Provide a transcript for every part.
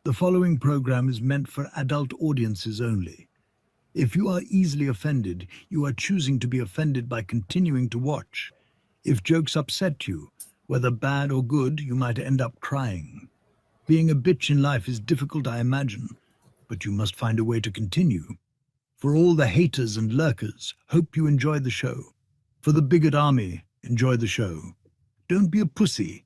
The following program is meant for adult audiences only. If you are easily offended, you are choosing to be offended by continuing to watch. If jokes upset you, whether bad or good, you might end up crying. Being a bitch in life is difficult, I imagine, but you must find a way to continue. For all the haters and lurkers, hope you enjoy the show. For the Bigot Army, enjoy the show. Don't be a pussy.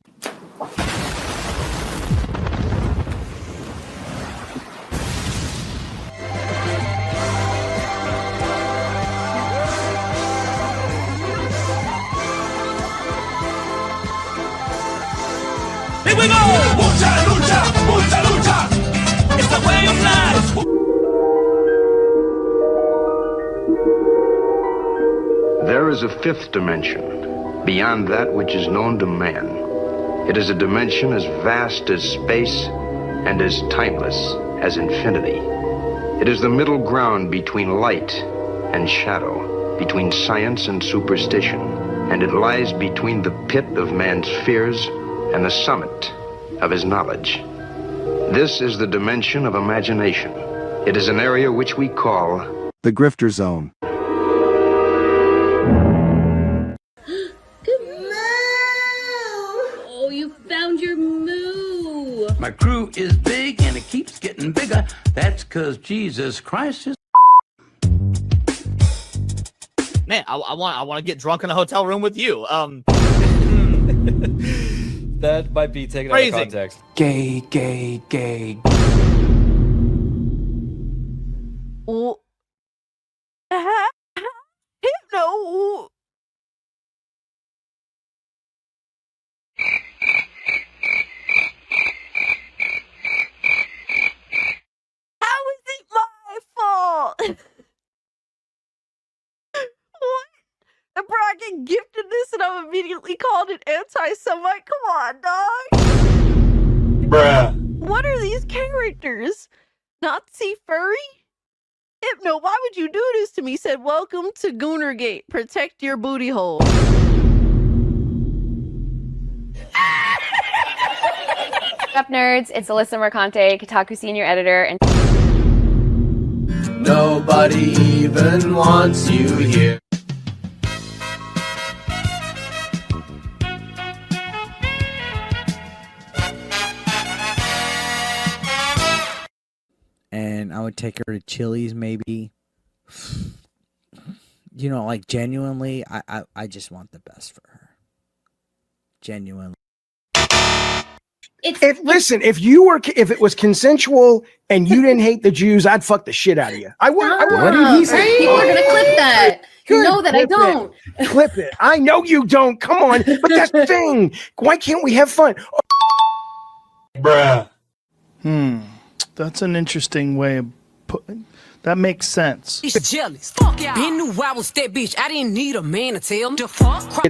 Here we go! Mucha lucha, mucha lucha. It's the way of life. There is a fifth dimension, beyond that which is known to man. It is a dimension as vast as space and as timeless as infinity. It is the middle ground between light and shadow, between science and superstition, and it lies between the pit of man's fears and the summit of his knowledge. This is the dimension of imagination. It is an area which we call the Grifter Zone. Good moo! Oh, you found your moo! My crew is big and it keeps getting bigger. That's because Jesus Christ is. Man, I want to get drunk in a hotel room with you. That might be taken out of context. Gay, gay, gay. Oh. No. How is it my fault? What? The bragging gifted this and I'm immediately called an anti-Semite? Come on, dog. Bruh. What are these characters? Nazi furry? Hypno, why would you do this to me? Said, welcome to Goonergate. Protect your booty hole. What's up, nerds? It's Alyssa Mercante, Kotaku senior editor, and nobody even wants you here. And I would take her to Chili's, maybe. You know, like, genuinely, I just want the best for her. Genuinely. Listen, if it was consensual and you didn't hate the Jews, I'd fuck the shit out of you. I would. What did he say? People are gonna clip that. You know that I don't. Clip it. I know you don't. Come on. But that's the thing. Why can't we have fun? Bruh. That's an interesting way of putting. That makes sense. He's jealous. Fuck yeah. Been knew I was that bitch. I didn't need a man to tell him to fuck.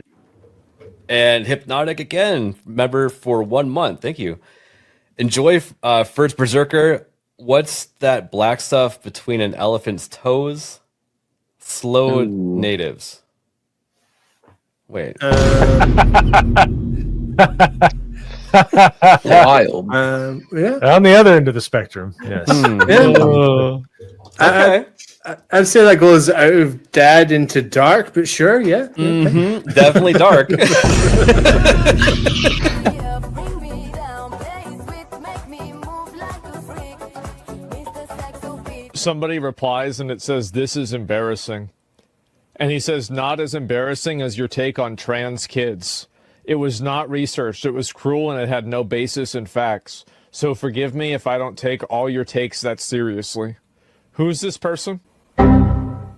And Hypnotic again, member for 1 month. Thank you. Enjoy First Berserker. What's that black stuff between an elephant's toes? Slow natives. Wait. Wild. Yeah. On the other end of the spectrum. Yes. Okay. I'd say that goes out of dad into dark, but sure, yeah. Definitely dark. Somebody replies and it says, "This is embarrassing." And he says, "Not as embarrassing as your take on trans kids. It was not researched. It was cruel and it had no basis in facts. So forgive me if I don't take all your takes that seriously." Who's this person? Bruh.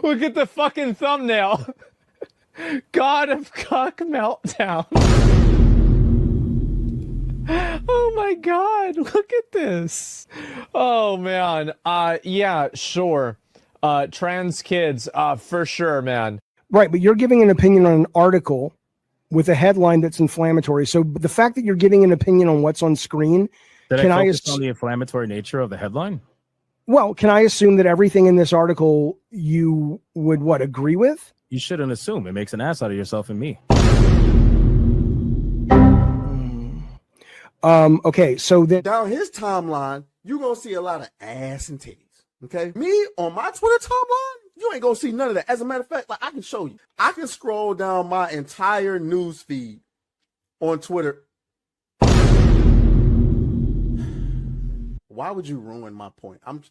Look at the fucking thumbnail. God of Cuck Meltdown. Oh my God, look at this. Oh man. Yeah, sure. Trans kids, for sure, man. Right, but you're giving an opinion on an article with a headline that's inflammatory. So the fact that you're giving an opinion on what's on screen, Can I focus on the inflammatory nature of the headline? Well, can I assume that everything in this article you would agree with? You shouldn't assume. It makes an ass out of yourself and me. Okay, so then down his timeline, you're gonna see a lot of ass and titties. Okay, me on my Twitter timeline, you ain't gonna see none of that. As a matter of fact, like I can show you, I can scroll down my entire news feed on Twitter. Why would you ruin my point? I'm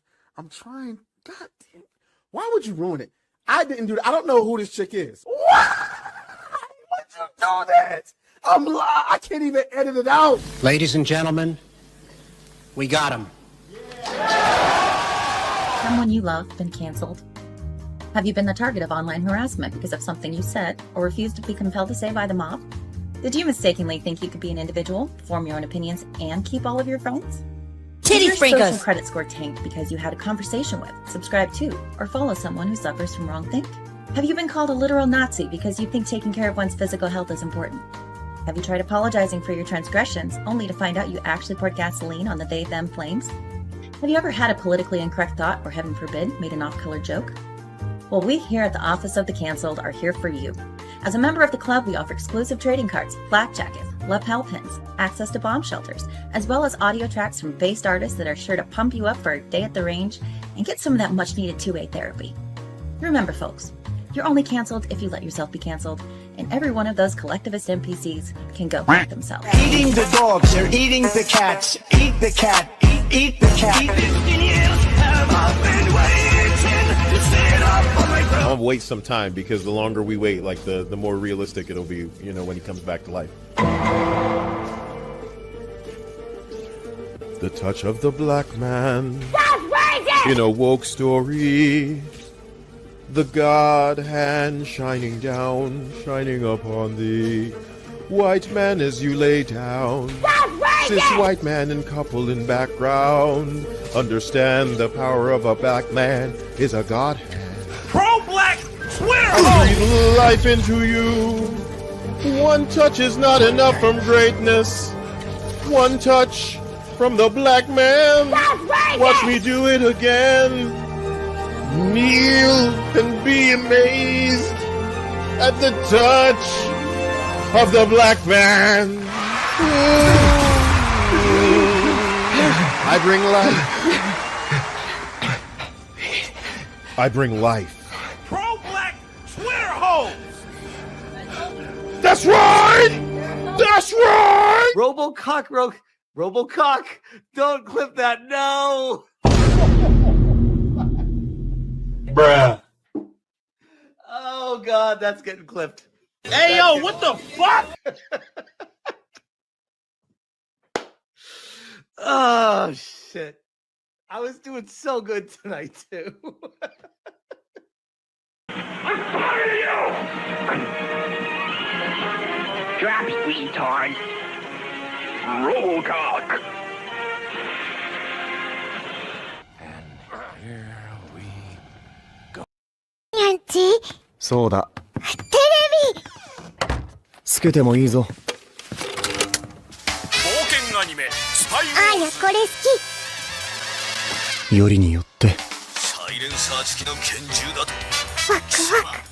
trying. God damn. Why would you ruin it? I didn't do that. I don't know who this chick is. Why would you do that? I can't even edit it out. Ladies and gentlemen, we got him. Someone you love been canceled? Have you been the target of online harassment because of something you said or refused to be compelled to say by the mob? Did you mistakenly think you could be an individual, form your own opinions, and keep all of your friends? Titty Is your social freakers! credit score tanked because you had a conversation with, subscribe to, or follow someone who suffers from wrongthink? Have you been called a literal Nazi because you think taking care of one's physical health is important? Have you tried apologizing for your transgressions only to find out you actually poured gasoline on the they-them flames? Have you ever had a politically incorrect thought or, heaven forbid, made an off-color joke? Well, we here at the Office of the Cancelled are here for you. As a member of the club, we offer exclusive trading cards, flak jackets, lapel pins, access to bomb shelters, as well as audio tracks from based artists that are sure to pump you up for a day at the range and get some of that much-needed two-way therapy. Remember, folks, you're only canceled if you let yourself be canceled, and every one of those collectivist NPCs can go fuck themselves. Eating the dogs, they're eating the cats. Eat the cat, eat the cat. 15 years have I been waiting to stand up on my throne. I'll wait some time because the longer we wait, like the more realistic it'll be, you know, when he comes back to life. The touch of the black man in a woke story. The God hand shining down, shining upon thee. White man as you lay down. Cis white man and couple in background. Understand the power of a black man is a God hand. Pro-black Twitter! Breathe life into you. One touch is not enough from greatness. One touch from the black man. Watch me do it again. Kneel and be amazed at the touch of the black man. I bring life. I bring life. Pro-black Twitter hoes! That's right! That's right! Robocock, don't clip that, no! Bruh. Oh God, that's getting clipped. Hey, yo, what the fuck? Oh shit. I was doing so good tonight too. I'm tired of you! Drops, retard. Robocock.そうだ。テレビつけてもいいぞ。冒険アニメスパイあやこれ好き。よりによって。サイレンサー付きの拳銃だと。ワクワク。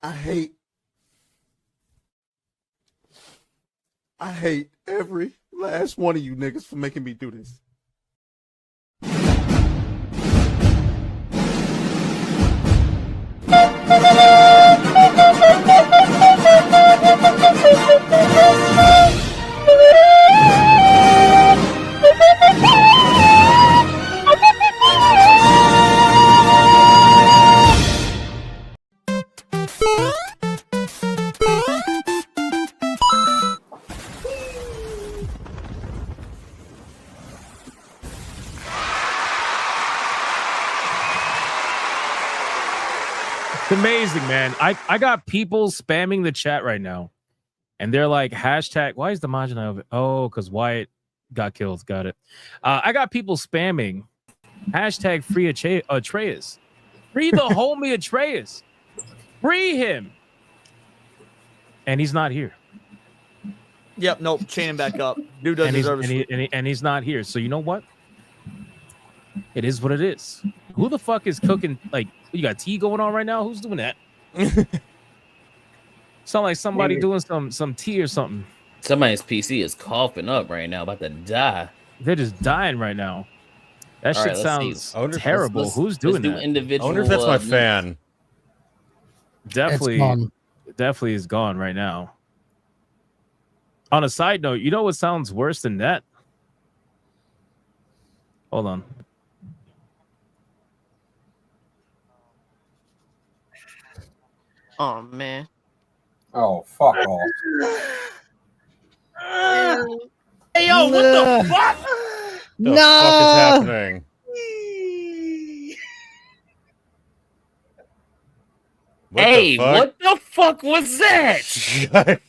I hate every last one of you niggas for making me do this. It's amazing, man. I got people spamming the chat right now, and they're like, hashtag, why is Dmajini over? Oh, because Wyatt got killed. Got it. I got people spamming hashtag free Atreus. Free the homie Atreus. Free him. And he's not here. Yep, nope, chain him back up. Dude doesn't deserve it. And he's not here. So you know what? It is what it is. Who the fuck is cooking? Like, you got tea going on right now? Who's doing that? Sound like somebody doing some tea or something. Somebody's PC is coughing up right now, about to die. They're just dying right now. That All shit right, sounds terrible. Who's doing that? Individual, I wonder if that's my fan. Definitely is gone right now. On a side note, you know what sounds worse than that? Hold on. Oh man. Oh, fuck off. Hey yo, what the fuck? The fuck is happening? What the fuck was that?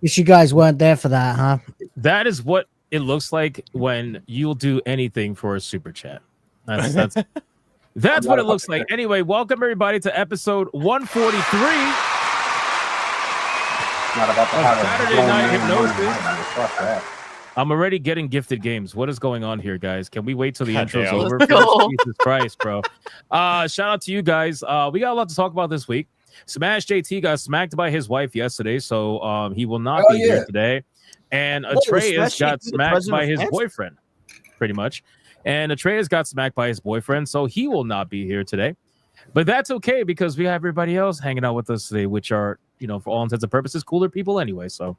Guess you guys weren't there for that, huh? That is what it looks like when you'll do anything for a super chat. That's what it looks like. Anyway, welcome everybody to episode 143 of Saturday Night Hypnosis. I'm already getting gifted games. What is going on here, guys? Can we wait till the intro's over? Jesus Christ, bro. Shout out to you guys. We got a lot to talk about this week. Smash JT got smacked by his wife yesterday, so he will not be here today. And Atreus got smacked by his boyfriend, pretty much. And Atreus got smacked by his boyfriend, so he will not be here today. But that's okay because we have everybody else hanging out with us today, which are, you know, for all intents and purposes, cooler people anyway. So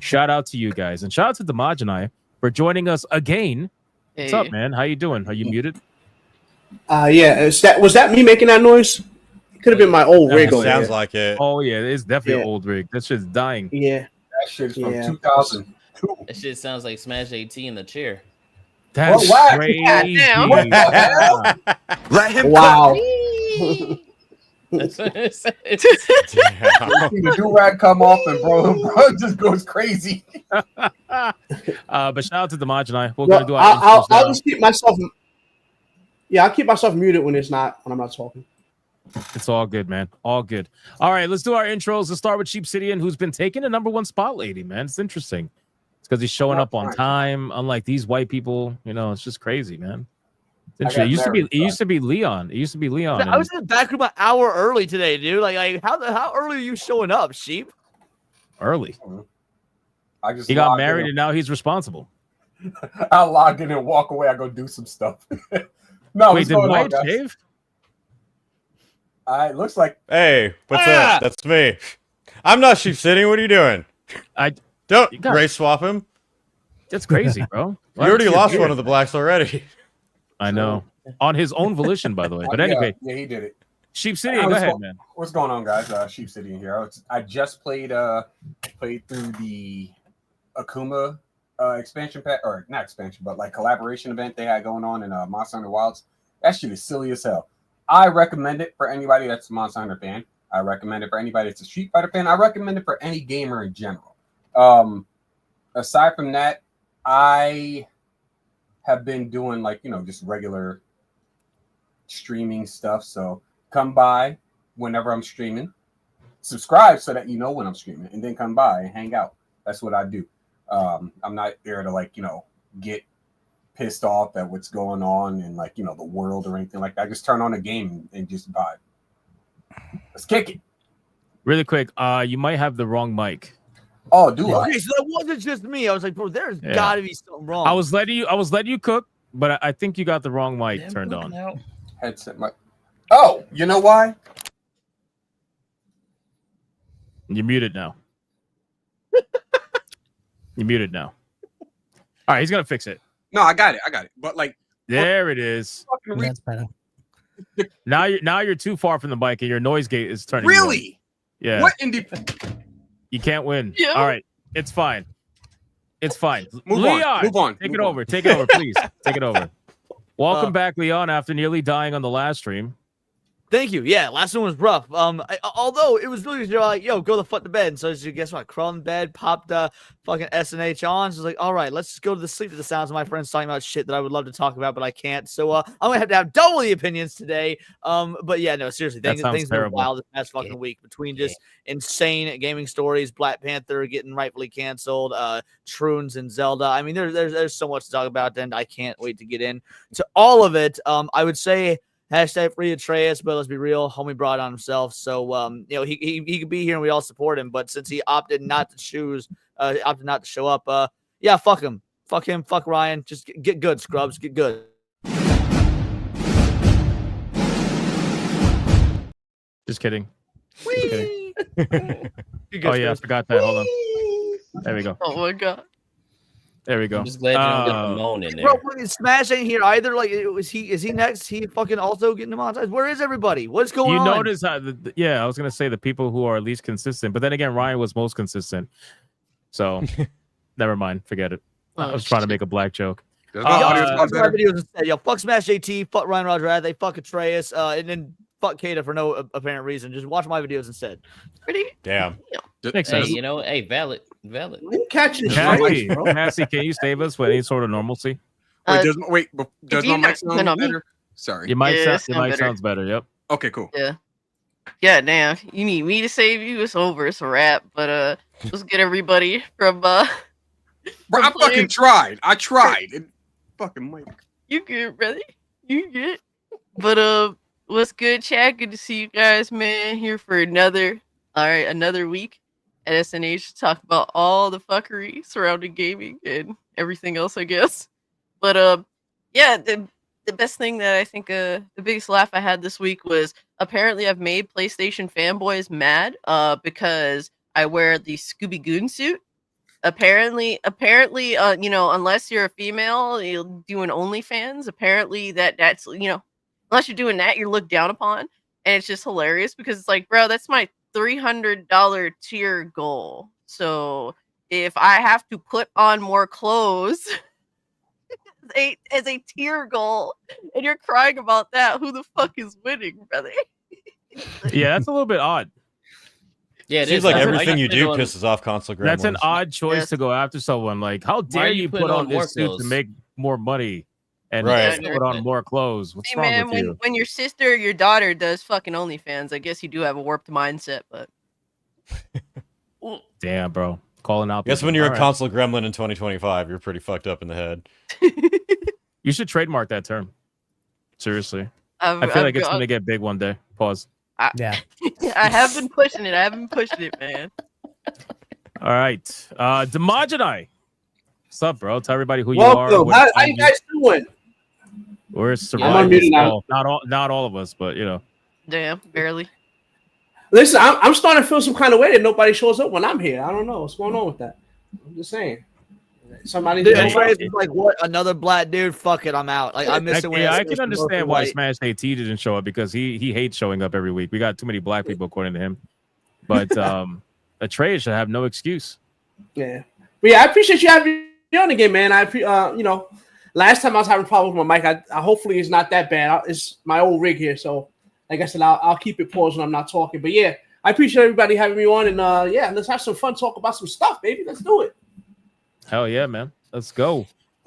shout out to you guys. And shout out to Dmajini for joining us again. What's up, man? How you doing? Are you muted? Yeah. Was that me making that noise? It could have been my old rig. Sounds like it. Oh, yeah. It's definitely an old rig. That shit's dying. Yeah. That shit's from 2002. That shit sounds like Smash AT in the chair. That's crazy. Let him wow. That's what it says. You see the do-rag come off and bro just goes crazy. But shout out to Dmajini. We're No, gonna do our I'll just keep myself. Yeah, I'll keep myself muted when I'm not talking. It's all good, man. All good. All right, let's do our intros. Let's start with Cheap Cityan, who's been taking the #1 spot lately, man. It's interesting. It's because he's showing up on time, unlike these white people. You know, it's just crazy, man. It's interesting. It used to be Leon. It used to be Leon. I was in the back room an hour early today, dude. Like how early are you showing up, sheep? Early. He got married and now he's responsible. I'll log in and walk away. I go do some stuff. No, wait, did Wyatt shave? It looks like. Hey, what's up? That's me. I'm not sheep sitting. What are you doing? Don't race swap him. That's crazy, bro. You already lost one of the blacks already. I know. On his own volition, by the way. But anyway. Yeah, he did it. Sheep City, go ahead, man. What's going on, guys? Sheep City in here. I just played through the Akuma expansion pack, or not expansion, but like collaboration event they had going on in Monster Hunter Wilds. That shit is silly as hell. I recommend it for anybody that's a Monster Hunter fan. I recommend it for anybody that's a Street Fighter fan. I recommend it for any gamer in general. Aside from that, I have been doing just regular streaming stuff. So come by whenever I'm streaming, subscribe so that you know when I'm streaming, and then come by and hang out. That's what I do. I'm not there to get pissed off at what's going on in the world or anything like that. I just turn on a game and just vibe. Let's kick it. Really quick, you might have the wrong mic. Oh, do I? Okay, so that wasn't just me. I was like, bro, there's Yeah. got to be something wrong. I was letting you cook, but I think you got the wrong mic turned on. Headset mic. Oh, you know why? You're muted now. You're muted now. All right, he's gonna fix it. No, I got it. But like, there it is. That's better. Now you're too far from the mic, and your noise gate is turning. Really? You on. Yeah. What indie? You can't win. Yeah. All right, it's fine. It's fine. Move Leon, on. Take it over. Take it over, please. Take it over. Welcome back, Leon. After nearly dying on the last stream. Thank you. Yeah, last one was rough. Although it was really like, yo, go the fuck to bed. And so guess what? Crawled in bed, popped fucking SNH on. So I was like, all right, let's just go to the sleep to the sounds of my friends talking about shit that I would love to talk about, but I can't. So I'm gonna have to have double the opinions today. But yeah, no, seriously, things have been wild this past fucking week between just insane gaming stories, Black Panther getting rightfully canceled, Troons and Zelda. I mean, there's so much to talk about, and I can't wait to get in to all of it. I would say. Hashtag free Atreus, but let's be real, homie brought on himself. So he could be here and we all support him. But since he opted not to show up, yeah, fuck him. Fuck him, fuck Ryan. Just get good, scrubs. Get good. Just kidding. Whee! Just kidding. Oh yeah, I forgot that. Hold on. There we go. Oh my god. There we go. I'm just glad you don't get the moan in there. Bro, Smash ain't here either. Like, is he next? He fucking also getting demonetized? Where is everybody? What's going on? You notice how? Yeah, I was gonna say the people who are least consistent, but then again, Ryan was most consistent. So, never mind. Forget it. I was trying to make a black joke. Fuck my videos instead. Yo, fuck Smash JT. Fuck Ryan Roger. They fuck Atreus. And then fuck Kata for no apparent reason. Just watch my videos instead. Pretty. Damn. Makes Hey, sense. you know, hey, valid. Catching Cassie, Cassie, can you save us with any sort of normalcy? Does my mic sound better? Sorry. Your mic, sounds better. Yep. Okay, cool. Yeah. Yeah, damn. You need me to save you? It's over. It's a wrap. But let's get everybody from Bro, I fucking tried. I tried. Fucking mic. You good, brother? You good? But what's good, chat? Good to see you guys, man. Here for another week at SNH to talk about all the fuckery surrounding gaming and everything else, I guess. But yeah, the best thing that I think the biggest laugh I had this week was apparently I've made PlayStation fanboys mad because I wear the Scooby Goon suit. Apparently, you know, unless you're a female, you're doing OnlyFans. Apparently, that's you know, unless you're doing that, you're looked down upon, and it's just hilarious because it's like, bro, that's my $300 tier goal. So if I have to put on more clothes as a tier goal, and you're crying about that, who the fuck is winning, brother? Yeah, that's a little bit odd. Yeah, it seems is. like I everything you do on- pisses off console gremlins. That's an odd choice to go after someone. Like, how dare are you you put putting on on more this suit to clothes? make more money and Right. put on more clothes? What's Hey wrong man, with you? when your sister or your daughter does fucking OnlyFans, I guess you do have a warped mindset, but Damn, bro. Calling out. Guess people. when you're All a right. console gremlin in 2025, you're pretty fucked up in the head. You should trademark that term. Seriously. I I've feel like it's got- going to get big one day. Pause. Yeah. I have been pushing it. Man. All right. Dmajini. What's up, bro? Tell everybody who you Welcome. are. where to How find you guys doing? We're I'm surviving. unmuted now. Well, not all of us, but you know. Damn, barely. Listen, I'm starting to feel some kind of way that nobody shows up when I'm here. I don't know what's going on with that. I'm just saying. Somebody. Dude, Atreus is like, what? Another black dude? Fuck it, I'm out. Like, I'm missing. Yeah, I can understand why Smash AT didn't show up because he hates showing up every week. We got too many black people according to him. But Atreus should have no excuse. Yeah, but yeah, I appreciate you having me on again, man. You know, last time I was having problems with my mic. I hopefully it's not that bad. It's my old rig here, so like I said, I'll keep it paused when I'm not talking. But yeah, I appreciate everybody having me on, and yeah, let's have some fun, talk about some stuff, baby. Let's do it. Hell yeah, man. Let's go.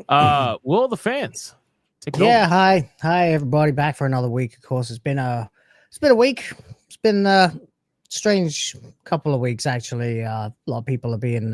Will the fans? Take it Yeah, over. hi everybody, back for another week. Of course, it's been a week. It's been a strange couple of weeks actually. A lot of people are being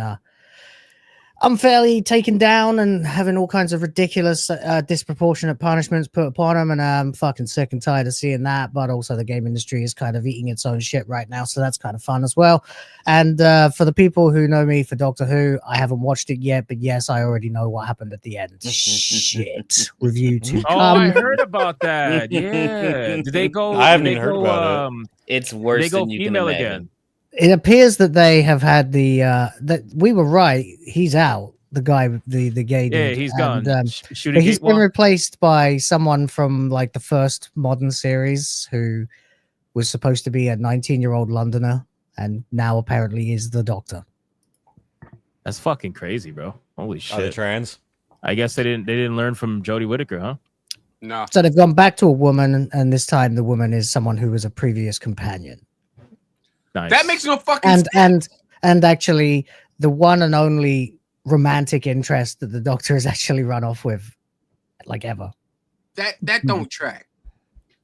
unfairly taken down and having all kinds of ridiculous, disproportionate punishments put upon them. And I'm fucking sick and tired of seeing that. But also the game industry is kind of eating its own shit right now. So that's kind of fun as well. And for the people who know me for Doctor Who, I haven't watched it yet. But yes, I already know what happened at the end. Shit. Review to Oh, I heard about that. Yeah. Did they go? I haven't heard about it. It's worse They go than you can female imagine. again. It appears that they have had the that we were right. He's out. The guy, the gay dude. Yeah, he's gone. And, Shooting but he's gate been wall? replaced by someone from like the first modern series who was supposed to be a 19-year-old Londoner and now apparently is the Doctor. That's fucking crazy, bro. Holy shit. Are they trans? I guess they didn't learn from Jodie Whittaker, huh? No. So they've gone back to a woman, and this time the woman is someone who was a previous companion. Nice. That makes no fucking sense. And actually the one and only romantic interest that the Doctor has actually run off with, like ever. That don't track.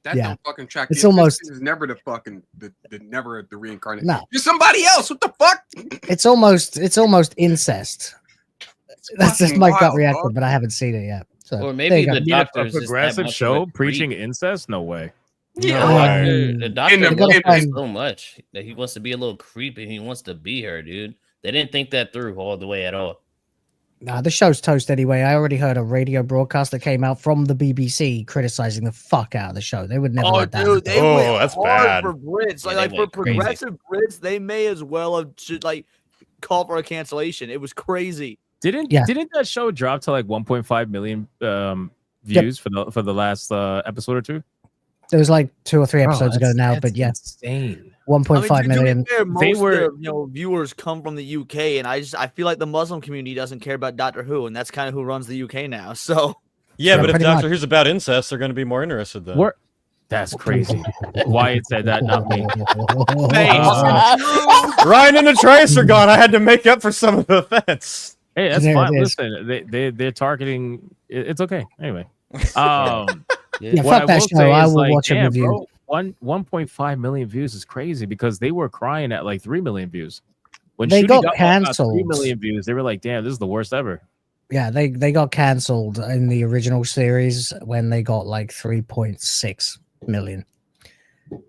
That Yeah. don't fucking track. It's The almost- Assassin is never the fucking never the reincarnation. No. You're somebody else. What the fuck? It's almost incest. That's just fucking my gut wild, reaction, dog. but I haven't seen it yet. So Or there maybe you go. the You mean Doctor a is just that progressive much of show a preaching creep. incest? No way. Yeah. The Doctor In the- loves in- her in- so much that he wants to be a little creepy. He wants to be her, dude. They didn't think that through all the way at all. Nah, the show's toast anyway. I already heard a radio broadcast that came out from the BBC criticizing the fuck out of the show. They would never Oh, let that. dude, they Oh, went that's hard bad. for Brits. Yeah, Like they for went crazy. progressive Brits, they may as well have should like call for a cancellation. It was crazy. Didn't Yeah. that show drop to like 1.5 million views for the last episode or two? There was like 2 or 3 Bro, episodes ago that's- now, that's but yeah, insane. 1.5 to be million. fair, most They were- of the, viewers come from the UK, and I feel like the Muslim community doesn't care about Doctor Who, and that's kind of who runs the UK now. So Yeah, but if pretty Doctor much. Who's about incest, they're going to be more interested then. We're- That's crazy. Wyatt said that, not me. Ryan and the Trace are gone. I had to make up for some of the offense. Hey, that's There fine. it is. Listen, they're targeting. It's okay. Anyway, Yeah, what fuck that show. I will watch a damn, review. bro, 1.5 million views is crazy because they were crying at like 3 million views. When They Shooting got Got 3 cancelled. million views, they were like, "Damn, this is the worst ever." Yeah, they got cancelled in the original series when they got like 3.6 million.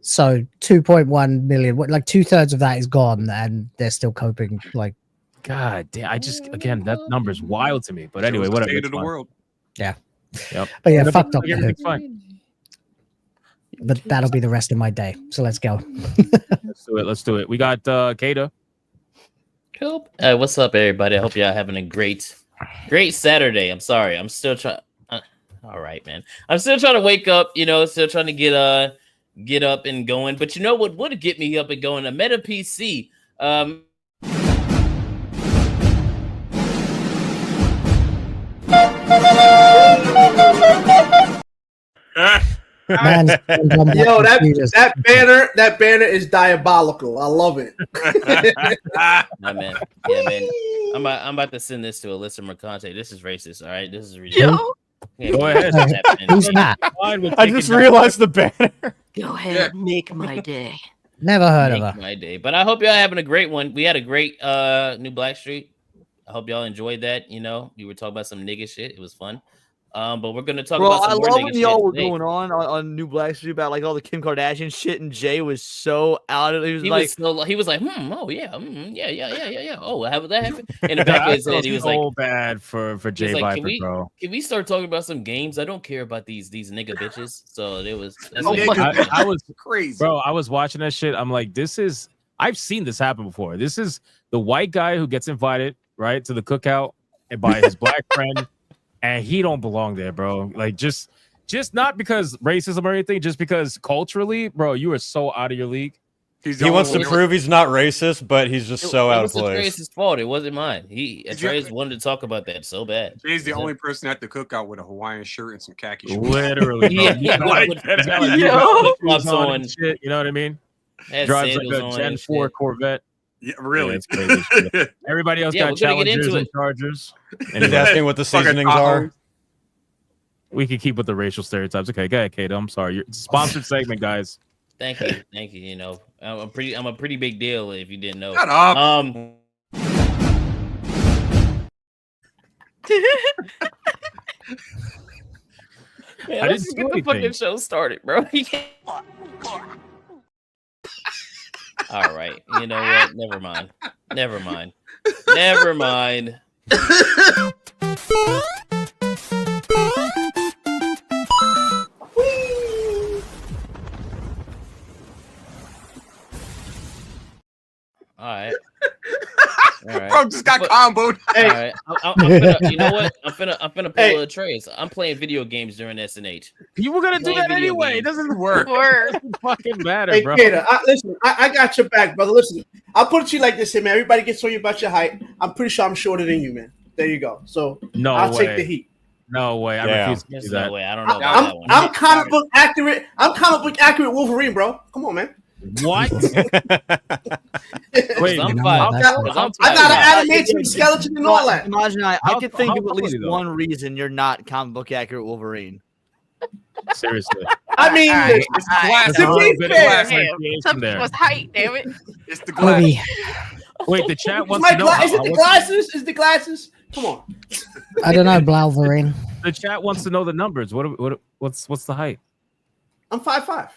So 2.1 million, like 2/3 of that is gone, and they're still coping. Like, God damn! Again, that number's wild to me. But anyway, Shows the whatever. state it's of the fine. world. yeah. Yep. But yeah, Everything- fuck Doctor Who. everything's fine. But that'll be the rest of my day. So let's go. Let's do it. We got Kata. Cool. What's up, everybody? I hope y'all having a great Saturday. I'm sorry. I'm still trying. All right, man. I'm still trying to wake up. Still trying to get up and going. But you know what would get me up and going? A Meta PC. Man, Yo, that banner is diabolical. I love it. Nah, man. Yeah, man. I'm about to send this to Alyssa Mercante. This is racist. All right, this is ridiculous. Yeah, Go ahead. Who's that? I just realized the banner. Go ahead, make my day. Never heard Make of her. my day. But I hope y'all having a great one. We had a great new Blackstreet. I hope y'all enjoyed that. We were talking about some nigga shit. It was fun. But we're gonna talk Bro, about I some more love nigga when shit y'all were today. going on New Blackstreet about like all the Kim Kardashian shit, and Jay was so out of it. He was like, oh yeah, yeah. Oh, how would that happen? In the back of his head, he was like, so bad for he Jay was like, Viper, bro. can we start talking about some games? I don't care about these nigga bitches. So it was. That's Oh, what my I was crazy. Bro, I was watching that shit. I'm like, I've seen this happen before. This is the white guy who gets invited, right, to the cookout and by his black friend, and he don't belong there, bro. Like, just not because racism or anything, just because culturally, bro, you are so out of your league. He wants to prove he's not racist, but he's just so out of place. It was Atreus' fault. It wasn't mine. Atreus Yeah. wanted to talk about that so bad. Jay's the only person at the cookout with a Hawaiian shirt and some khaki shorts. Literally, bro. Yeah, He's got, like, he's got, like, yo. gloves on on. and shit, you know what I mean? Had Drives sandals like on a Gen and 4 shit. Corvette. Yeah, really. Yeah, it's crazy shit. Everybody else Yeah, got we're gonna get Challengers into and it. Chargers. He's Anyway, asking what the Fucking seasonings are. Tahoe. we can keep with the racial stereotypes. Okay, go ahead, Kato. I'm sorry. It's a sponsored segment, guys. Thank you. I'm a pretty big deal if you didn't know. Shut up. Man, I let's didn't get do the fucking anything. show started, bro. All right. You know what? Never mind. Never mind. Never mind. All right. All right. Bro just got comboed. All right. I'm finna, you know what? I'm finna pull a trace. I'm playing video games during SNH. You were gonna do Playing that video anyway. It games. doesn't work. It doesn't fucking matter, Hey, bro. Kato, listen, I got your back, brother. Listen, I'll put it to you like this, here, man. Everybody gets on you about your height. I'm pretty sure I'm shorter than you, man. There you go. So No I'll take way. the heat. No way. I Yeah. refuse to There's do no that. way. I don't know about that one. I'm comic book accurate. I'm comic book accurate Wolverine, bro. Come on, man. What? Wait, I'm know five. what, that's I got an animation skeleton and all that. Imagine I How- could think how of at tall are least you, though? one reason you're not comic book accurate Wolverine. Seriously. I mean, Alright, It's the glass. There's a little be bit of fair, differentiation Something there. was height, damn it. It's the glass. Kobe, Wait, the chat is, wants to know. is it the glasses? Is the glasses? Come on. I don't know, Blauverine. The chat wants to know the numbers. What's the height? I'm 5'5".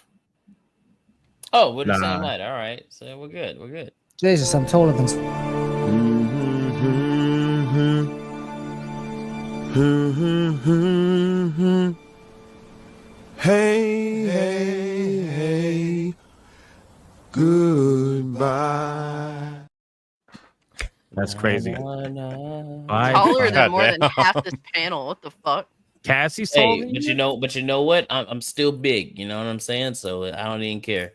Oh, we're the Nah. same height. All right. So we're good. We're good. Jesus, I'm taller than. Hey, hey, hey, goodbye. That's crazy. Taller than more than half this panel. What the fuck? Cassie's taller Hey, than but you? you know what? I'm still big. You know what I'm saying? So I don't even care.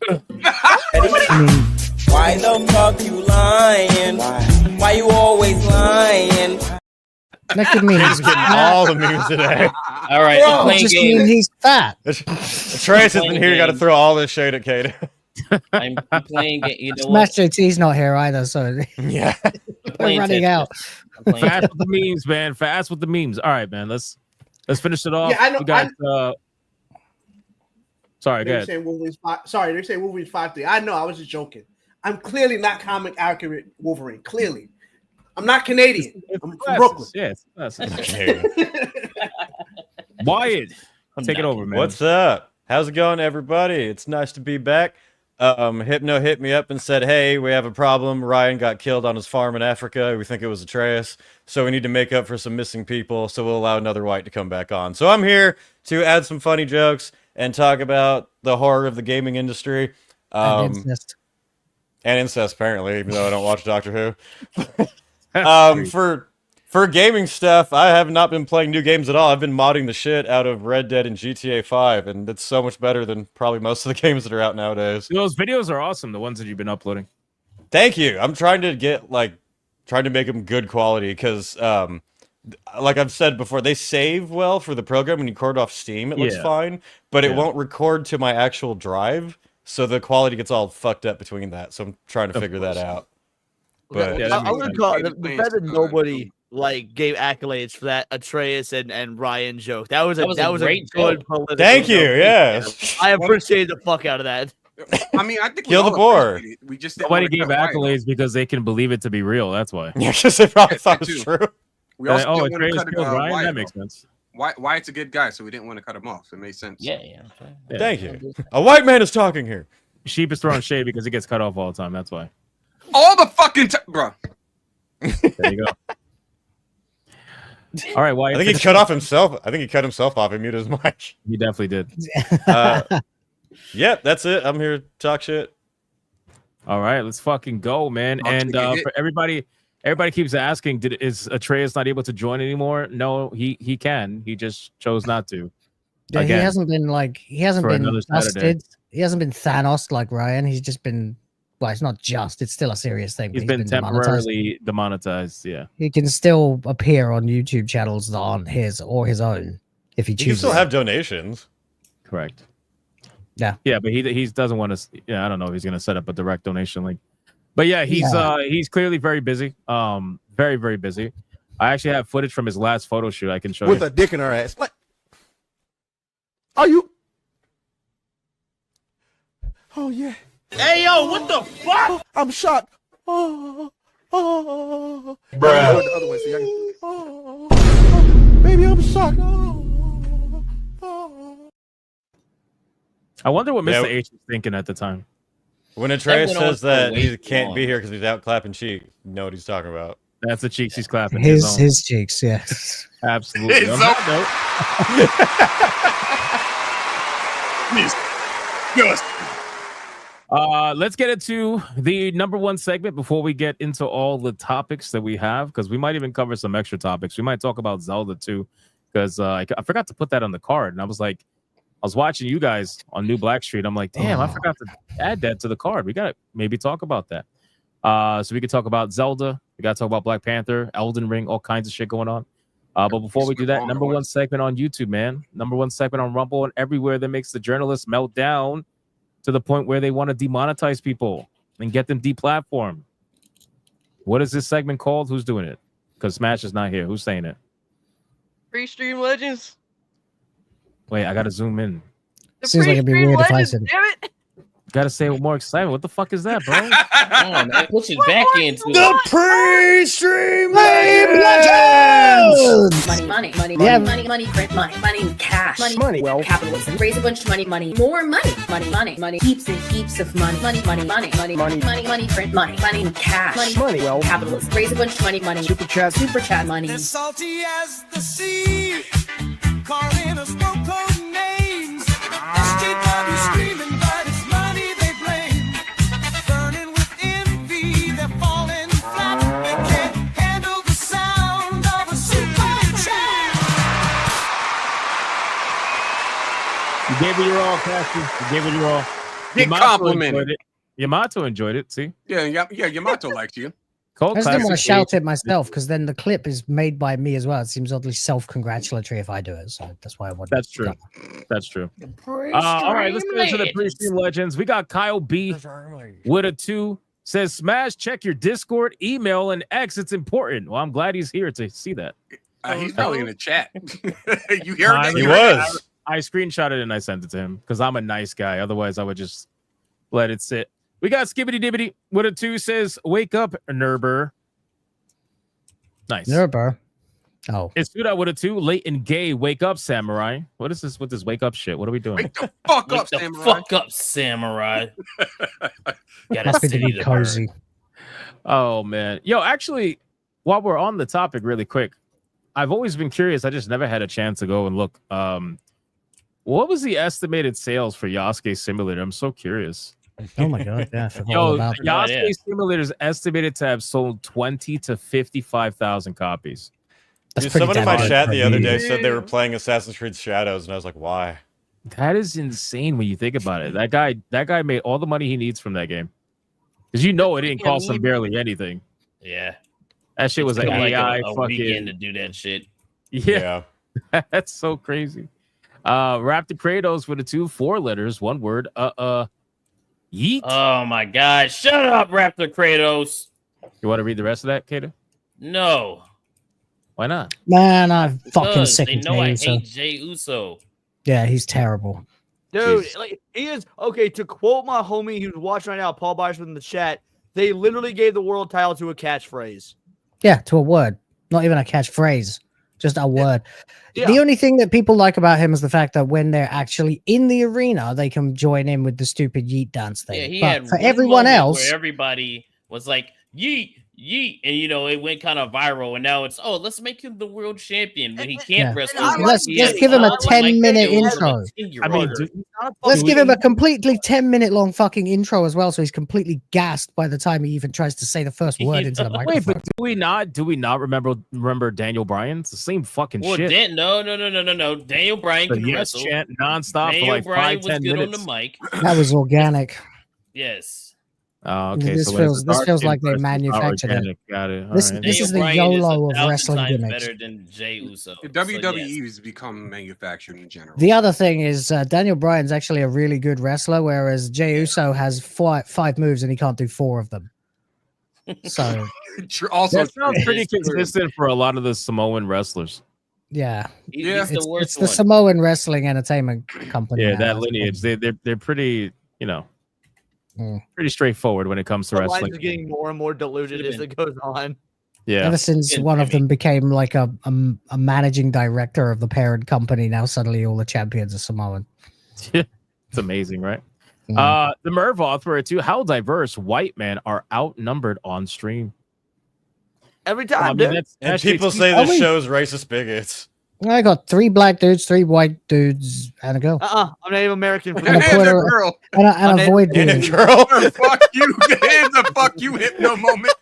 Why the fuck you lying? Why you always lying? That could mean he's Getting all the memes today. All right, Bro, I'm playing just mean games. he's fat. Trace has been here. You got to throw all this shade at Kato. I'm playing. You know what? Smash JT's not here either, so Yeah. I'm we're playing running Tetris. out. I'm playing Fast Tetris. with the memes, man. Fast with the memes. All right, man. Let's finish it off. Yeah, I know- You guys, sorry, go They're ahead. saying Wolverine's sorry, they're saying Wolverine's 5'3". I know, I was just joking. I'm clearly not comic accurate Wolverine. Clearly. I'm not Canadian. I'm from Brooklyn. Yes. Wyatt, take it over, man. What's up? How's it going, everybody? It's nice to be back. Hypno hit me up and said, hey, we have a problem. Ryan got killed on his farm in Africa. We think it was Atreus. So we need to make up for some missing people. So we'll allow another white to come back on. So I'm here to add some funny jokes and talk about the horror of the gaming industry. And incest. And incest, apparently, even though I don't watch Doctor Who. For gaming stuff, I have not been playing new games at all. I've been modding the shit out of Red Dead and GTA 5, and it's so much better than probably most of the games that are out nowadays. Those videos are awesome, the ones that you've been uploading. Thank you. I'm trying to make them good quality because, like I've said before, they save well for the program. When you record off Steam, it looks Yeah. fine, but it Yeah. won't record to my actual drive, so the quality gets all fucked up between that. So I'm trying to figure that out. But Yeah, that I makes would sense. call it the fact that nobody gave accolades for that Atreus and Ryan joke. That was a great good joke. political Thank you. joke. Yes. I appreciated the fuck out of that. I mean, I think Kill we the all boar. appreciate it. We just didn't Nobody wanna gave cut Wyatt off. accolades because they can believe it to be real. That's why. Yeah, because they probably thought it that was too. true. We also Oh, didn't want Atreus to cut killed Ryan? Wyatt That makes off. sense. Wyatt's a good guy, so we didn't want to cut him off. It made sense. Yeah. Yeah. Thank you. A white man is talking here. Sheep is throwing shade because he gets cut off all the time. That's why. All the fucking time, bro. There you go. All right, Wyatt. I think he cut off himself. I think he cut himself off and muted his mic. He definitely did. Yep, that's it. I'm here to talk shit. All right, let's fucking go, man. I'll And take a hit. for everybody keeps asking, is Atreus not able to join anymore? No, he can. He just chose not to. Yeah, he Again, hasn't been for another Saturday. busted. He hasn't been Thanos like Ryan. He's just been. Well, it's not just. It's still a serious thing. but He's been demonetized. temporarily demonetized. Yeah. He can still appear on YouTube channels that aren't his or his own if he You can chooses. still have donations. Correct. Yeah. Yeah, but he doesn't want to. Yeah, I don't know if he's gonna set up a direct donation link. But yeah, he's clearly very busy. Very very busy. I actually have footage from his last photo shoot. I can show With you. a dick in her ass. What? Are you? Oh yeah. Hey yo, what the fuck? I'm shocked. Oh. Bruh. The other way, so y'all can- I wonder what Mr. Yeah. H was thinking at the time. When Atreus That went on says for that way he too can't long. be here because he's out clapping cheek, you know what he's talking about. That's the cheeks he's clapping. His cheeks, yes. Absolutely. His On own. that note, let's get into the number one segment before we get into all the topics that we have, because we might even cover some extra topics. We might talk about Zelda too, because I forgot to put that on the card, and I was watching you guys on New Blackstreet. I'm like, damn, I forgot to add that to the card. We gotta maybe talk about that. So we could talk about Zelda. We gotta talk about Black Panther, Elden Ring, all kinds of shit going on. But before we do that, number one segment on YouTube, man. Number one segment on Rumble and everywhere that makes the journalists melt down to the point where they want to demonetize people and get them deplatformed. What is this segment called? Who's doing it? Because Smash is not here. Who's saying it? Free Stream Legends. Wait, I gotta zoom in. Seems like it'd be weird if I said it. Damn it. Gotta say it with more excitement. What the fuck is that, bro? Come on, man. Push it back into The it. pre-stream legends! Money, Yeah. money, print money, cash, Money, well. capitalism, raise a bunch of money, more money, heaps and heaps of money, print money, cash, Money, well. capitalism, raise a bunch of money, Super chat money. As salty as the sea, calling us no-code names. SJW screaming, but it's money they blame. Burning with envy, they're falling flat. They can't handle the sound of a super chat. You gave it your all, Cassie. You gave it your all. Get Yamato complimented. enjoyed it. Yamato enjoyed it. See, Yeah, Yamato likes you. Cold I just didn't want to Classic shout Age. it myself because then the clip is made by me as well. It seems oddly self-congratulatory if I do it, so that's why I wanted. That's true. That's true. All right, let's get into the pre-stream legends. We got Kyle B with a 2. Says Smash, check your Discord, email, and X. It's important. Well, I'm glad he's here to see that. He's probably in the chat. You heard that? He You heard that? I screenshotted it and I sent it to him because I'm a nice guy. Otherwise, I would just let it sit. We got Skibbity Dibbity with a 2. Says, wake up, Nerber. Nice. Nerber. Oh. It's Suda with a 2. Late and gay. Wake up, Samurai. What is this with this wake up shit? What are we doing? Wake the fuck Wake up, the Samurai. fuck up, Samurai. Got a Must be city the to cozy. burn. Oh, man. Yo, actually, while we're on the topic really quick, I've always been curious. I just never had a chance to go and look. What was the estimated sales for Yasuke Simulator? I'm so curious. Oh my god, yeah. I forgot all Yo, about that. Yasuke Simulator is estimated to have sold 20 to 55,000 copies. That's Dude, pretty someone in my damn chat good the for other me. day said they were playing Assassin's Creed Shadows, and I was like, why? That is insane when you think about it. That guy made all the money he needs from that game. Because it didn't cost him barely anything. Yeah. That shit was It an took, like, AI a fucking weekend to do that shit. Yeah. That's so crazy. Raptor Kratos with a 2, 4 letters, 1 word. Yeet. Oh my god. Shut up, Raptor Kratos. You want to read the rest of that, Kato? No. Why not? Man, I'm fucking Because sick they of know I Jey Uso. hate Jey Uso. Yeah, he's terrible. Dude, Jesus. like he is okay. To quote my homie who's watching right now, Paul Byers in the chat, they literally gave the world title to a catchphrase. Yeah, to a word. Not even a catchphrase. Just a word. Yeah. The only thing that people like about him is the fact that when they're actually in the arena, they can join in with the stupid yeet dance thing. Yeah, he but had for one everyone moment else, where everybody was like, yeet, yeet, and it went kind of viral, and now it's let's make him the world champion when he can't Yeah. wrestle. Let's just give him a 10-minute intro. I mean, Let's give him a completely 10-minute long fucking intro as well, so he's completely gassed by the time he even tries to say the first word into the microphone. Wait, but do we not remember Daniel Bryan? It's the same fucking shit. No. Daniel Bryan The can yes wrestle. chant nonstop Daniel for like Bryan 5-10 was good minutes. on the mic. That was organic. Yes. Oh, okay. This so feels it's this feels like they versus manufactured it. organic. Got it. All This right. this is the Daniel Bryan YOLO is of 1,000 wrestling times gimmicks. better than Jey Uso. The So, WWE yes. has become manufactured in general. The other thing is Daniel Bryan's actually a really good wrestler, whereas Jey Uso has five moves and he can't do 4 of them. So Also, that sounds pretty It's true. consistent for a lot of the Samoan wrestlers. yeah, He's the worst it's the one. Samoan Wrestling Entertainment Company. Yeah, now, that as lineage. They're pretty, Mm. pretty straightforward when it comes to The lines wrestling. are getting more and more diluted as it goes on. Yeah. Ever since one of them became like a managing director of the parent company, now suddenly all the champions are Samoan. It's amazing, right? Mm. The Mervoth were too. How diverse white men are outnumbered on stream. Every time, I mean, dude. that's And actually people say this show's racist bigots. I got 3 black dudes, 3 white dudes, and a girl. I'm Native American. And a Puerto- girl. and a void And a being. girl. Fuck you. It's a fuck you hypno moment.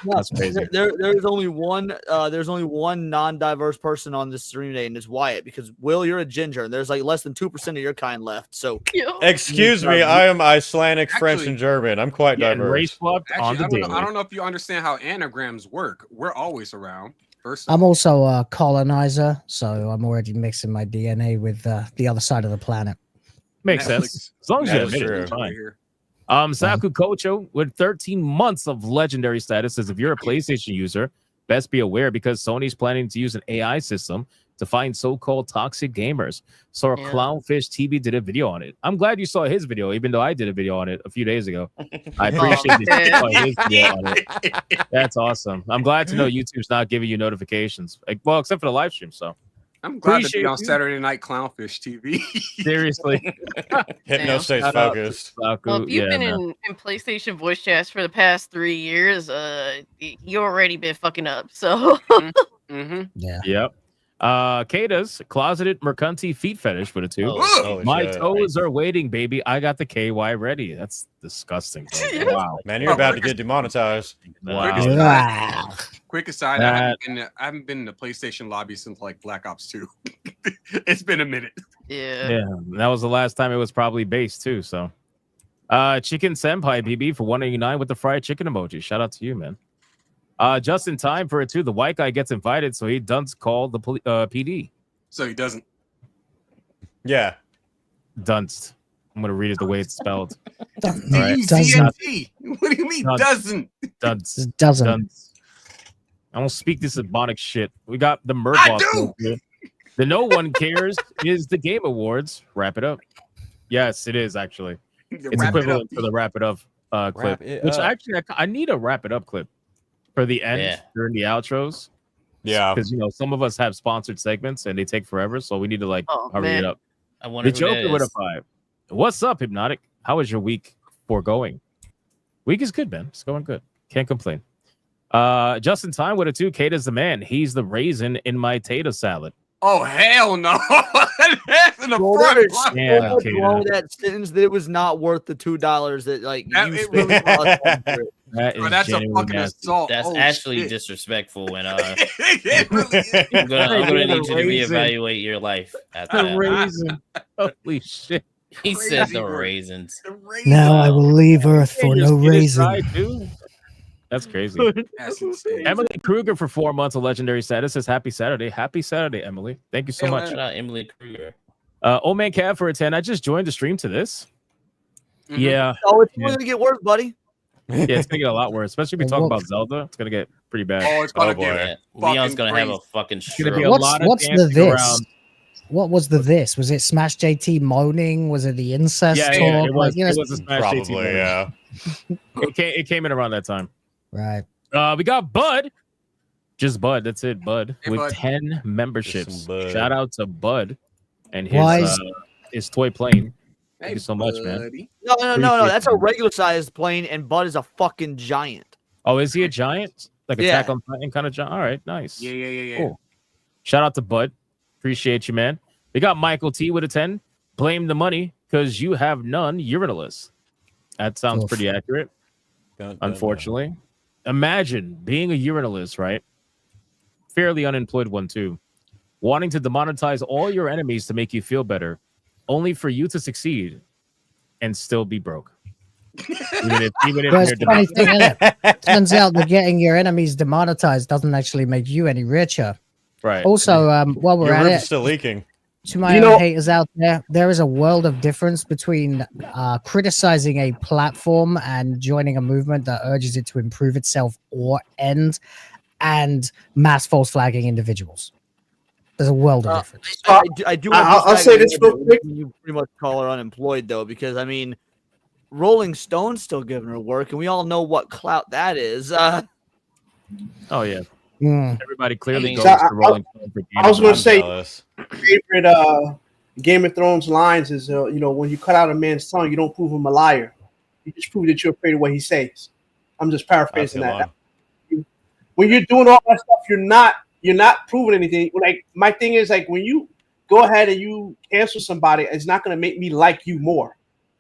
That's crazy. There's only one. There's only one non-diverse person on this stream today, and it's Wyatt. Because Will, you're a ginger, and there's like less than 2% of your kind left. So, Excuse me, I am Icelandic, French, and German. I'm quite diverse. Actually, I don't know if you understand how anagrams work. We're always around. I'm also a colonizer, so I'm already mixing my DNA with the other side of the planet. Makes sense. As long as you admit it, it's fine. Saku Kocho with 13 months of legendary status says if you're a PlayStation user, best be aware because Sony's planning to use an AI system to find so-called toxic gamers. So Clownfish TV did a video on it. I'm glad you saw his video, even though I did a video on it a few days ago. I appreciate you saw his video on it. That's awesome. I'm glad to know YouTube's not giving you notifications. Well, except for the live stream, so. I'm glad to Appreciate be on you. Saturday Night Clownfish TV. Seriously. Hypno stays Shout out focused. to Saku. Well, if you've Yeah, been man. in PlayStation voice chats for the past 3 years, you already been fucking up. So yeah. Yep. Kata's closeted mercanti feet fetish with a 2. Holy My shit. toes are waiting, baby. I got the KY ready. That's disgusting. Bro. Wow. Man, you're about to get demonetized. Wow. Quick aside, That- I haven't been in the PlayStation lobby since like Black Ops 2. It's been a minute. Yeah, that was the last time it was probably based too. So, Chicken Senpai BB for 189 with the fried chicken emoji. Shout out to you, man. Just in time for it too. The white guy gets invited, so he does call the PD. So he doesn't. Yeah. Dunst. I'm gonna read it the way it's spelled. D-Z-N-T. What do you mean doesn't? Dunst. Doesn't. Dunst. I don't speak this ebonic shit. We got the Murdoch. The No One Cares is the Game Awards. Wrap it up. Yes, it is actually. It's Wrap it equivalent up. to the Wrap It Up clip. Wrap it Which up. actually, I need a Wrap It Up clip for the end during the outros. Yeah. Because, some of us have sponsored segments and they take forever. So we need to, hurry man. it up. I wonder The who Joker that with a is. 5. What's up, Hypnotic? How is your week going? Week is good, man. It's going good. Can't complain. Just in time with a 2. Kata's the man. He's the raisin in my tater salad. Oh hell no! That's in the front. Yeah, What's wrong with that sentence that it was not worth the $2 that you it spent really on it? That Bro, is that's a genuinely fucking nasty. assault. That's Oh, actually shit. disrespectful. And It really is. I'm gonna need you to Raisin. reevaluate your life after The that. raisin. Holy shit. He said Crazy the word. raisins. Now I will leave Earth for no reason. That's crazy. That's insane. Emily Kruger for 4 months of legendary status says happy Saturday. Happy Saturday, Emily. Thank you so Hey, much. Shout out Emily Kruger. Old Man Cav for a 10. I just joined the stream to this. Mhm. Yeah. Oh, it's Yeah. going to get worse, buddy. Yeah, it's gonna get a lot worse, especially if we talk about Zelda. It's gonna get pretty bad. Oh, it's gonna Oh, boy. get Leon's fucking gonna have a crazy. fucking It's gonna be stroke. a What's lot of what's the dancing this? around. What was the this? Was it Smash JT moaning? Was it the incest Yeah, talk? yeah, it was. Like, It was a Smash JT Probably, moment. yeah. It came in around that time. Right. We got Bud. Just Bud. That's it, Bud. Hey, with Bud. 10 memberships. Just some Bud. Shout out to Bud and Why his is- his toy plane. Thank Hey, you so much, man. buddy. No. Appreciate That's a you. regular sized plane, and Bud is a fucking giant. Oh, is he a giant? Like Yeah. Attack on Titan kind of giant? All right, nice. Yeah. Cool. Shout out to Bud. Appreciate you, man. We got Michael T with a 10. Blame the money because you have none. Urinalist. That sounds Oof. pretty accurate. Dun, dun, Unfortunately. Imagine being a urinalist, right? Fairly unemployed one, too. Wanting to demonetize all your enemies to make you feel better, only for you to succeed and still be broke. Even if Well, it's you're the funny thing, isn't it? Turns out that getting your enemies demonetized doesn't actually make you any richer. right. Also, while we're Your at roof's it, still leaking. to my You own know- haters out there, there is a world of difference between criticizing a platform and joining a movement that urges it to improve itself or end, and mass false flagging individuals. There's a world of difference. I do. want to I'll flag say it this in real there quick. when you pretty much call her unemployed, though, because I mean, Rolling Stone's still giving her work, and we all know what clout that is. Oh, yeah. Mm. Everybody clearly Hey, goes so to Rolling Stone for I was gaming. gonna say jealous. favorite Game of Thrones lines is, when you cut out a man's tongue, you don't prove him a liar. You just prove that you're afraid of what he says. I'm just paraphrasing that. When you're doing all that stuff, you're not proving anything. Like, my thing is, like, when you go ahead and you cancel somebody, it's not going to make me like you more.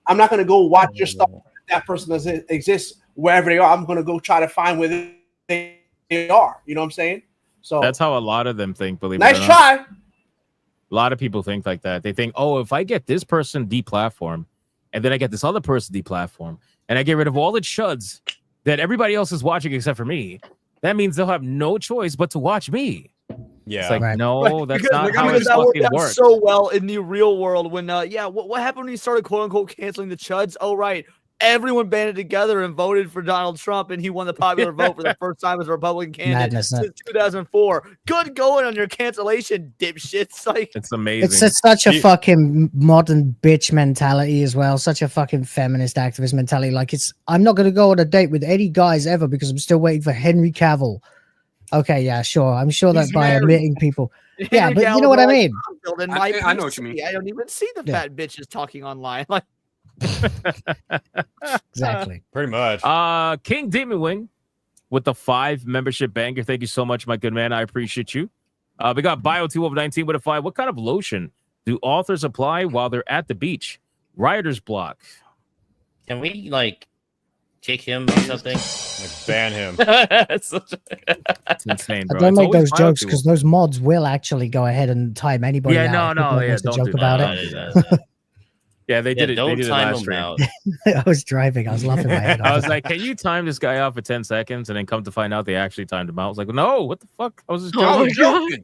I'm not going to go watch your stuff. That person doesn't exist wherever they are. I'm going to go try to find where they are. You know what I'm saying? So that's how a lot of them think. Believe nice it or try. not. A lot of people think like that. They think, oh, if I get this person deplatformed, and then I get this other person deplatformed, and I get rid of all the chuds that everybody else is watching except for me, that means they'll have no choice but to watch me. Yeah, it's like, no, that's not how because it that worked fucking out works. so well in the real world when what happened when he started quote unquote canceling the chuds? Oh right. Everyone banded together and voted for Donald Trump, and he won the popular vote for the first time as a Republican candidate since 2004. Good going on your cancellation, dipshits! Like, it's amazing. It's such a fucking modern bitch mentality as well. Such a fucking feminist activist mentality. Like, I'm not going to go on a date with any guys ever because I'm still waiting for Henry Cavill. Okay, yeah, sure. I'm sure that by omitting people. Yeah, Henry but you know what I Cavill, mean? I'm building my I know what you PC. mean. I don't even see the fat bitches talking online. Like, exactly. Pretty much. King Demon Wing with the 5 membership banger. Thank you so much, my good man. I appreciate you. We got Bio2 of 19 with a 5. What kind of lotion do authors apply while they're at the beach? Writer's block. Can we kick him or something? Ban him. It's insane, bro. Don't It's make always those jokes Bio2. because those mods will actually go ahead and time anybody Yeah, out. no, if people yeah, wants to don't joke do about that. it. Yeah, they did it. Don't They did it time last him stream. out. I was driving. I was laughing my head off. I was like, can you time this guy out for 10 seconds? And then come to find out they actually timed him out. I was like, no, what the fuck? I was just joking.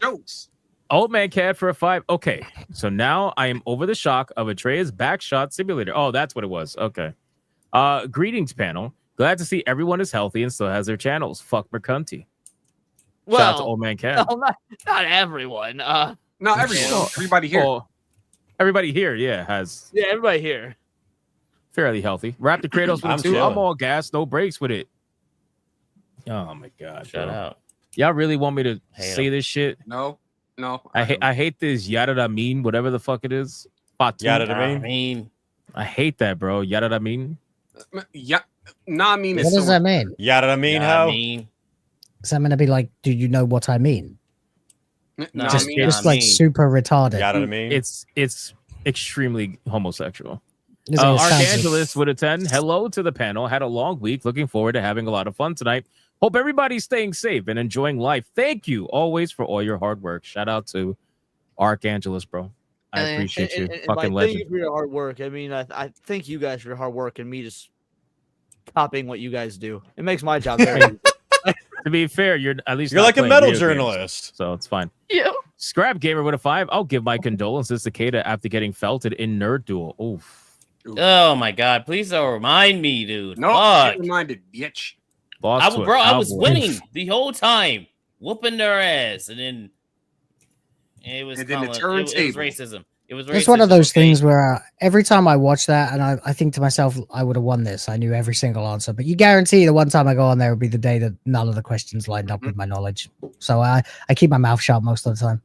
Jokes. Old Man Cat for a 5. Okay, so now I am over the shock of Atreya's backshot simulator. Oh, that's what it was. Okay. Greetings, panel. Glad to see everyone is healthy and still has their channels. Fuck Mercanti. Shout out to Old Man Cat. No, not everyone. No, everyone. Everybody here. Oh, everybody here, yeah, has Yeah, everybody here. fairly healthy. Raptor Kratos with a I'm 2. chilling. I'm all gas, no breaks with it. Oh my god. Shut bro. out. Y'all really want me to Hate say 'em. this shit? No. I hate this yada mean, whatever the fuck it is. Fatu. Yada I mean? mean, I hate that, bro. Yada mean. Yeah. Nah, I mean, What does that mean? Yada mean how? Is that going to be like, do you know what I mean? Nah, just I mean, just like super retarded. Yada mean? It's extremely homosexual. Is it? It sounds- Archangelus with a 10. Hello to the panel. Had a long week. Looking forward to having a lot of fun tonight. Hope everybody's staying safe and enjoying life. Thank you always for all your hard work. Shout out to Archangelus, bro. I appreciate you. Fucking Thank legend. you for your hard work. I mean, I thank you guys for your hard work and me just copying what you guys do. It makes my job very easy. To be fair, you're at least You're not like a playing metal video games, journalist. so it's fine. Yeah. Scrap Gamer with a 5. I'll give my condolences to Kata after getting felted in Nerd Duel. Oof. Oh my god! Please don't remind me, dude. No, Fuck. get reminded, bitch. Lost to a I was cowboy. winning the whole time, whooping their ass, and then it was And then the it was turntable. racism. It was racism. It's one of those okay? things where every time I watch that and I think to myself, I would have won this. I knew every single answer. But you guarantee the one time I go on there will be the day that none of the questions lined up with my knowledge. So I keep my mouth shut most of the time.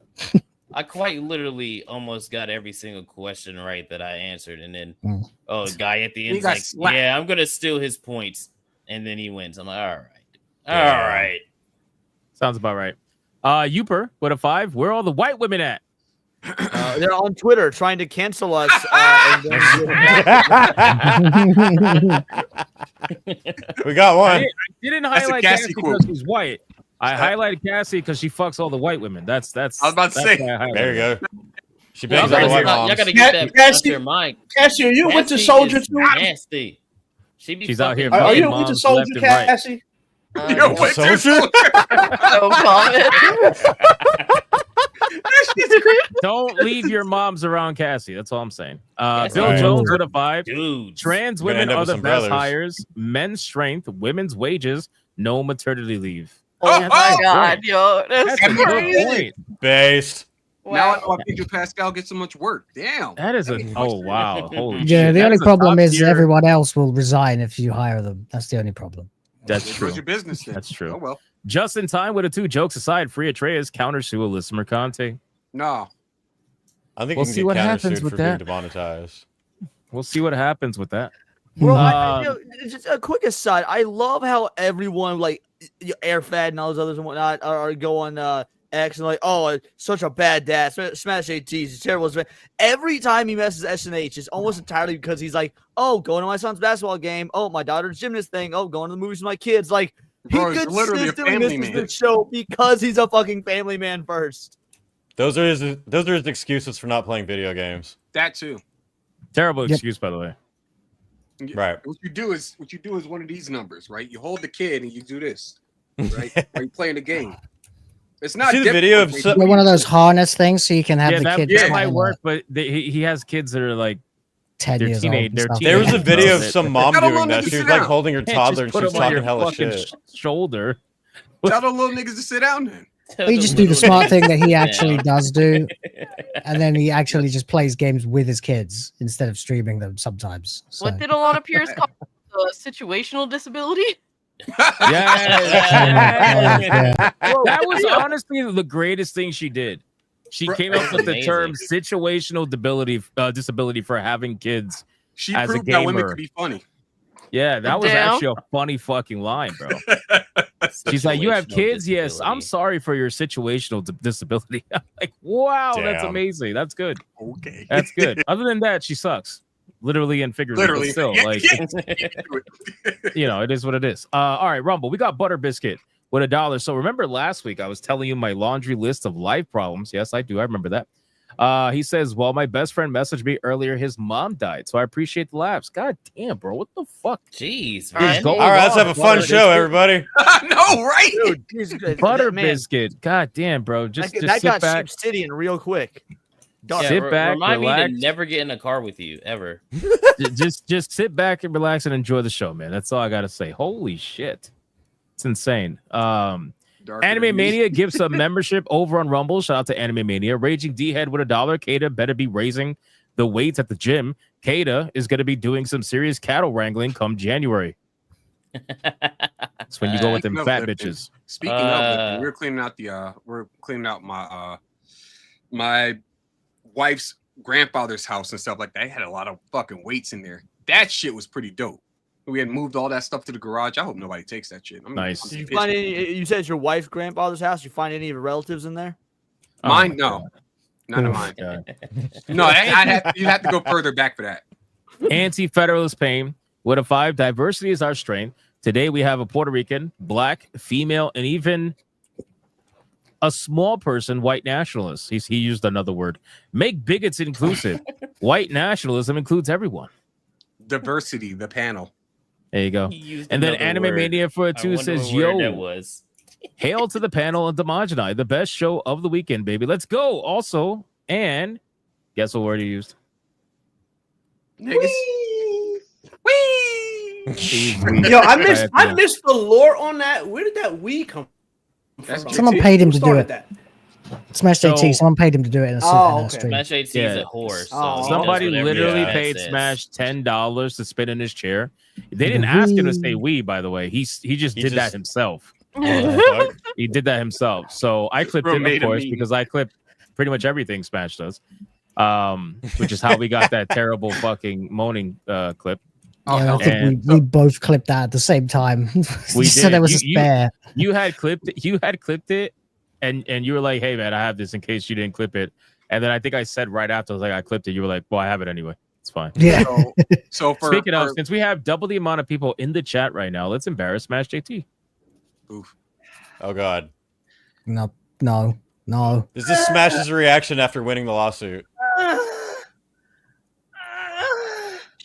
I quite literally almost got every single question right that I answered, and then the guy at the He end's got like, slapped. "Yeah, I'm gonna steal his points," and then he wins. I'm like, "All right, Yeah. all right." Sounds about right. Uper with a 5. Where are all the white women at? They're on Twitter trying to cancel us. We got one. I didn't That's a highlight Cassie Cassie quote. because she's white. I highlighted Cassie because she fucks all the white women. That's. I was about to that's say. why I highlighted There you her. go. She Y'all bangs all the white gotta moms. get that out Cassie- your mind. Cassie, are you a Winter Cassie Soldier is too? Nasty. She be She's out here fucking- Are you a Moms Winter left Soldier, and right. Cassie? Yo, Winter Winter Soldier? No comment. Don't leave your moms around Cassie. That's all I'm saying. Bill right. Jones with a 5. Dude. Trans Gonna women end up are with the some best brothers. hires. Men's strength, women's wages, no maternity leave. Oh my god, yo, that's That's a good crazy. point. Based. Now I Wow. know why Pedro Pascal gets so much work. Damn. That is a wow. Holy Yeah, shit. the That only is a problem is top-tier- everyone else will resign if you hire them. That's the only problem. That's There true. goes your business then. That's true. Oh well. Just in time with a 2. Jokes aside, free Atreus counter Sua Mercante. No. I think We'll you see can what get happens countersued with for that. being demonetized. We'll see what happens with that. Bro, just a quick aside. I love how everyone like Airfad and all those others and whatnot are going X and like, oh, such a bad dad. Smash ATs, he's terrible. Every time he messes SNH, it's almost entirely because he's like, oh, going to my son's basketball game. Oh, my daughter's gymnast thing. Oh, going to the movies with my kids. Like, Bro, he he's literally a consistently family misses man. the show because he's a fucking family man first. Those are his excuses for not playing video games. That too. Terrible excuse, by the way. Right. What you do is one of these numbers, right? You hold the kid and you do this, right? While you're playing the game. It's not See the video of Get one of those harness things so you can have the that, kids. that might kind of work, but he has kids that are like 10 they're years teenage. old. They're and stuff. There was a teenagers, video bro, of that- some mom doing that. She was like holding her toddler and she was talking hella shit. Shoulder. Tell the little niggas to sit down then. Or you just do the smart thing that he actually does do, and then he actually just plays games with his kids instead of streaming them sometimes. So. What did a lot of peers call situational disability? That was honestly the greatest thing she did. She came up with the term situational disability for having kids. She as a proved gamer. that women could be funny. Yeah, that was Damn. actually a funny fucking line, bro. She's like, "You have kids? Yes. I'm sorry for your situational disability." I'm like, "Wow, that's Damn. amazing. That's good. Okay, that's good." Other than that, she sucks, literally and figuratively. But still, like, you know, it is what it is. All right, Rumble. We got Butter Biscuit with $1. So remember last week I was telling you my laundry list of life problems. Yes, I do. I remember that. He says, well, my best friend messaged me earlier. His mom died, so I appreciate the laughs. God damn, bro. What the fuck? Jeez, man. All right, let's have a fun show, everybody. No, right? Dude, Butter man, biscuit. God damn, bro. Just that sit got back. Sheep City in real quick. Sit back, Remind relax. me to never get in a car with you ever. just sit back and relax and enjoy the show, man. That's all I gotta say. Holy shit. It's insane. Anime Mania gives a membership over on Rumble. Shout out to Anime Mania. Raging D Head with $1. Kata better be raising the weights at the gym. Kata is going to be doing some serious cattle wrangling come January. That's when you go with them fat bitches. Speaking of lifting, we're cleaning out my wife's grandfather's house and stuff like that. They had a lot of fucking weights in there. That shit was pretty dope. We had moved all that stuff to the garage. I hope nobody takes that shit. Nice. Did you find any? You said it's your wife's grandfather's house. You find any of your relatives in there? Mine, no, none of mine. No, you have to go further back for that. Anti-Federalist Pain with $5. Diversity is our strength. Today we have a Puerto Rican, black, female, and even a small person, white nationalist. He used another word. Make bigots inclusive. White nationalism includes everyone. Diversity, the panel. There you go. And then Anime Mania for a 2 says, yo, that was. hail to the panel of Dmajini, the best show of the weekend, baby. Let's go. Also, and guess what word he used? Niggas. Yo, I missed the lore on that. Where did that "we" come from? Someone paid him to do it. That? Smash AT. Someone paid him to do it in a stream. Smash AT is a horse. So Somebody he does whatever literally he paid says. Smash $10 to spin in his chair. They didn't ask him to say "we," by the way. He just did that himself. He did that himself. So I clipped Bro him, of made a course, meme. because I clipped pretty much everything Smash does. Which is how we got that terrible fucking moaning clip. Yeah, I think we both clipped that at the same time. We So did. there was a spare. You had clipped it, and you were like, "Hey man, I have this in case you didn't clip it." And then I think I said right after, I was like, "I clipped it." You were like, "Well, I have it anyway. It's fine." Yeah. So Speaking of, since we have double the amount of people in the chat right now, let's embarrass Smash JT. Oof. Oh god. No. This is Smash's reaction after winning the lawsuit.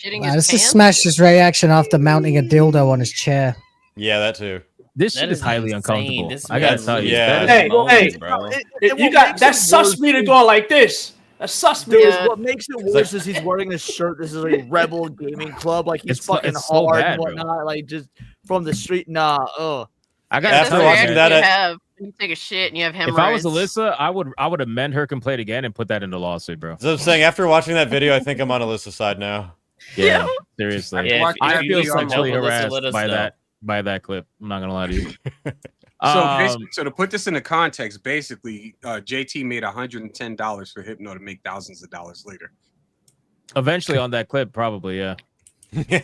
Shitting Wow, his this is pants? Smash's reaction after mounting a dildo on his chair. Yeah, that too. This That shit is is highly insane. uncomfortable. This I gotta man tell you. yeah. that is Hey, moaning, hey, bro. You got that sus meter going like this. That sus Dude, meter. what makes it worse is he's wearing a shirt. This is a Rebel Gaming Club. Like he's It's fucking it's so hard bad, and bro. whatnot. Like just from the street. Nah. I gotta That's After the tell you, watching reaction man, that, you have when you take a shit and you have if I was hemorrhoids. Alyssa, I would amend her complaint again and put that in the lawsuit, bro. So I'm saying after watching that video, I think I'm on Alyssa's side now. Yeah, seriously. Yeah, I if feel you need some sexually help, Alyssa, harassed let us by know. that by that clip. I'm not gonna lie to you. So to put this into context, basically, JT made $110 for Hypno to make thousands of dollars later. Eventually on that clip, probably, yeah.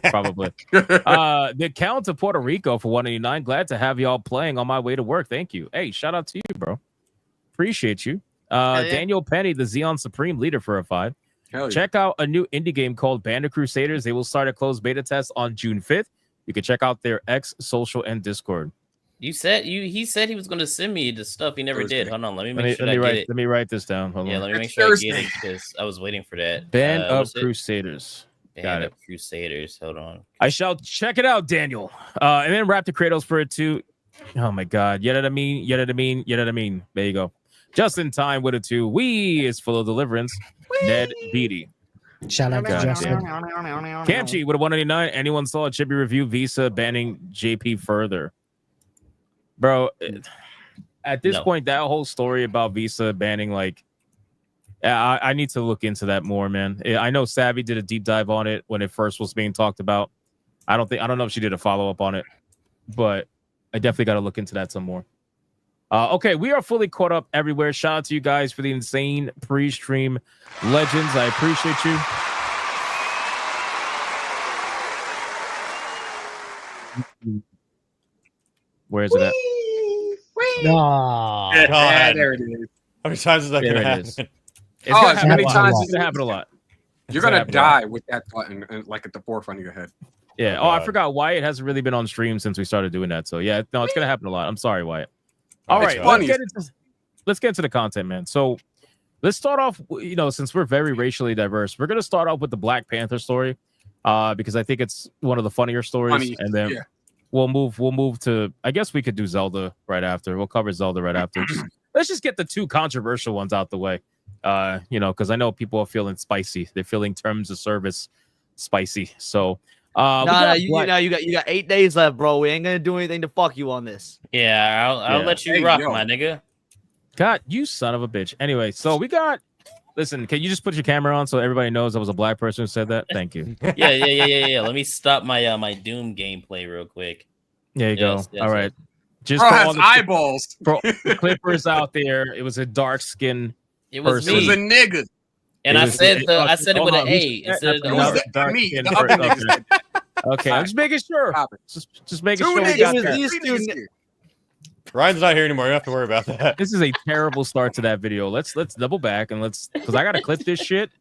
Probably. The Count of Puerto Rico for 189. Glad to have y'all playing on my way to work. Thank you. Hey, shout out to you, bro. Appreciate you. Daniel Penny, the Xeon Supreme leader for a 5. Hell yeah. Check out a new indie game called Bandit Crusaders. They will start a closed beta test on June 5th. You can check out their X, social, and Discord. He said he was going to send me the stuff. He never did. Hold on, let me make sure I get it. Let me write this down. Hold on. Let me make sure I get it because I was waiting for that. Band of Crusaders. Band of Crusaders. Hold on. I shall check it out, Daniel. And then Raptor Kratos for it too. Oh my God. You know what I mean? You know what I mean? You know what I mean? There you go. Just in time with a 2. We is full of deliverance. Ned Beatty. Shout out to Justin. Camchi with a 189. Anyone saw a Chibi review Visa banning JP further? Bro, at this point, that whole story about Visa banning, like, I need to look into that more, man. I know Savvy did a deep dive on it when it first was being talked about. I don't know if she did a follow-up on it, but I definitely got to look into that some more. Okay, we are fully caught up everywhere. Shout out to you guys for the insane pre-stream legends. I appreciate you. Where is it at? Oh, God. There it is. How many times is that going to happen? As many times it's going to happen a lot. You're going to die with that button like at the forefront of your head. Yeah. I forgot Wyatt hasn't really been on stream since we started doing that. So yeah, no, it's going to happen a lot. I'm sorry, Wyatt. All right, let's get into the content, man. So let's start off, since we're very racially diverse, we're going to start off with the Black Panther story because I think it's one of the funnier stories. And then we'll move to, I guess we could do Zelda right after. We'll cover Zelda right after. Let's just get the 2 controversial ones out the way, because I know people are feeling spicy. They're feeling terms of service spicy. So you got 8 days left, bro. We ain't gonna do anything to fuck you on this. Yeah, I'll let you rock, my nigga. God, you son of a bitch. Anyway, so we got. Listen, can you just put your camera on so everybody knows I was a black person who said that? Thank you. Yeah. Let me stop my my Doom gameplay real quick. There you go. All right. Just bro for has all the eyeballs. Bro, Clippers out there. It was a dark skin. It was me. It was a nigga. And I said it with an A instead of the Okay, I'm just making sure. Just making sure we got that. Ryan's not here anymore. You don't have to worry about that. This is a terrible start to that video. Let's double back and because I gotta clip this shit,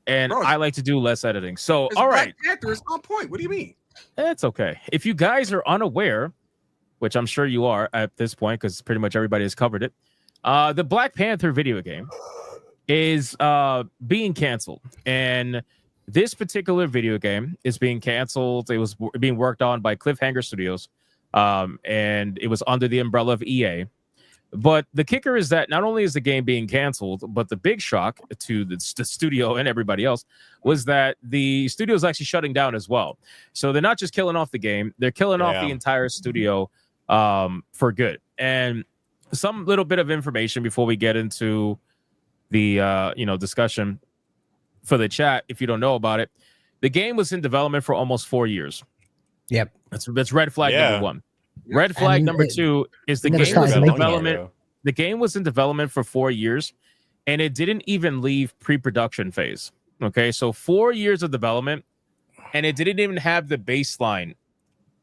and I like to do less editing. So all right, Black Panther is on point. What do you mean? It's okay. If you guys are unaware, which I'm sure you are at this point, because pretty much everybody has covered it, the Black Panther video game is being canceled, and this particular video game is being canceled. It was being worked on by Cliffhanger Studios. And it was under the umbrella of EA. But the kicker is that not only is the game being canceled, but the big shock to the studio and everybody else was that the studio is actually shutting down as well. So they're not just killing off the game, they're killing off the entire studio for good. And some little bit of information before we get into the discussion for the chat, if you don't know about it. The game was in development for almost 4 years. Yep. That's red flag number 1. Red flag number 2 is the game was in development. The game was in development for 4 years, and it didn't even leave pre-production phase. Okay, so 4 years of development, and it didn't even have the baseline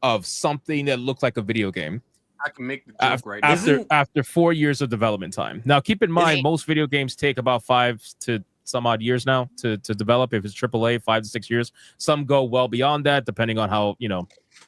of something that looked like a video game. I can make the joke after 4 years of development time. Now, keep in mind, most video games take about 5 to some odd years now to develop. If it's AAA, 5 to 6 years. Some go well beyond that, depending on how,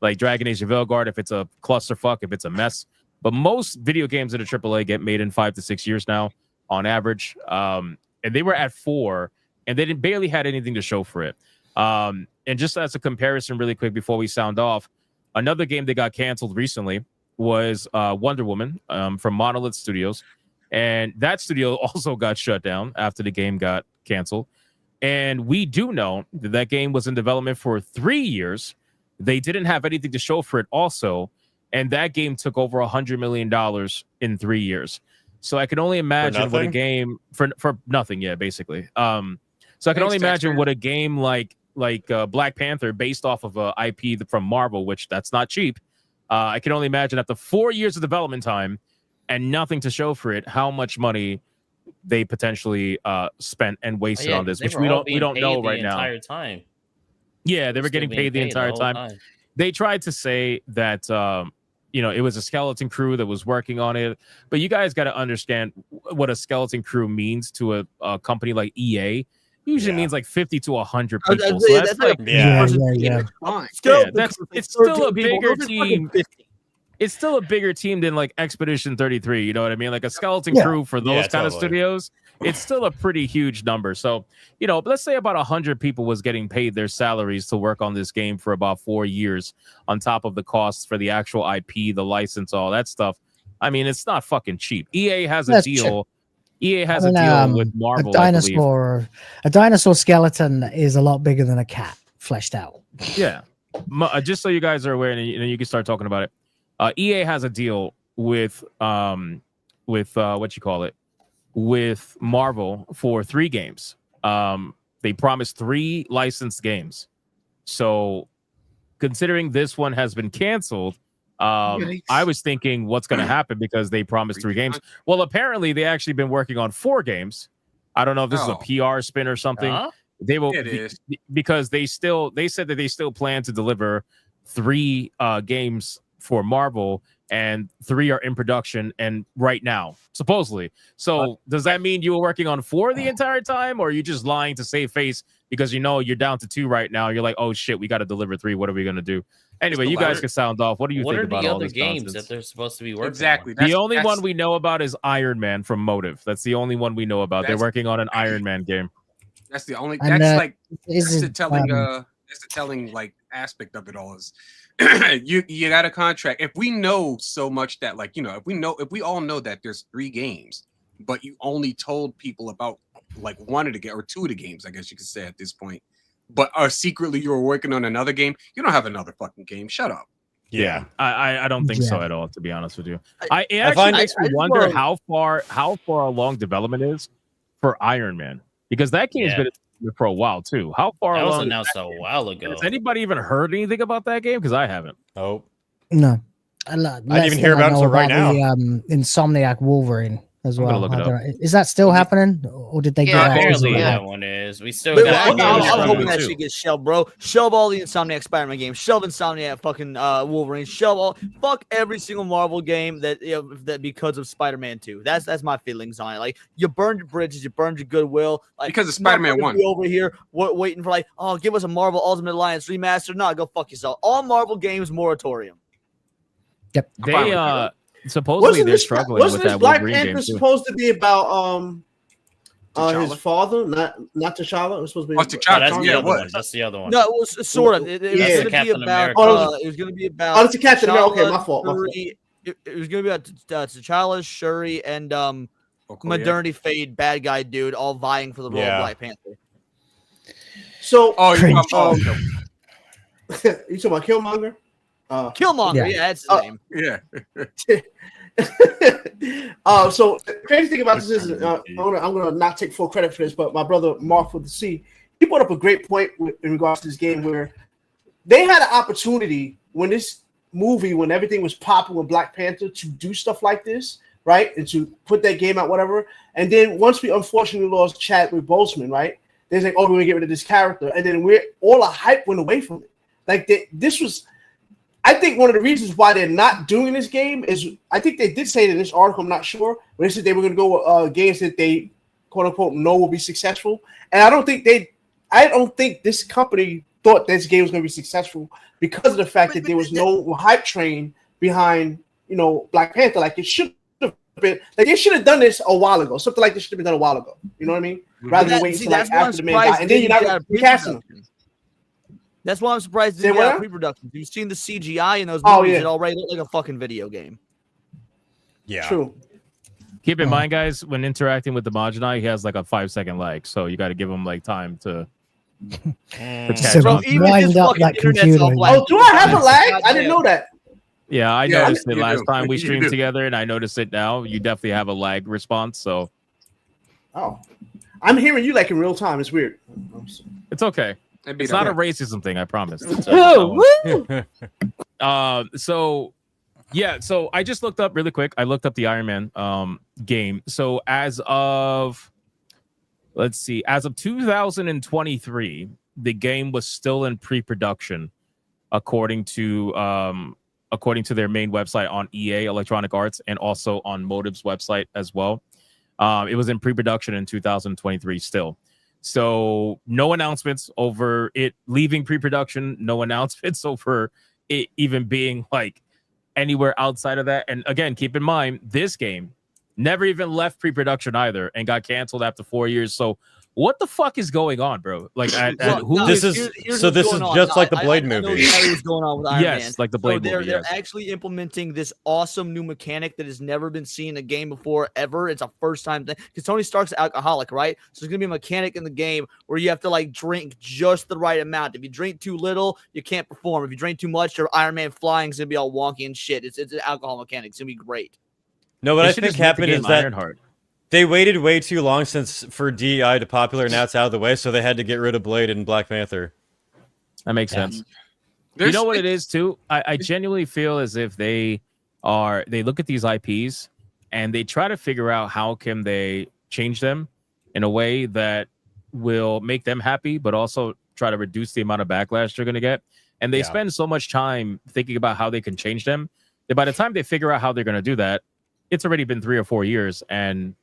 like Dragon Age of Veilguard, if it's a clusterfuck, if it's a mess. But most video games that are AAA get made in 5 to 6 years now, on average. And they were at 4, and they barely had anything to show for it. And just as a comparison, really quick, before we sound off, another game that got canceled recently was Wonder Woman from Monolith Studios. And that studio also got shut down after the game got canceled. And we do know that game was in development for 3 years. They didn't have anything to show for it also. And that game took over $100 million in 3 years. So I can only imagine what a game for nothing. Yeah, basically. So I can only imagine what a game like Black Panther, based off of a IP from Marvel, which that's not cheap, I can only imagine after 4 years of development time and nothing to show for it, how much money they potentially spent and wasted on this, which we don't know right now. Entire time. Yeah, they were getting paid the entire time. They tried to say that it was a skeleton crew that was working on it, but you guys got to understand what a skeleton crew means to a company like EA. Usually means like 50 to 100 people. So that's like it's still a bigger team. It's still a bigger team than like Expedition 33. You know what I mean? Like a skeleton crew for those kind of studios. It's still a pretty huge number. So, let's say about 100 people was getting paid their salaries to work on this game for about 4 years on top of the costs for the actual IP, the license, all that stuff. I mean, it's not fucking cheap. EA has a deal. EA has a deal with Marvel. A dinosaur skeleton is a lot bigger than a cat fleshed out. Yeah. Just so you guys are aware, and you can start talking about it. EA has a deal with with Marvel for 3 games. They promised 3 licensed games. So considering this one has been canceled, I was thinking what's going to happen because they promised 3 games. Well, apparently they actually been working on 4 games. I don't know if this is a PR spin or something. They will because they said that they still plan to deliver 3 games for Marvel, and 3 are in production and right now, supposedly. So does that mean you were working on 4 the entire time, or are you just lying to save face because you're down to 2 right now? You're like, oh shit, we got to deliver 3. What are we gonna do? Anyway, you guys can sound off. What do you think about all this games nonsense? that they're supposed to be working Exactly. on? The only one we know about is Iron Man from Motive. That's the only one we know about. They're working on an Iron Man game. That's the only. And, That's is the it, telling. That's the telling like aspect of it all is. you got a contract. If we know so much that if we all know that there's 3 games, but you only told people about like 1 of the game or 2 of the games, I guess you could say at this point, but secretly you were working on another game, you don't have another fucking game. Shut up. Yeah, I don't think so at all, to be honest with you. It actually makes me wonder how far along development is for Iron Man, because that game's been for a while too. How far along? That was announced a while ago. Has anybody even heard anything about that game? Because I haven't. Oh no, I didn't even hear about it until right now. The Insomniac Wolverine as I'm well. gonna look it up. Is that still happening, or did they get that? Apparently that one is. We still I'm got hoping that shit gets shelved, bro. Shelve all the Insomniac Spider-Man games. Shelve Insomniac fucking Wolverine. Fuck every single Marvel game that that because of Spider-Man 2. That's my feelings on it. Like, you burned your bridges, you burned your goodwill. Like, because of Spider-Man 1. Over here waiting for like, oh, give us a Marvel Ultimate Alliance remaster. No, go fuck yourself. All Marvel games moratorium. Yep. They supposedly they're struggling with that Black Wolverine Panther game too. supposed to be about his father, not T'Challa. It was supposed to be. That's the other one. That's the other one. No, it was sort of. It was going to be about. It was going to be about. Oh, it's a Captain America. Okay, my fault. It was going to be about T'Challa, Shuri, and Modernity Fade bad guy dude all vying for the role of Black Panther. So, you talking about Killmonger? Killmonger, that's his name. So the crazy thing about this is, I'm gonna not take full credit for this, but my brother Mark with the C, he brought up a great point in regards to this game where they had an opportunity when everything was popping with Black Panther to do stuff like this, right, and to put that game out, whatever. And then once we unfortunately lost Chadwick Boseman, right, they're like, oh, we're gonna get rid of this character, and then all the hype went away from it. Like this was. I think one of the reasons why they're not doing this game is I think they did say it in this article, I'm not sure, but they said they were going to go with games that they quote unquote know will be successful. And I don't think this company thought this game was going to be successful because of the fact that there was no hype train behind, Black Panther. Like it should have been, like they should have done this a while ago. Something like this should have been done a while ago. You know what I mean? Rather than waiting until after the man died. And then you're not casting them. That's why I'm surprised they didn't get pre-production. You've seen the CGI in those movies; it already looked like a fucking video game. Yeah, true. Keep in mind, guys, when interacting with the Dmajini, he has like a 5-second lag, so you got to give him like time to catch up. Even his fucking internet's all black. Oh, do I have a lag? I didn't know that. Yeah, I noticed it last time we streamed together, and I noticed it now. You definitely have a lag response, so. Oh, I'm hearing you like in real time. It's weird. It's okay. It's not a racism thing, I promise. So Yeah, so I just looked up really quick. I looked up the Iron Man game. So as of 2023, the game was still in pre-production, according to their main website on EA Electronic Arts and also on Motive's website as well. It was in pre-production in 2023 still. So no announcements over it leaving pre-production, no announcements over it even being like anywhere outside of that. And again, keep in mind, this game never even left pre-production either and got canceled after 4 years. So what the fuck is going on, bro? Like, this is just like the Blade movie. What's going on with Iron Man. Yes, like the Blade movie. They're actually implementing this awesome new mechanic that has never been seen in a game before ever. It's a first time thing because Tony Stark's an alcoholic, right? So there's gonna be a mechanic in the game where you have to like drink just the right amount. If you drink too little, you can't perform. If you drink too much, your Iron Man flying is gonna be all wonky and shit. It's an alcohol mechanic. It's gonna be great. No, what I think happened is that they waited way too long for DEI to popular, and now it's out of the way, so they had to get rid of Blade and Black Panther. That makes sense. You know what it is too? I genuinely feel as if they look at these IPs and they try to figure out how can they change them in a way that will make them happy, but also try to reduce the amount of backlash they're going to get. And they spend so much time thinking about how they can change them that by the time they figure out how they're going to do that, it's already been 3 or 4 years and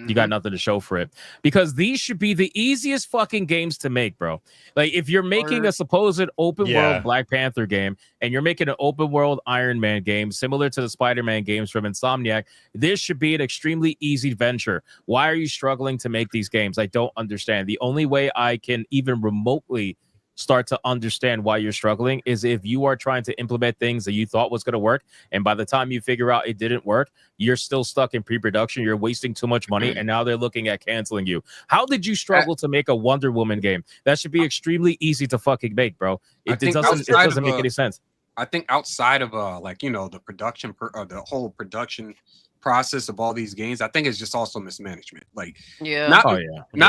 you got nothing to show for it, because these should be the easiest fucking games to make, bro. Like if you're making a supposed open world Black Panther game and you're making an open world Iron Man game similar to the Spider-Man games from Insomniac, this should be an extremely easy venture. Why are you struggling to make these games? I don't understand. The only way I can even remotely start to understand why you're struggling is if you are trying to implement things that you thought was going to work, and by the time you figure out it didn't work, you're still stuck in pre-production, you're wasting too much money, and now they're looking at canceling you. How did you struggle to make a Wonder Woman game? That should be extremely easy to fucking make, bro. It doesn't make any sense. I think outside of the production the whole production process of all these games, I think it's just also mismanagement. Like, not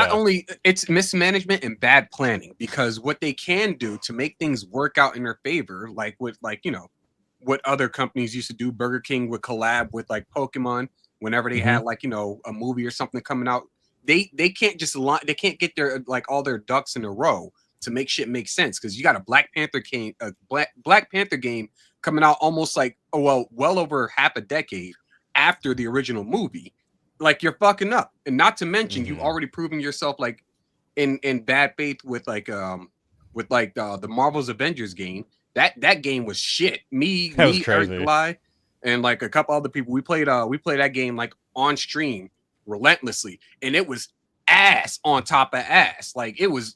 only it's mismanagement and bad planning, because what they can do to make things work out in their favor, like with what other companies used to do. Burger King would collab with like Pokemon whenever they had a movie or something coming out. They can't just they can't get their all their ducks in a row to make shit make sense, because you got a Black Panther game, Black Panther game coming out almost well over half a decade after the original movie. Like, you're fucking up. And not to mention you've already proven yourself in bad faith with the Marvel's Avengers game. That game was shit. Eric Bly, and a couple other people, we played that game on stream relentlessly, and it was ass on top of ass. It was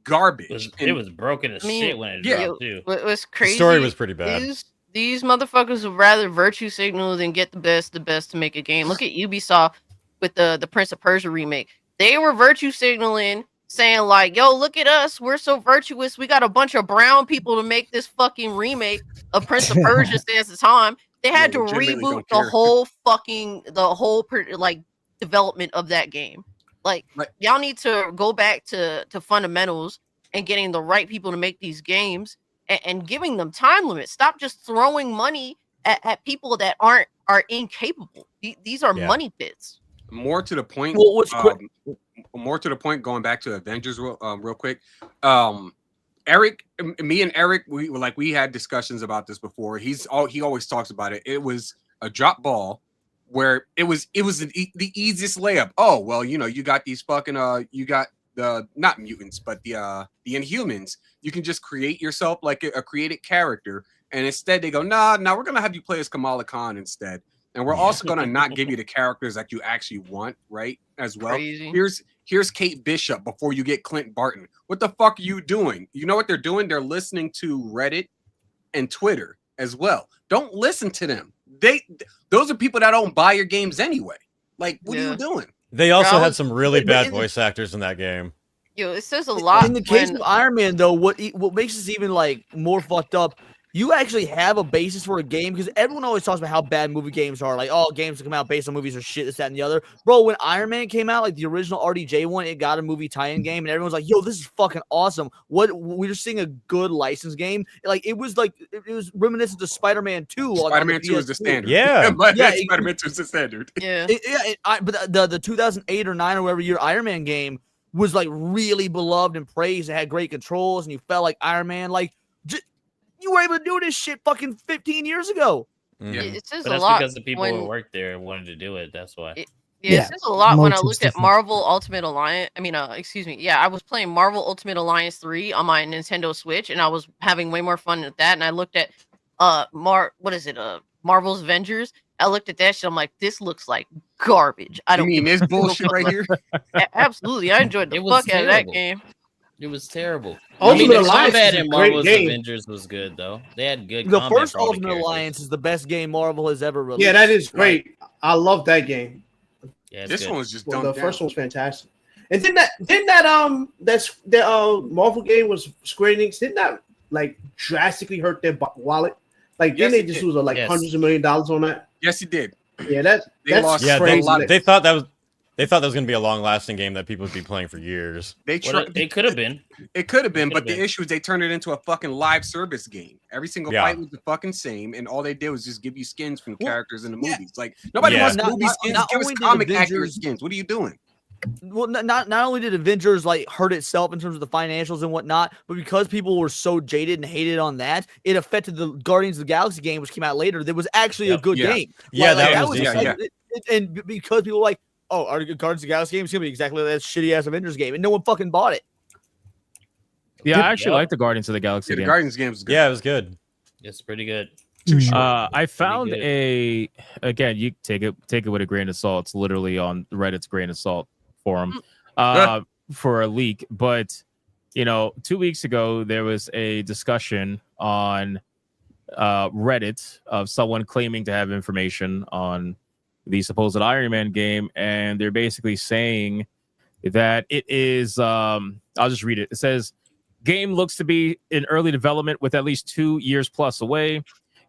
garbage. It was broken as shit when it dropped too. What was crazy? The story was pretty bad. These motherfuckers would rather virtue signal than get the best to make a game. Look at Ubisoft with the Prince of Persia remake. They were virtue signaling, saying yo, look at us, we're so virtuous. We got a bunch of brown people to make this fucking remake of Prince of Persia since the time. They had to reboot the whole development of that game. Y'all need to go back to fundamentals and getting the right people to make these games. And giving them time limits. Stop just throwing money at people that are incapable. These are money pits. More to the point. More to the point. Going back to Avengers real quick. Eric, me and Eric, we had discussions about this before. He always talks about it. It was a drop ball where it was the easiest layup. Oh well, you got these fucking you got the not mutants but the Inhumans. You can just create yourself a created character, and instead they go, nah, we're gonna have you play as Kamala Khan instead, and we're also gonna not give you the characters that you actually want, right? As well. Crazy. Here's Kate Bishop before you get Clint Barton. What the fuck are you doing? You know what they're doing? They're listening to Reddit and Twitter as well. Don't listen to them. Those are people that don't buy your games anyway. What are you doing? They also had some really bad voice actors in that game. Yo, it says a lot. In the case of Iron Man, though, what makes this even more fucked up you actually have a basis for a game, because everyone always talks about how bad movie games are. Like, oh, games that come out based on movies are shit, this, that, and the other. Bro, when Iron Man came out, like the original RDJ one, it got a movie tie-in game, and everyone's like, yo, this is fucking awesome. We're seeing a good licensed game. Like, it was reminiscent to Spider-Man 2. Spider-Man 2 is the standard. Yeah. Spider-Man 2 is the standard. Yeah. But the 2008 or 9 or whatever year Iron Man game was like really beloved and praised. It had great controls, and you felt like Iron Man. Like, you were able to do this shit fucking 15 years ago. It says But a that's lot because the people when- who worked there wanted to do it. That's why. It says a lot when I looked at Marvel Ultimate Alliance. Excuse me. Yeah, I was playing Marvel Ultimate Alliance 3 on my Nintendo Switch, and I was having way more fun with that. And I looked at Marvel's Avengers. I looked at that shit. I'm like, this looks like garbage. I don't mean give this a bullshit fuck. right here? Absolutely, I enjoyed the fuck out of that game. It was terrible. Ultimate the Alliance combat is a in great Marvel's game. Avengers was good though. They had good. The combat first for all the Ultimate characters. Alliance is the best game Marvel has ever released. Yeah, that is great. I love that game. Yeah, this one was just Well, dumbed the first down. one was fantastic. And didn't that Marvel game was Square Enix? Didn't that like drastically hurt their wallet? Like, Yes, didn't they it just did. lose like Yes. hundreds of $1 million on that? Yes, it did. Yeah, that's Yeah, crazy. they thought that was going to be a long-lasting game that people would be playing for years. They It could have been. It could have been, It but could've the been. issue is they turned it into a fucking live service game. Every single Yeah. fight was the fucking same, and all they did was just give you skins from characters in the movies. Like nobody wants movie skins. Give us only did comic accurate Avengers- skins. What are you doing? Well, not only did Avengers like hurt itself in terms of the financials and whatnot, but because people were so jaded and hated on that, it affected the Guardians of the Galaxy game, which came out later. That was actually a good game. Yeah, Like, that was decent. And because people were like, oh, our Guardians of the Galaxy game is gonna be exactly like that shitty ass Avengers game, and no one fucking bought it. Yeah, I actually like the Guardians of the Galaxy Yeah, the game. Guardians game was good. Yeah, it was good. It's pretty good. I found again, you take it with a grain of salt. It's literally on Reddit's grain of salt forum for a leak. But 2 weeks ago there was a discussion on Reddit of someone claiming to have information on the supposed Iron Man game, and they're basically saying that it is I'll just read it. It says game looks to be in early development with at least 2 years plus away.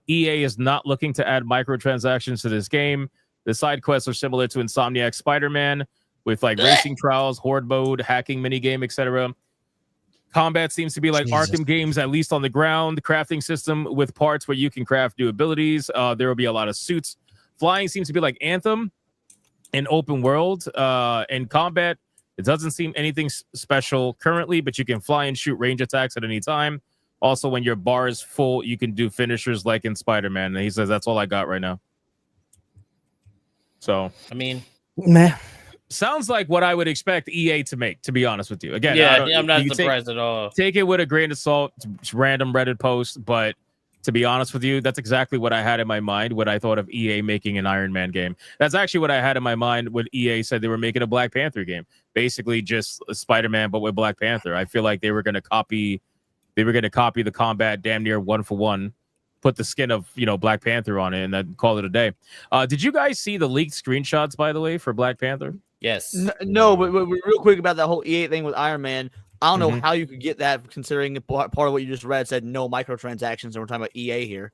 EA is not looking to add microtransactions to this game. The side quests are similar to Insomniac Spider-Man with like racing trials, horde mode, hacking minigame, etc. Combat seems to be like Arkham games, at least on the ground. Crafting system with parts where you can craft new abilities. There will be a lot of suits. Flying seems to be like Anthem in open world. In combat, it doesn't seem anything special currently, but you can fly and shoot range attacks at any time. Also, when your bar is full, you can do finishers like in Spider-Man. And he says that's all I got right now. So, I mean, meh. Sounds like what I would expect EA to make, to be honest with you. Again, I'm not surprised at all. Take it with a grain of salt. It's random Reddit post, but to be honest with you, that's exactly what I had in my mind when I thought of EA making an Iron Man game. That's actually what I had in my mind when EA said they were making a Black Panther game. Basically, just Spider-Man, but with Black Panther. I feel like they were going to copy the combat damn near one for one, put the skin of Black Panther on it, and then call it a day. Did you guys see the leaked screenshots, by the way, for Black Panther? Yes. No, but real quick about that whole EA thing with Iron Man. I don't know Mhm. how you could get that, considering part of what you just read said no microtransactions, and we're talking about EA here.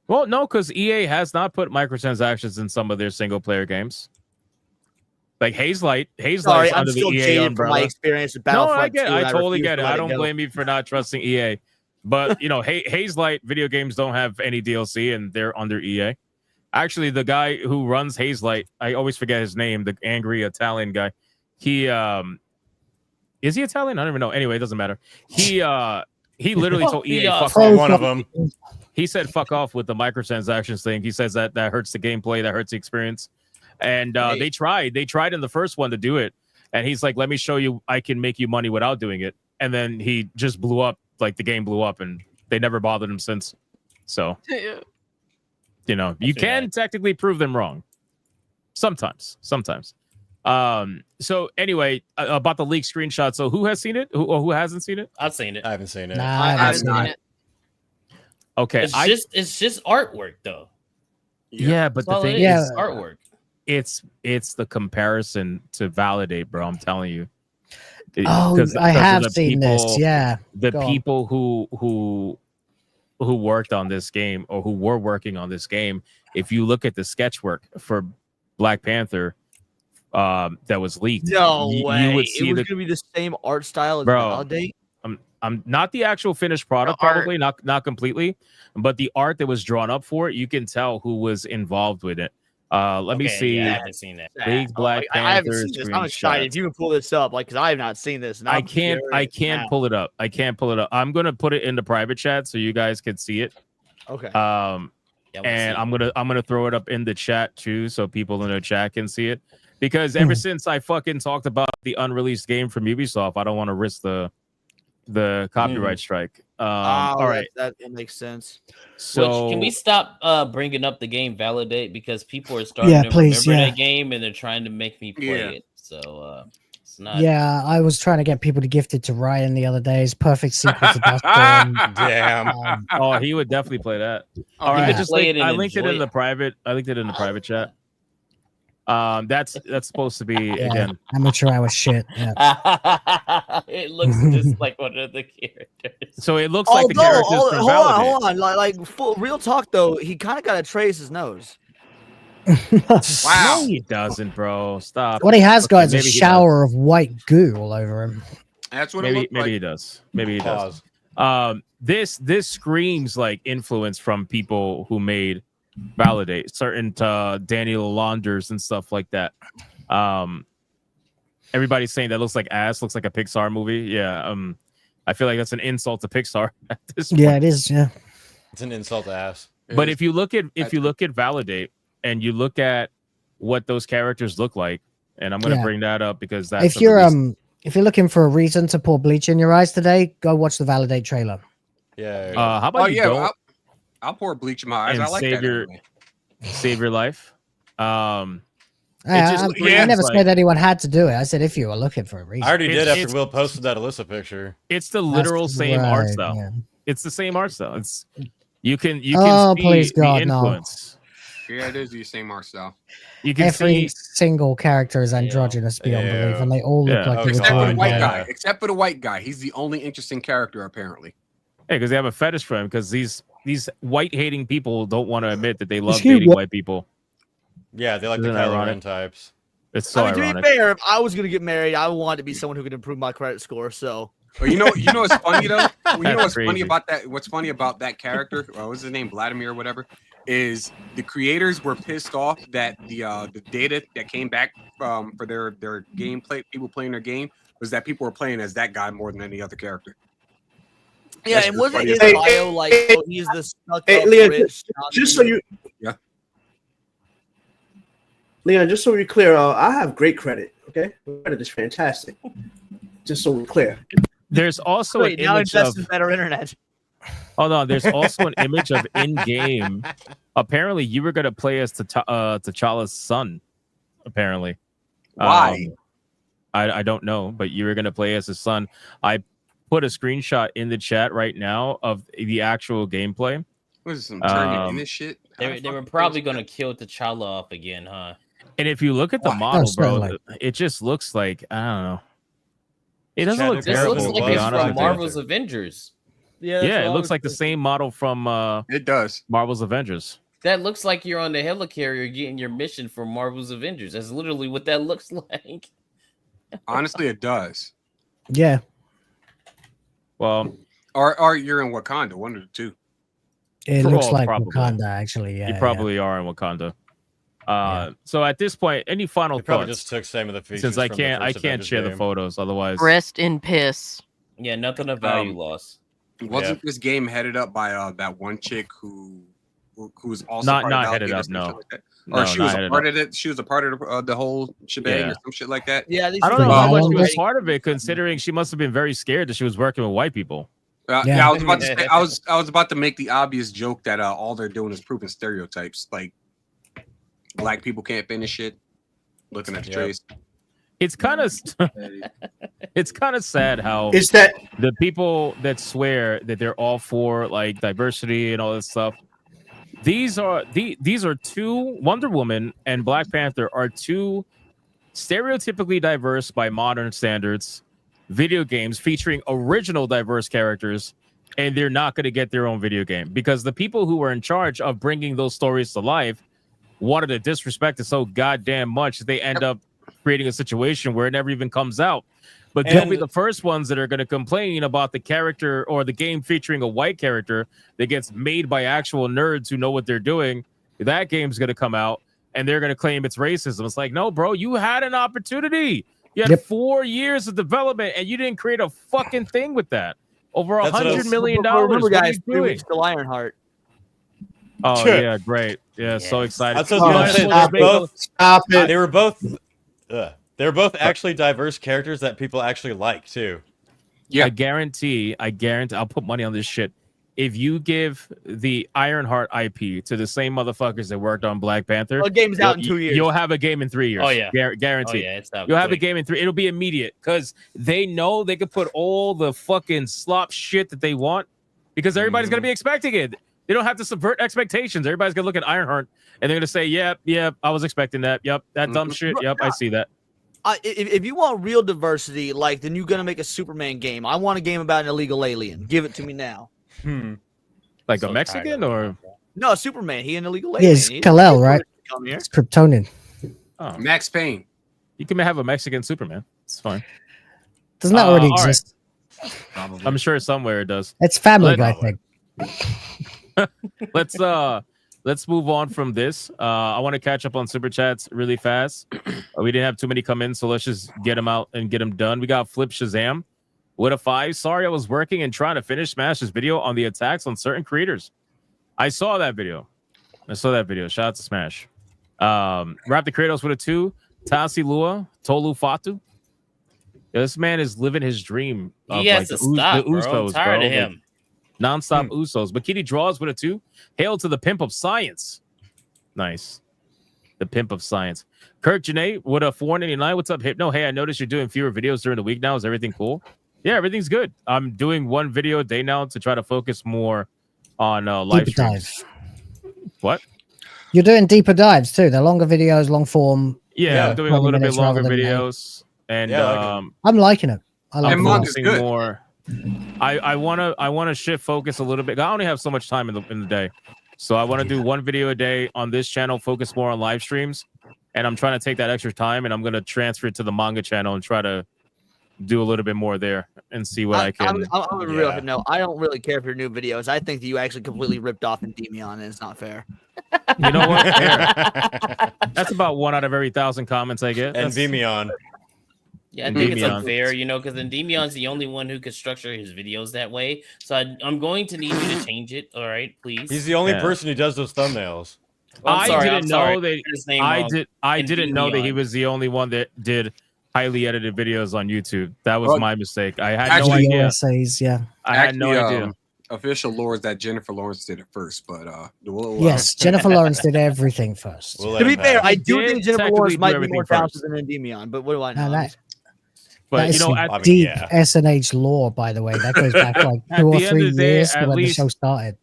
Well, no, because EA has not put microtransactions in some of their single-player games. Like Hazelight. Sorry, I'm under the still EA jaded umbrella. from my experience with No, Battlefront I get it. 2, and I totally refuse get to it. let I it don't go. blame you for not trusting EA. But, Hazelight video games don't have any DLC, and they're under EA. Actually, the guy who runs Hazelight, I always forget his name, the angry Italian guy. He is he Italian? I don't even know. Anyway, it doesn't matter. He literally told EA fuck off. One of them. He said fuck off with the microtransactions thing. He says that hurts the gameplay, that hurts the experience. And they tried in the first one to do it. And he's like, let me show you I can make you money without doing it. And then he just blew up, like the game blew up, and they never bothered him since. So you can technically prove them wrong. Sometimes. So anyway, about the leaked screenshot. So who has seen it? Who hasn't seen it? I've seen it. I haven't seen it. Nah, I haven't seen it. Okay, It's just artwork though. Yeah, but the all thing it is, is artwork. It's the comparison to validate, bro. I'm telling you. Oh, I have seen this. Yeah, the Go on. people who who worked on this game or who were working on this game, if you look at the sketch work for Black Panther that was leaked, No way. you would see it was gonna be the same art style as bro. Validate. I'm not the actual finished product, probably not completely, but the art that was drawn up for it, you can tell who was involved with it. Let me see. Yeah, I haven't seen that. Big Black Panther. I haven't seen this. I'm excited. If you can pull this up, like, because I have not seen this. And I can't pull it up. I can't pull it up. I'm gonna put it in the private chat so you guys can see it. Okay. And I'm gonna throw it up in the chat too, so people in the chat can see it. Because ever since I fucking talked about the unreleased game from Ubisoft, I don't want to risk the copyright strike. All right, that makes sense. So can we stop bringing up the game Validate, because people are starting to remember that game and they're trying to make me play it. So it's not. Yeah, I was trying to get people to gift it to Ryan the other day. It's perfect sequel to Dustin. Damn. Oh, he would definitely play that. All right, right, I linked it in the private. I linked it in the private chat. That's supposed to be again amateur hour shit. Yeah. It looks just like one of the characters. So it looks like the characters from Validate. Hold on. Like full real talk though, he kind of got to trace his nose. Wow, no, he doesn't, bro. Stop. What he has got is a shower of white goo all over him. That's what maybe he does. Maybe he does. This screams like influence from people who made Validate, certain Daniel Launders and stuff like that. Everybody's saying that looks like ass, looks like a Pixar movie. Yeah. I feel like that's an insult to Pixar at this point. Yeah, it is. Yeah, it's an insult to ass. But if you look at Validate and you look at what those characters look like, and I'm gonna bring that up because that's if you're looking for a reason to pour bleach in your eyes today, go watch the Validate trailer. Yeah. How about you go? I'll pour bleach in my eyes. And I like that. Save your life. I never said anyone had to do it. I said if you were looking for a reason. I already did after Will posted that Alyssa picture. It's the literal same art style. Yeah. It's the same art style. It's you can see please the God, influence. No. Yeah, it is the same art style. You can every single character is androgynous beyond belief, and they all look like except for the white guy. Except for the white guy, he's the only interesting character apparently. Yeah, because they have a fetish for him. Because these white hating people don't want to admit that they love dating white people. Yeah, they like the Kylo Ren types. It's so ironic. To be fair, if I was gonna get married, I would want to be someone who could improve my credit score. So, you know what's funny though? You know what's funny about that? What's funny about that character? What's his name? Vladimir or whatever. Is the creators were pissed off that the data that came back for their gameplay, people playing their game, was that people were playing as that guy more than any other character. Yeah, That's and wasn't his funny. bio like, oh, he's the stuck up Leon, rich? just so you, Leon, just so we're clear, I have great credit. Okay, credit is fantastic. Just so we're clear. There's also an image of better internet. Hold on. There's also an image of in-game. Apparently, you were gonna play as T'Challa's son. Apparently, why? I don't know, but you were gonna play as his son. I put a screenshot in the chat right now of the actual gameplay. What is some turning in this shit? They were probably gonna kill T'Challa off again, huh? And if you look at the model, bro, it just looks like I don't know. It doesn't look terrible. It looks like it's from Marvel's Avengers. Yeah, it looks like the same model from it does Marvel's Avengers. That looks like you're on the helicarrier getting your mission from Marvel's Avengers. That's literally what that looks like. Honestly, it does. Yeah. Well, or you're in Wakanda, one of the two. It looks like Wakanda, actually. Yeah, you probably are in Wakanda. So at this point, any final thoughts? Probably just took some of the features. Since I can't share the photos, otherwise. Rest in piss. Yeah, nothing of value lost. Wasn't this game headed up by that one chick who's also not headed up? No. Or she was a part of it. She was a part of the whole shebang or some shit like that. Yeah, I don't know how much she was part of it, considering she must have been very scared that she was working with white people. Yeah, I was about to say, I was about to make the obvious joke that all they're doing is proving stereotypes, like black people can't finish shit. Looking at the trace. It's kind of sad how is that the people that swear that they're all for like diversity and all this stuff. These are two, Wonder Woman and Black Panther are two stereotypically diverse by modern standards video games featuring original diverse characters, and they're not going to get their own video game because the people who were in charge of bringing those stories to life wanted to disrespect it so goddamn much that they end up creating a situation where it never even comes out. But they'll be the first ones that are going to complain about the character or the game featuring a white character that gets made by actual nerds who know what they're doing. That game's going to come out and they're going to claim it's racism. It's like, no, bro, you had an opportunity. You had 4 years of development and you didn't create a fucking thing with that. Over $100 million. Remember, guys, 3 weeks till Ironheart. Oh yeah, great. Yeah, so excited. That's what I was gonna say. Stop it. They were both. They were both actually diverse characters that people actually like too. Yeah, I guarantee. I'll put money on this shit. If you give the Ironheart IP to the same motherfuckers that worked on Black Panther, the game's out in 2 years. You'll have a game in 3 years. Oh yeah, guarantee. Oh, yeah, it's out You'll have a quick. game in 3. It'll be immediate because they know they could put all the fucking slop shit that they want because everybody's gonna be expecting it. They don't have to subvert expectations. Everybody's gonna look at Ironheart and they're gonna say, "Yep, I was expecting that. Yep, that dumb shit. Yep, I see that." If you want real diversity, like, then you're gonna make a Superman game. I want a game about an illegal alien. Give it to me now. Like a Mexican or no, Superman? He an illegal Yeah, alien. it's Kal-El, right? Come here. It's Kryptonian. Oh. Max Payne. You can have a Mexican Superman. It's fine. Doesn't that already all right. exist? I'm sure somewhere it does. It's Family Guy thing. Let's move on from this. I want to catch up on super chats really fast. We didn't have too many come in, so let's just get them out and get them done. We got Flip Shazam with a 5. Sorry, I was working and trying to finish Smash's video on the attacks on certain creators. I saw that video. Shout out to Smash. Rap the Kratos with a 2. Tasi Lua, Tolu Fatu. Yeah, this man is living his dream. He has to stop, bro. I'm tired of him. Non-stop Usos. Bakiti Draws with a 2. Hail to the Pimp of Science. Nice. The Pimp of Science. Kirk Janae with a 499. What's up, Hypno? Hey, I noticed you're doing fewer videos during the week now. Is everything cool? Yeah, everything's good. I'm doing one video a day now to try to focus more on live Deeper streams. What? You're doing deeper dives too. They're longer videos, long form. Yeah, I'm doing a 20 little bit minutes rather longer than videos. And I'm liking it. I like I'm it. focusing more. I wanna shift focus a little bit. I only have so much time in the day, so I want to do one video a day on this channel, focus more on live streams, and I'm trying to take that extra time and I'm gonna transfer it to the manga channel and try to do a little bit more there and see what I can. I'm real. No, I don't really care for your new videos. I think that you actually completely ripped off Endymion, and it's not fair. You know what? Fair. That's about 1 out of every 1,000 comments I get. And Vimion. Yeah, I think it's unfair, because Endymion's the only one who could structure his videos that way. So I'm going to need you to change it. All right, please. He's the only person who does those thumbnails. I didn't know that he was the only one that did highly edited videos on YouTube. That was my mistake. I had no idea. Essays, yeah. I had no idea. Official lore is that Jennifer Lawrence did it first, but yes, Jennifer Lawrence did everything first. To be fair, I do think Jennifer Lawrence might be more talented than Endymion, but what do I know? That is some deep SNH lore, by the way. That goes back like 2 or 3 years when the show started.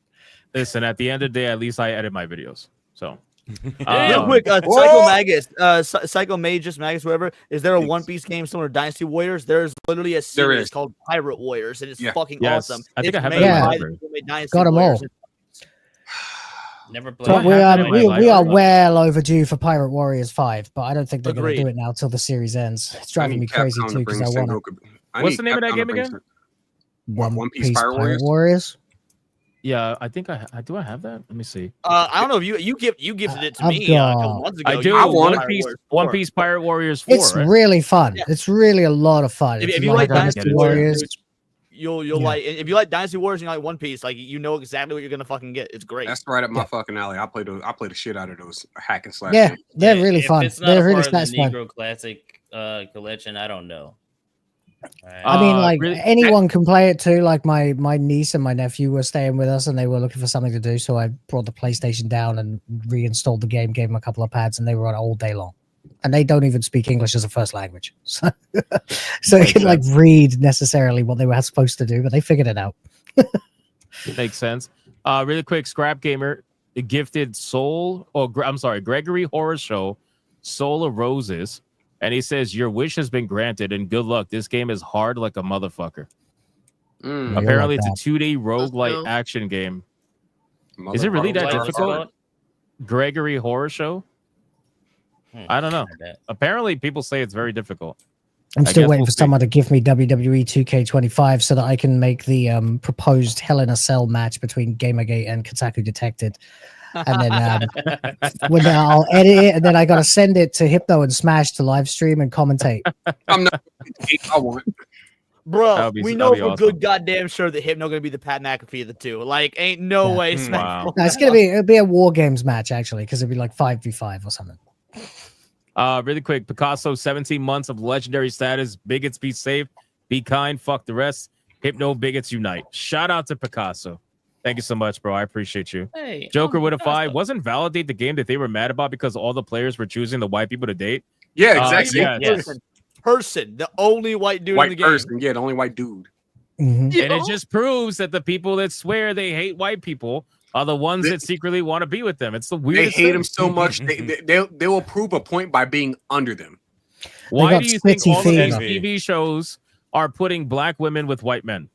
Listen, at the end of the day, at least I edit my videos. So, real quick, Psycho Magus, whatever. Is there a One Piece game similar to Dynasty Warriors? There's literally a series called Pirate Warriors, and it's fucking awesome. I think I have that. Got them all. Never played. We are well overdue for Pirate Warriors 5, but I don't think they're going to do it now till the series ends. It's driving me crazy too because I want it. What's the name of that game again? One Piece Pirate Warriors. Yeah, I think I do. I have that. Let me see. I don't know if you gifted it to me a couple months ago. I do. One Piece Pirate Warriors 4. It's really fun. Yeah. It's really a lot of fun. If you like Dynasty Warriors, you'll like. If you like Dynasty Warriors and you like One Piece, like you know exactly what you're gonna fucking get. It's great. That's right up my fucking alley. I play the shit out of those hack and slash. Yeah, they're really fun. It's not they're a really part of the fun. Negro Classic collection. I don't know. I mean, like anyone can play it too. Like my niece and my nephew were staying with us, and they were looking for something to do. So I brought the PlayStation down and reinstalled the game, gave them a couple of pads, and they were on all day long. And they don't even speak English as a first language, so they can like read necessarily what they were supposed to do, but they figured it out. Makes sense. Really quick, Scrap Gamer gifted Gregory Horror Show, Soul of Roses. And he says, your wish has been granted and good luck. This game is hard like a motherfucker. Apparently, like it's a 2D roguelite action game. Is it really that difficult? Gregory Horror Show? I don't know. Apparently, people say it's very difficult. I'm I still guess waiting we'll for see. someone to give me WWE 2K25 so that I can make the proposed Hell in a Cell match between Gamergate and Kotaku Detected. And then when I'll edit it, and then I got to send it to Hypno and Smash to live stream and commentate. I'm not. I want. Bro, we know for good goddamn sure that Hypno gonna be the Pat McAfee of the two. Like, ain't no way. Smash. No, it'll be a War Games match actually, because it'll be like 5v5 or something. Really quick, Picasso, 17 months of legendary status. Bigots be safe, be kind, fuck the rest. Hypno bigots unite. Shout out to Picasso. Thank you so much, bro. I appreciate you. Hey, Joker with a 5. Wasn't Validate the game that they were mad about because all the players were choosing the white people to date? Yeah, exactly. Person, the only white dude in White the game. person, yeah, the only white dude. And it just proves that the people that swear they hate white people are the ones that secretly want to be with them. It's the They weirdest hate thing. him so much they will prove a point by being under them. Why do you think all of these Envy. TV shows are putting black women with white men?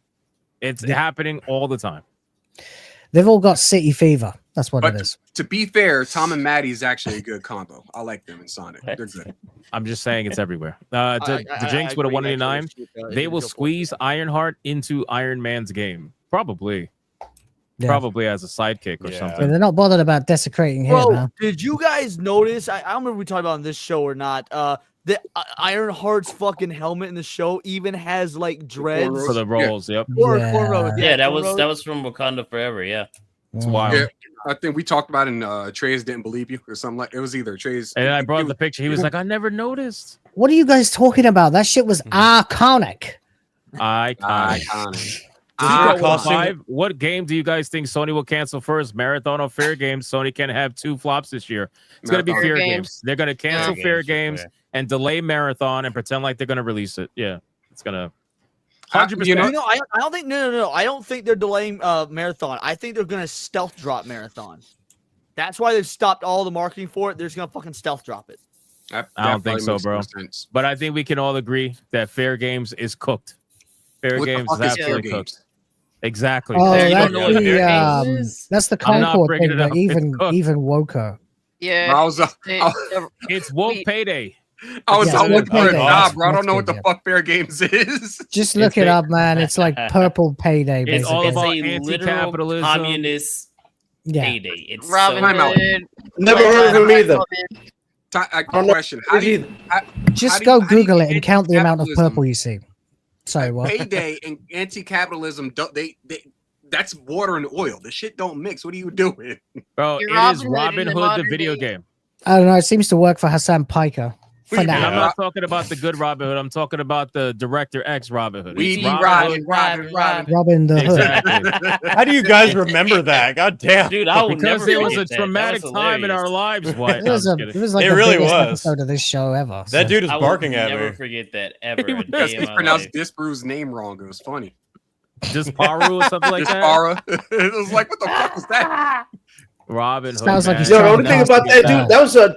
It's happening all the time. They've all got city fever. That's what But it is. to be fair, Tom and Maddie is actually a good combo. I like them in Sonic. They're good. I'm just saying it's everywhere. The Jinx with a 189. They will squeeze Ironheart into Iron Man's game. Probably. Yeah. Probably as a sidekick or Yeah, something. they're not bothered about desecrating him, Bro, man. did you guys notice? I don't remember if we talked about it on this show or not. The Ironheart's fucking helmet in the show even has like dreads For the rolls, yep. Cornrows, Yeah, that cornrows. was from Wakanda Forever. Yeah, it's wild. Yeah, I think we talked about it in Trey's didn't believe you or something like it was either Trey's. And I brought up the picture. He was like, I never noticed. What are you guys talking about? That shit was iconic. Iconic. What game do you guys think Sony will cancel first? Marathon or Fair Games? Sony can have 2 flops this year. It's going to be Marathon. Fair Fair Games. Games. They're going to cancel Fair Fair Games, Games and delay Marathon and pretend like they're going to release it. Yeah, it's going to. 100%. 100%. I don't think no. I don't think they're delaying Marathon. I think they're gonna stealth drop Marathon. That's why they've stopped all the marketing for it. They're just gonna fucking stealth drop it. I don't think so, bro. But I think we can all agree that Fair Games is cooked. Fair What the Games fuck is is Fair absolutely Games? cooked. Exactly. Oh, There you that's go. that's the I'm not Concord bringing thing it that up. It's even woker. Yeah. I was, It's woke payday. I was Yeah, on woke for a payday. job, bro. I don't That's know what good, the fuck Fair Games is. Just look it up, man. It's like purple payday. It's all basically. about a literal anti-capitalism. communist Yeah. payday. It's Robin so Hood. Never heard of him either. Question: How do you Just go Google it and count the amount of purple you see. Sorry, what? payday and anti-capitalism? That's water and oil. The shit don't mix. What are you doing? Bro, You're it is Robin Hood in Robin the Hood, the modern video day. game. I don't know. It seems to work for Hassan Piker. For And I'm now. not talking about the good Robin Hood. I'm talking about the Director X Robin Hood. We It's be Robin Robin the Hood. Exactly. How do you guys remember that? God damn. Dude, I will Because never there was a forget that. traumatic That was time in our hilarious. lives. What? It was, it was like It the really biggest was. episode of this show ever. That dude is I will barking at never me. forget that ever. a Yes, day in he my pronounced life. Disparu's name wrong. It was funny. Disparu or something like that. Dispara. It was like, what the fuck was that? Robin Hood. Sounds like man. he's Yo, the trying only thing to about that nasty dude, that was a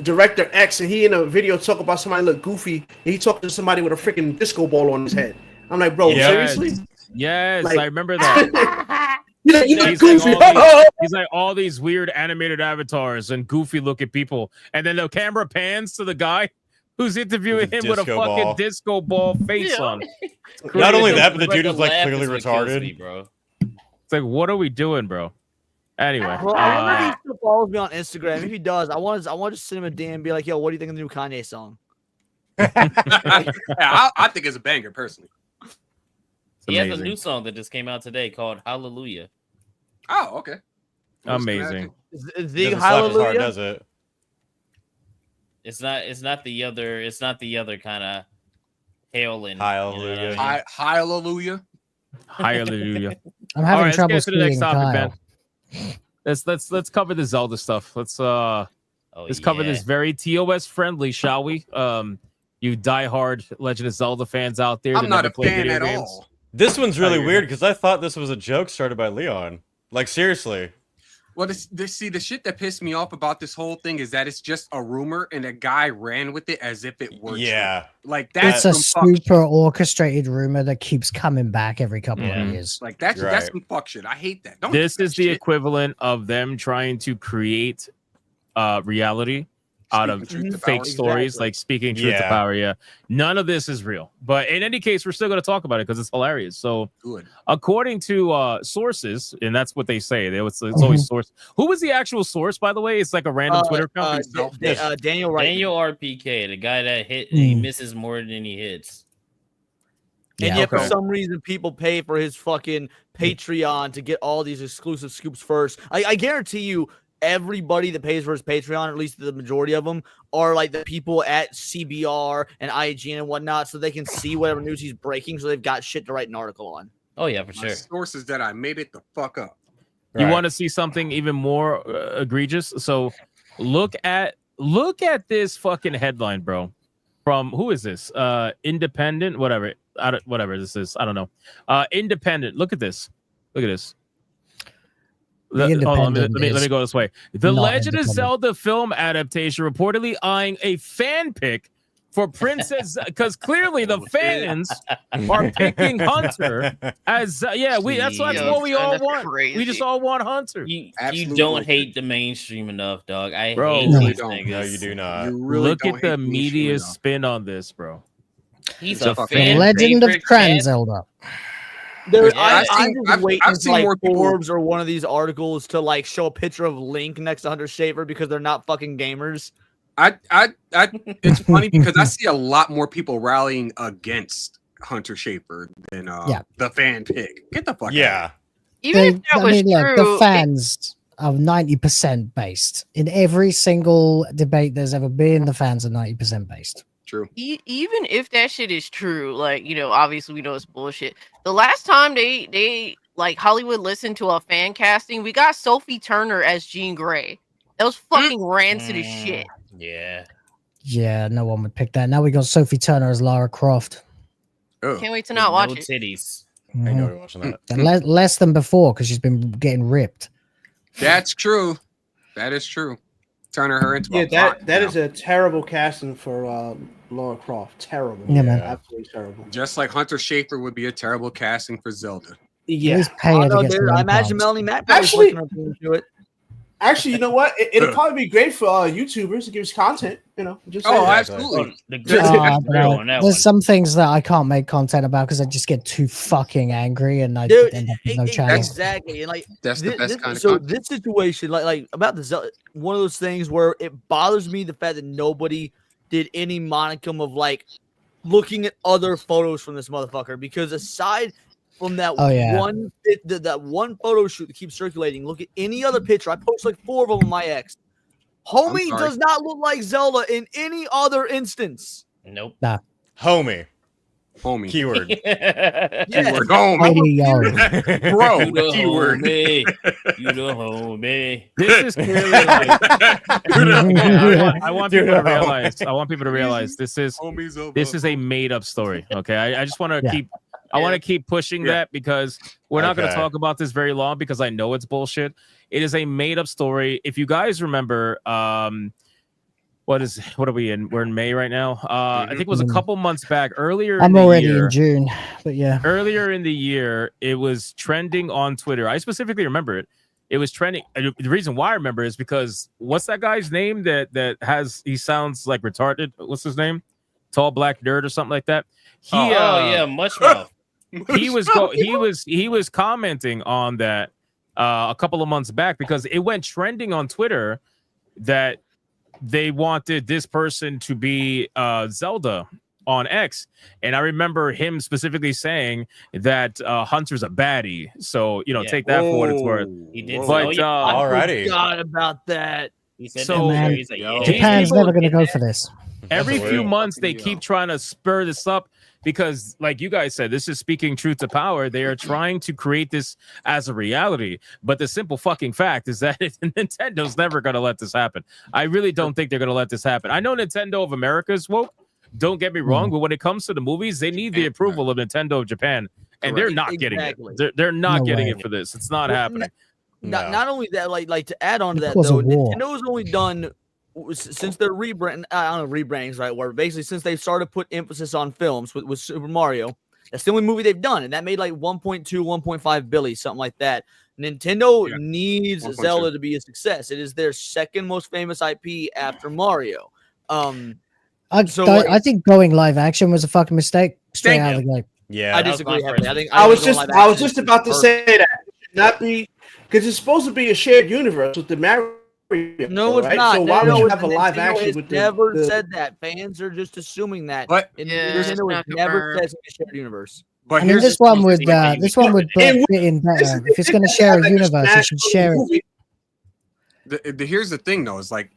director X, and he in a video talk about somebody look goofy, and he talked to somebody with a freaking disco ball on his head. I'm like, bro, Yes. seriously? Yes, Like- I remember that. You look He's goofy. he's like all these weird animated avatars and goofy looking people, and then the camera pans to the guy who's interviewing With a him with a disco fucking ball. disco ball face Yeah. on. Not only Crazy. that, but the dude The was like laugh clearly is what kills retarded. me, bro. It's like, what are we doing, bro? Anyway, Bro, I wonder if he still follows me on Instagram. If he does, I want to just send him a DM and be like, "Yo, what do you think of the new Kanye song?" Yeah, I think it's a banger, personally. He has a amazing. new song that just came out today called Hallelujah. Oh, okay. Amazing. The Doesn't slap as hard, Hallelujah. does it? It's not the other kind of hail and Hallelujah. Hallelujah. Hallelujah. I'm All having right, trouble let's get to the next seeing topic, Kyle. man. Let's cover the Zelda stuff. Let's cover this very TOS friendly, shall we? You diehard Legend of Zelda fans out there. I'm that not never a played fan video at games. all. This one's really Oh, you're weird because I thought this was a joke started by Leon. Like seriously. Well, see, the shit that pissed me off about this whole thing is that it's just a rumor, and a guy ran with it as if it were Yeah. true. Like that's It's a some fuck shit. super orchestrated rumor that keeps coming back every couple Yeah. of years. Like that's Right. some fuck shit. I hate that. Don't This do that is the shit. equivalent of them trying to create reality out of Speaking truth to fake power. stories, Exactly. like speaking truth to Yeah. power. Yeah, none of this is real. But in any case, we're still going to talk about it because it's hilarious. So, Good. according to sources, and that's what they say, it's always source. Who was the actual source, by the way? It's like a random Twitter account. Daniel Wright. Daniel RPK, the guy that he misses more than he hits. And Yeah, yet, for okay. some reason, people pay for his fucking Patreon to get all these exclusive scoops first. I guarantee you, everybody that pays for his Patreon, at least the majority of them, are like the people at CBR and IGN and whatnot, so they can see whatever news he's breaking, so they've got shit to write an article on. Oh yeah, for My sure. sources that I made it the fuck up. You Right. want to see something even more egregious? So, look at this fucking headline, bro. From who is this? Independent, whatever. Whatever this is, I don't know. Independent. Look at this. Look at this. Hold on, let me go this way. The not Legend of independent. Zelda film adaptation reportedly eyeing a fan pick for Princess, because clearly the fans are picking Hunter as that's what we all that's want. We just crazy. all want Hunter. You Absolute don't bullshit. hate the mainstream enough, dog. I Bro, hate you really these don't. niggas. No, you do not. You really Look don't at the hate mainstream media enough. spin on this, bro. He's The a The fan Legend of favorite Trans fan. Zelda. There, Yeah, I'm just waiting I've for seen like more people- Forbes or one of these articles to like show a picture of Link next to Hunter Schafer because they're not fucking gamers. It's funny because I see a lot more people rallying against Hunter Schafer than the fan pick. Get the fuck out. Yeah. Even if that was true, the fans are 90% based. In every single debate there's ever been, the fans are 90% based. True. Even if that shit is true, like, you know, obviously we know it's bullshit. The last time they like Hollywood listened to a fan casting, we got Sophie Turner as Jean Grey. That was fucking rancid as shit. Yeah. Yeah, no one would pick that. Now we got Sophie Turner as Lara Croft. Can't wait to not watch it. Titties. I know you're watching that. And less than before because she's been getting ripped. That's true. That is true. Turning her into a that is a terrible casting for Lara Croft. Terrible. Yeah, man. Absolutely terrible. Just like Hunter Schafer would be a terrible casting for Zelda. Yeah. Pay her to get some I imagine implants. Melanie Matt Actually- into it. Actually, you know what? It'll probably be great for YouTubers to give us content. You know, just Oh, saying. absolutely. There's some things that I can't make content about because I just get too fucking angry and I Dude, end up with no channel. exactly. And like That's the best kind of so content. this situation, like about the Zelda, one of those things where it bothers me the fact that nobody did any monicum of like looking at other photos from this motherfucker, because aside from that that one photo shoot that keeps circulating, look at any other picture. I post like 4 of them on my ex. Homie sorry. does not look like Zelda in any other instance. Nope. Nah. Homie. Homie. Keyword. Keyword. Homie. yo. Bro. You the Keyword. homie. You the homie. This is clearly I want people to realize. I want people to realize this is a made up story. Okay, I just want to keep. I want to keep pushing that because we're not going to Okay. talk about this very long because I know it's bullshit. It is a made up story. If you guys remember, what are we in? We're in May right now. I think it was a couple months back earlier. I'm in the already year, in June, but yeah. Earlier in the year, it was trending on Twitter. I specifically remember it. It was trending. The reason why I remember is because what's that guy's name he sounds like retarded? What's his name? Tall black nerd or something like that. Mushmouth. He was commenting on that a couple of months back because it went trending on Twitter that they wanted this person to be Zelda on X, and I remember him specifically saying that Hunter's a baddie. So take that for what it's worth. He did. But alrighty. I forgot about that. He said So, that. man, He's like, yeah. Japan's never going to go for this. Every That's few weird. months they keep trying to spur this up because, like you guys said, this is speaking truth to power. They are trying to create this as a reality, but the simple fucking fact is that Nintendo's never going to let this happen. I really don't think they're going to let this happen. I know Nintendo of America is woke, don't get me wrong, but when it comes to the movies, they need the approval of Nintendo of Japan, and they're not getting it. They're not No getting way. it for this. It's not happening. Not only that, like to add on to that Because though, of war. Nintendo's only done since their rebrand. I don't know, rebrandings, right? Where basically since they started to put emphasis on films with Super Mario, that's the only movie they've done, and that made like 1.2, 1.5 billion, something like that. Nintendo needs 1.2. Zelda to be a success. It is their second most famous IP after Mario. I think going live action was a fucking mistake straight out of the gate. Yeah, I disagree heavily. I think I was just about to say that it should not be, because it's supposed to be a shared universe with the Mario. No, it's right? not. So why no, would you it's have a live Nintendo action has with never the said that. Fans are just assuming that. But Nintendo has never said it's a shared universe. But I mean, this one would fit in better. If it's going to share a universe, it should share it. Here's the thing, though. It's like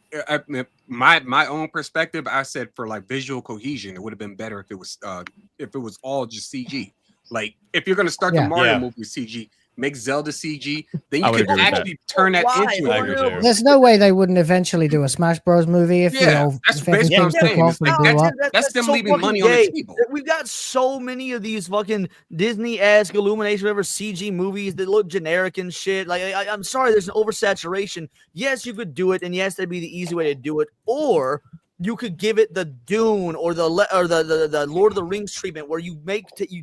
my own perspective. I said for like visual cohesion, it would have been better if it was all just CG. Like if you're gonna start the Mario movie with CG, make Zelda CG, then you can actually turn that into a There's no way they wouldn't eventually do a Smash Bros. Movie if that's if basically what I'm everything took saying. off It's and like, blew up. that's them so leaving fucking money on gay. the table. We've got so many of these fucking Disney-esque Illumination, whatever CG movies that look generic and shit. Like, I'm sorry, there's an oversaturation. Yes, you could do it, and yes, that'd be the easy way to do it. Or you could give it the Dune or the Lord of the Rings treatment, where you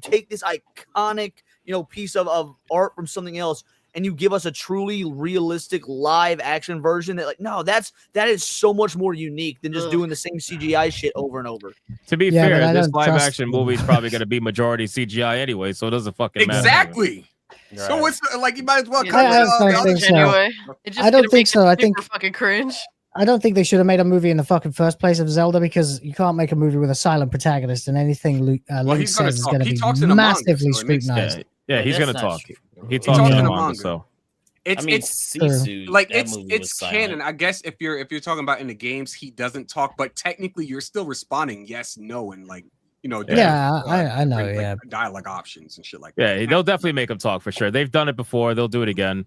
take this iconic piece of art from something else, and you give us a truly realistic live action version that is so much more unique than just doing the same CGI shit over and over. To be fair, this live action movie is probably going to be majority CGI anyway, so it doesn't fucking matter. Exactly. So what's like you might as well cut I don't think so. Anyway, I don't think so. I think fucking cringe. I don't think they should have made a movie in the fucking first place of Zelda, because you can't make a movie with a silent protagonist, and anything Link says is going to be massively scrutinized. Yeah, he's going to talk. He talks in the manga, so. It's canon. I guess if you're talking about in the games, he doesn't talk, but technically you're still responding yes, no, and I know, dialogue options and shit like that. Yeah, they'll definitely make him talk for sure. They've done it before. They'll do it again.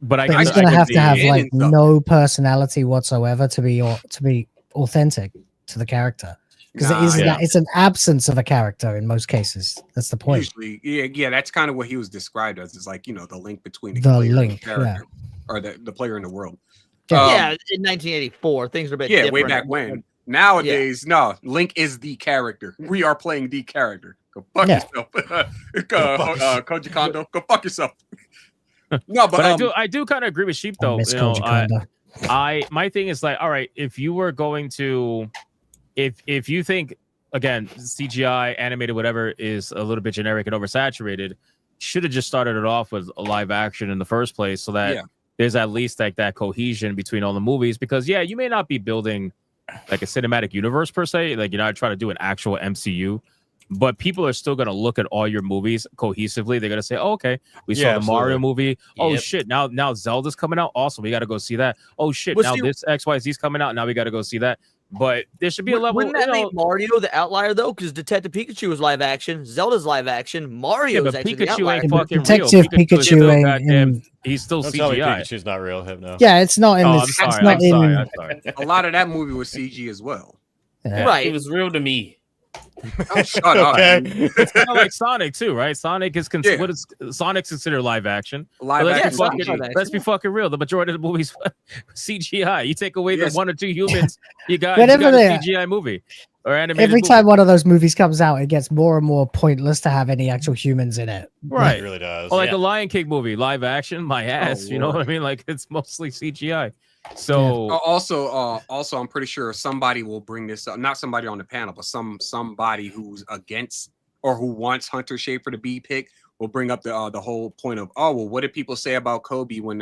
But he's going to have to have like no personality whatsoever to be authentic to the character. Because it's an absence of a character in most cases. That's the point. Usually, that's kind of what he was described as. Is like the link between the player and the character, or the player in the world. In 1984, things were a bit different. Way back when. Nowadays, no, Link is the character. We are playing the character. Go fuck yourself, Koji Kondo. Go fuck yourself. No, but I do kind of agree with Sheep though. My thing is like, all right, if you were going to. If you think, again, CGI, animated, whatever, is a little bit generic and oversaturated, should have just started it off with a live action in the first place, so that there's at least like that cohesion between all the movies. Because you may not be building like a cinematic universe per se, like you're not trying to do an actual MCU, but people are still gonna look at all your movies cohesively. They're gonna say, "Oh, okay, we saw the Mario movie. Oh shit, now Zelda's coming out. Awesome, we got to go see that. Oh shit, now this XYZ's coming out. Now we got to go see that." But there should be a level. Wouldn't that make Mario the outlier though? Because Detective Pikachu was live action, Zelda's live action, Mario's actually the outlier. Ain't fucking Detective real. Pikachu he's still Don't CGI. tell me Pikachu's not real. No. Yeah, it's not in this. I'm it's sorry, not I'm sorry. A lot of that movie was CG as well. Right, it was real to me. Oh, shut up. It's kind of like Sonic too, right? Sonic is what is Sonic's considered live action. Let's be fucking real. The majority of the movies CGI. You take away the one or two humans, you got a CGI movie or animated. Every time one of those movies comes out, it gets more and more pointless to have any actual humans in it. Right, it really does. Or like the Lion King movie, live action, my ass. You know what I mean? Like it's mostly CGI. So also I'm pretty sure somebody will bring this up, not somebody on the panel, but somebody who's against or who wants Hunter Schafer to be picked will bring up the whole point of, what did people say about Kobe when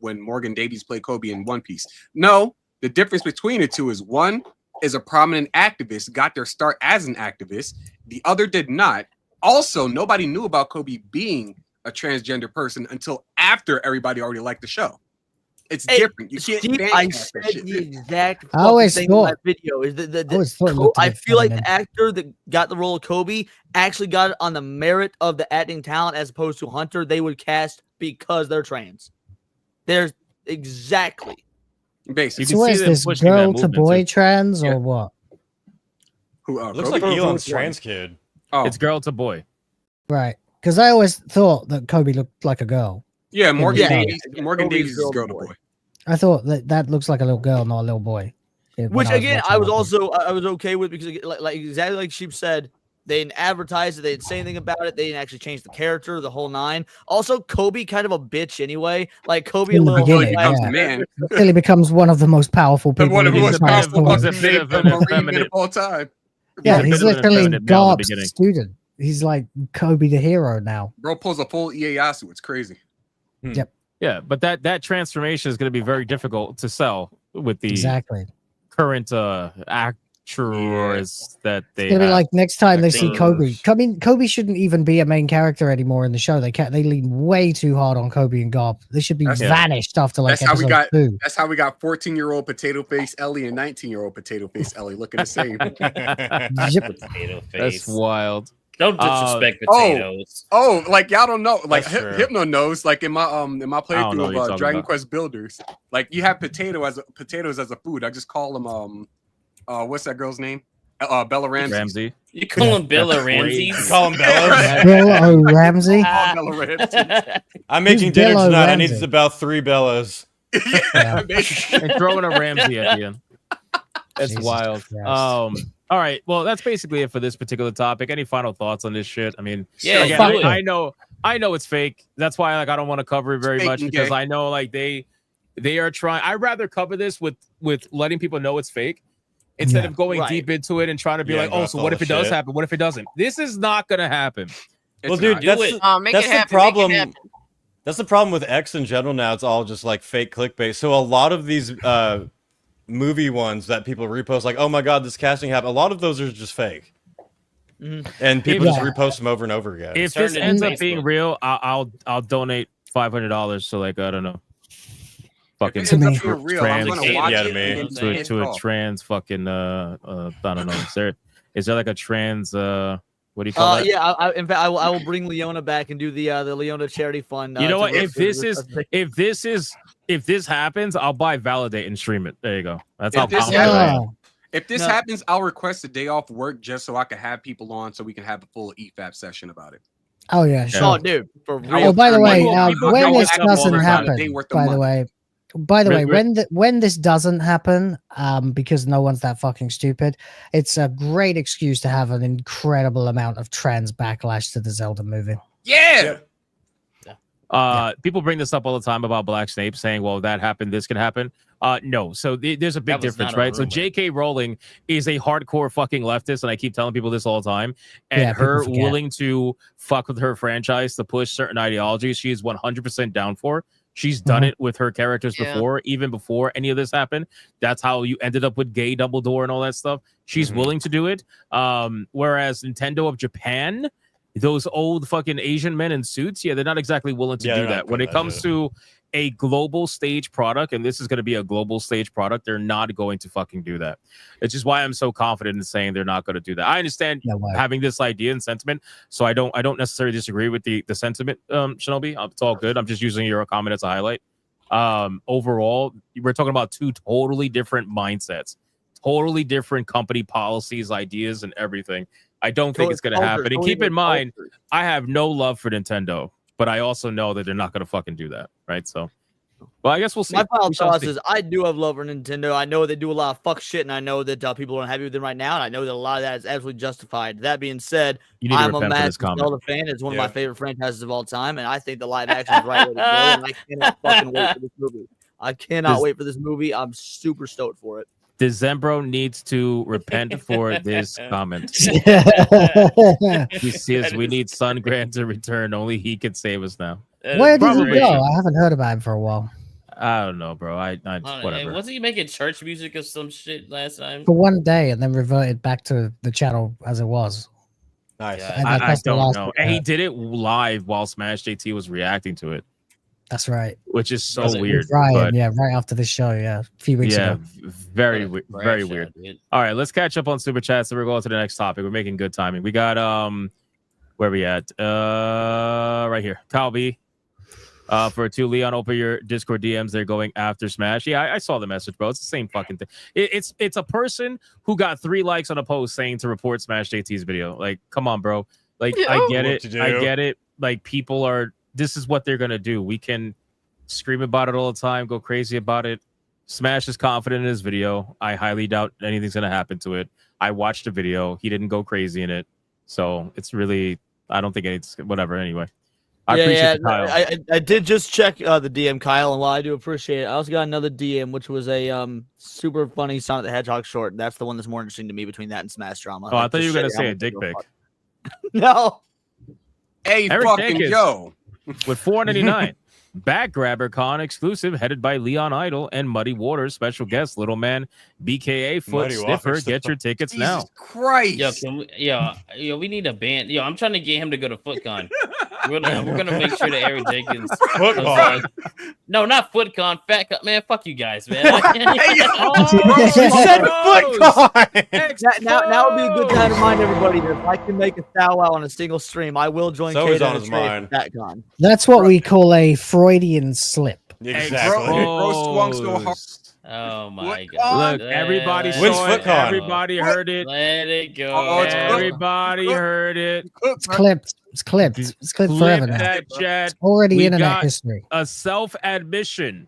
Morgan Davies played Kobe in One Piece? No, the difference between the two is one is a prominent activist, got their start as an activist, the other did not. Also, nobody knew about Kobe being a transgender person until after everybody already liked the show. It's different. I said the exact I always thing thought in that video is I feel like the actor that got the role of Kobe actually got it on the merit of the acting talent as opposed to Hunter. They would cast because they're trans. There's exactly. Basically, so what is this, girl to boy trans or what? Looks like Elon's trans kid. It's girl to boy. Right, because I always thought that Kobe looked like a girl. Yeah, Morgan Yeah. Davies. Morgan Davies is girl to boy. I thought that looks like a little girl, not a little boy. Which again, I was okay with because like exactly like Sheep said, they didn't advertise it, they didn't say anything about it, they didn't actually change the character, the whole nine. Also, Kobe kind of a bitch anyway. Like Kobe, In a the little beginning, until he becomes one of the most powerful people. One of in the the most entire powerful story. Marine men of all time. Yeah, he's literally effeminate male in the Garp's beginning. student. He's like Kobe the hero now. Bro pulls a full Ieyasu. It's crazy. Yep. Yeah, but that transformation is going to be very difficult to sell with the Exactly. current actors that they It's gonna be have. like next time they see Actors. Kobe. Kobe shouldn't even be a main character anymore in the show. They lean way too hard on Kobe and Garp. They should be vanished after like That's how we episode got. 2. That's how we got 14-year-old potato face Ellie and 19-year-old potato face Ellie looking the same. Potato face. That's wild. Don't disrespect potatoes. Oh, like y'all don't know. Like That's true. Hypno knows. Like in my know what playthrough you're of talking Dragon about. Quest Builders, like you have potatoes as a food. I just call them what's that girl's name? Bella Ramsey. Ramsey. You call him Bella Ramsey? You call him Bella? Bill O'Ramsey. Bella Ramsey. I'm making Who's dinner Bill tonight. I O'Ramsey? need about 3 Bellas. And throw in a Ramsey at the end. That's Jesus wild. Christ. All right. Well, that's basically it for this particular topic. Any final thoughts on this shit? I mean, Yeah, again, fuck it. I know it's fake. That's why like I don't want to cover it very fake much and because gay. I know like they are trying. I'd rather cover this with letting people know it's fake instead of going deep into it and trying to be like, oh, that's so all what the if it does shit. happen? What if it doesn't? This is not gonna happen. Well, dude, not. that's Do it. Make that's it the happen. Make it problem. happen. That's the problem with X in general now. It's all just like fake clickbait. So a lot of these movie ones that people repost, like, oh my god, this casting happened. A lot of those are just fake, and people just repost them over and over again. If Turn this it ends into up being Facebook. real, I'll donate $500 to like I don't know, fucking If it ends up me. being real, I'm trans gonna watch Yeah, it to me. and get pissed to a off. trans fucking I don't know. Is there like a trans what do you call that? Yeah, in fact, I will bring Leona back and do the Leona charity fund. You know to what? raise- If this happens, I'll buy Validate and stream it. There you go. That's how If this confident I am. happens, if this No. happens, I'll request a day off work just so I can have people on so we can have a full EFAP session about it. Oh yeah, sure. Oh, dude, for real. Oh, by the way, People- people when go this back all the doesn't time, a happen, day worth of by the money. way, Wait. when this doesn't happen, because no one's that fucking stupid, it's a great excuse to have an incredible amount of trans backlash to the Zelda movie. Yeah. People bring this up all the time about Black Snape saying, well, that happened, this can happen. No, so there's a big That was difference, not a right? So rumor. J.K. Rowling is a hardcore fucking leftist, and I keep telling people this all the time. And Yeah, people her forget. willing to fuck with her franchise to push certain ideologies, she is 100% down for. She's done it with her characters Yeah. before, even before any of this happened. That's how you ended up with gay Dumbledore and all that stuff. She's willing to do it. Whereas Nintendo of Japan, those old fucking Asian men in suits, yeah, they're not exactly willing to Yeah, do they're not that. When good it at comes it. to a global stage product, and this is going to be a global stage product, they're not going to fucking do that. It's just why I'm so confident in saying they're not going to do that. I understand No way. having this idea and sentiment, so I don't necessarily disagree with the sentiment, Shinobi. It's all good. I'm just using your comment as a highlight. Overall, we're talking about two totally different mindsets, totally different company policies, ideas, and everything. I don't think it's going to happen. And keep in mind, I have no love for Nintendo, but I also know that they're not going to fucking do that, right? So, well, I guess we'll see. My final We shall thoughts see. is I do have love for Nintendo. I know they do a lot of fuck shit, and I know that people are unhappy with them right now, and I know that a lot of that is absolutely justified. That being said, You need to I'm a repent for this massive comment. Zelda fan. It's one of Yeah. my favorite franchises of all time, and I think the live action is the right way to go, and I cannot fucking wait for this movie. I cannot Does- wait for this movie. I'm super stoked for it. Dezembro needs to repent for this comment. He says we need Sun Grant to return. Only he can save us now. Where did he Probably go? should. I haven't heard about him for a while. I don't know, bro. I whatever. Wasn't he making church music or some shit last time? For one day, and then reverted back to the channel as it was. Nice. And I that's the don't last know. we And he heard. did it live while Smash JT was reacting to it, That's right. which is so Was it? weird. Ryan, but yeah, right after the show, yeah, a few weeks yeah, ago. very What a very crash weird. out, dude. All right, let's catch up on super chats. So we're going to the next topic. We're making good timing. We got where we at? Right here. Kyle B. For two, Leon, open your Discord DMs. They're going after Smash. Yeah, I saw the message, bro. It's the same fucking thing. It's a person who got 3 likes on a post saying to report Smash JT's video. Like, come on, bro. Like, I get What it. to do. I get it. Like, people are this is what they're gonna do. We can scream about it all the time, go crazy about it. Smash is confident in his video. I highly doubt anything's gonna happen to it. I watched the video. He didn't go crazy in it, so it's really, I don't think it's whatever. Anyway, I appreciate the Kyle. I did just check the DM, Kyle, and while I do appreciate it, I also got another DM, which was a super funny Sonic the Hedgehog short. That's the one that's more interesting to me between that and Smash Drama. Oh, I thought you were gonna say a dick pic. No. Hey, Eric fucking Jenkins yo. with $4.99. Back Grabber Con exclusive, headed by Leon Idol and Muddy Waters. Special guest, Little Man, BKA Foot Muddy Sniffer. Waters. Get your tickets now. Jesus Christ. Yo, can we, yo, we need a band. Yo, I'm trying to get him to go to FootCon. We're gonna make sure that Eric Jenkins. FootCon. No, not FootCon. FatCon. Man, fuck you guys, man. She said FootCon. Now would be a good time to remind everybody that if I can make a Sal Wow on a single stream, I will join It's always Kato on and his Trey mind. at FatCon. That's what we call a Freudian slip. Exactly. Oh my god! Look, everybody When's saw it. FootCon? Everybody heard it. Let it go. Everybody heard it. It's clipped. It's clipped. It's clipped Clip forever now. that chat. It's already We internet got history. A self-admission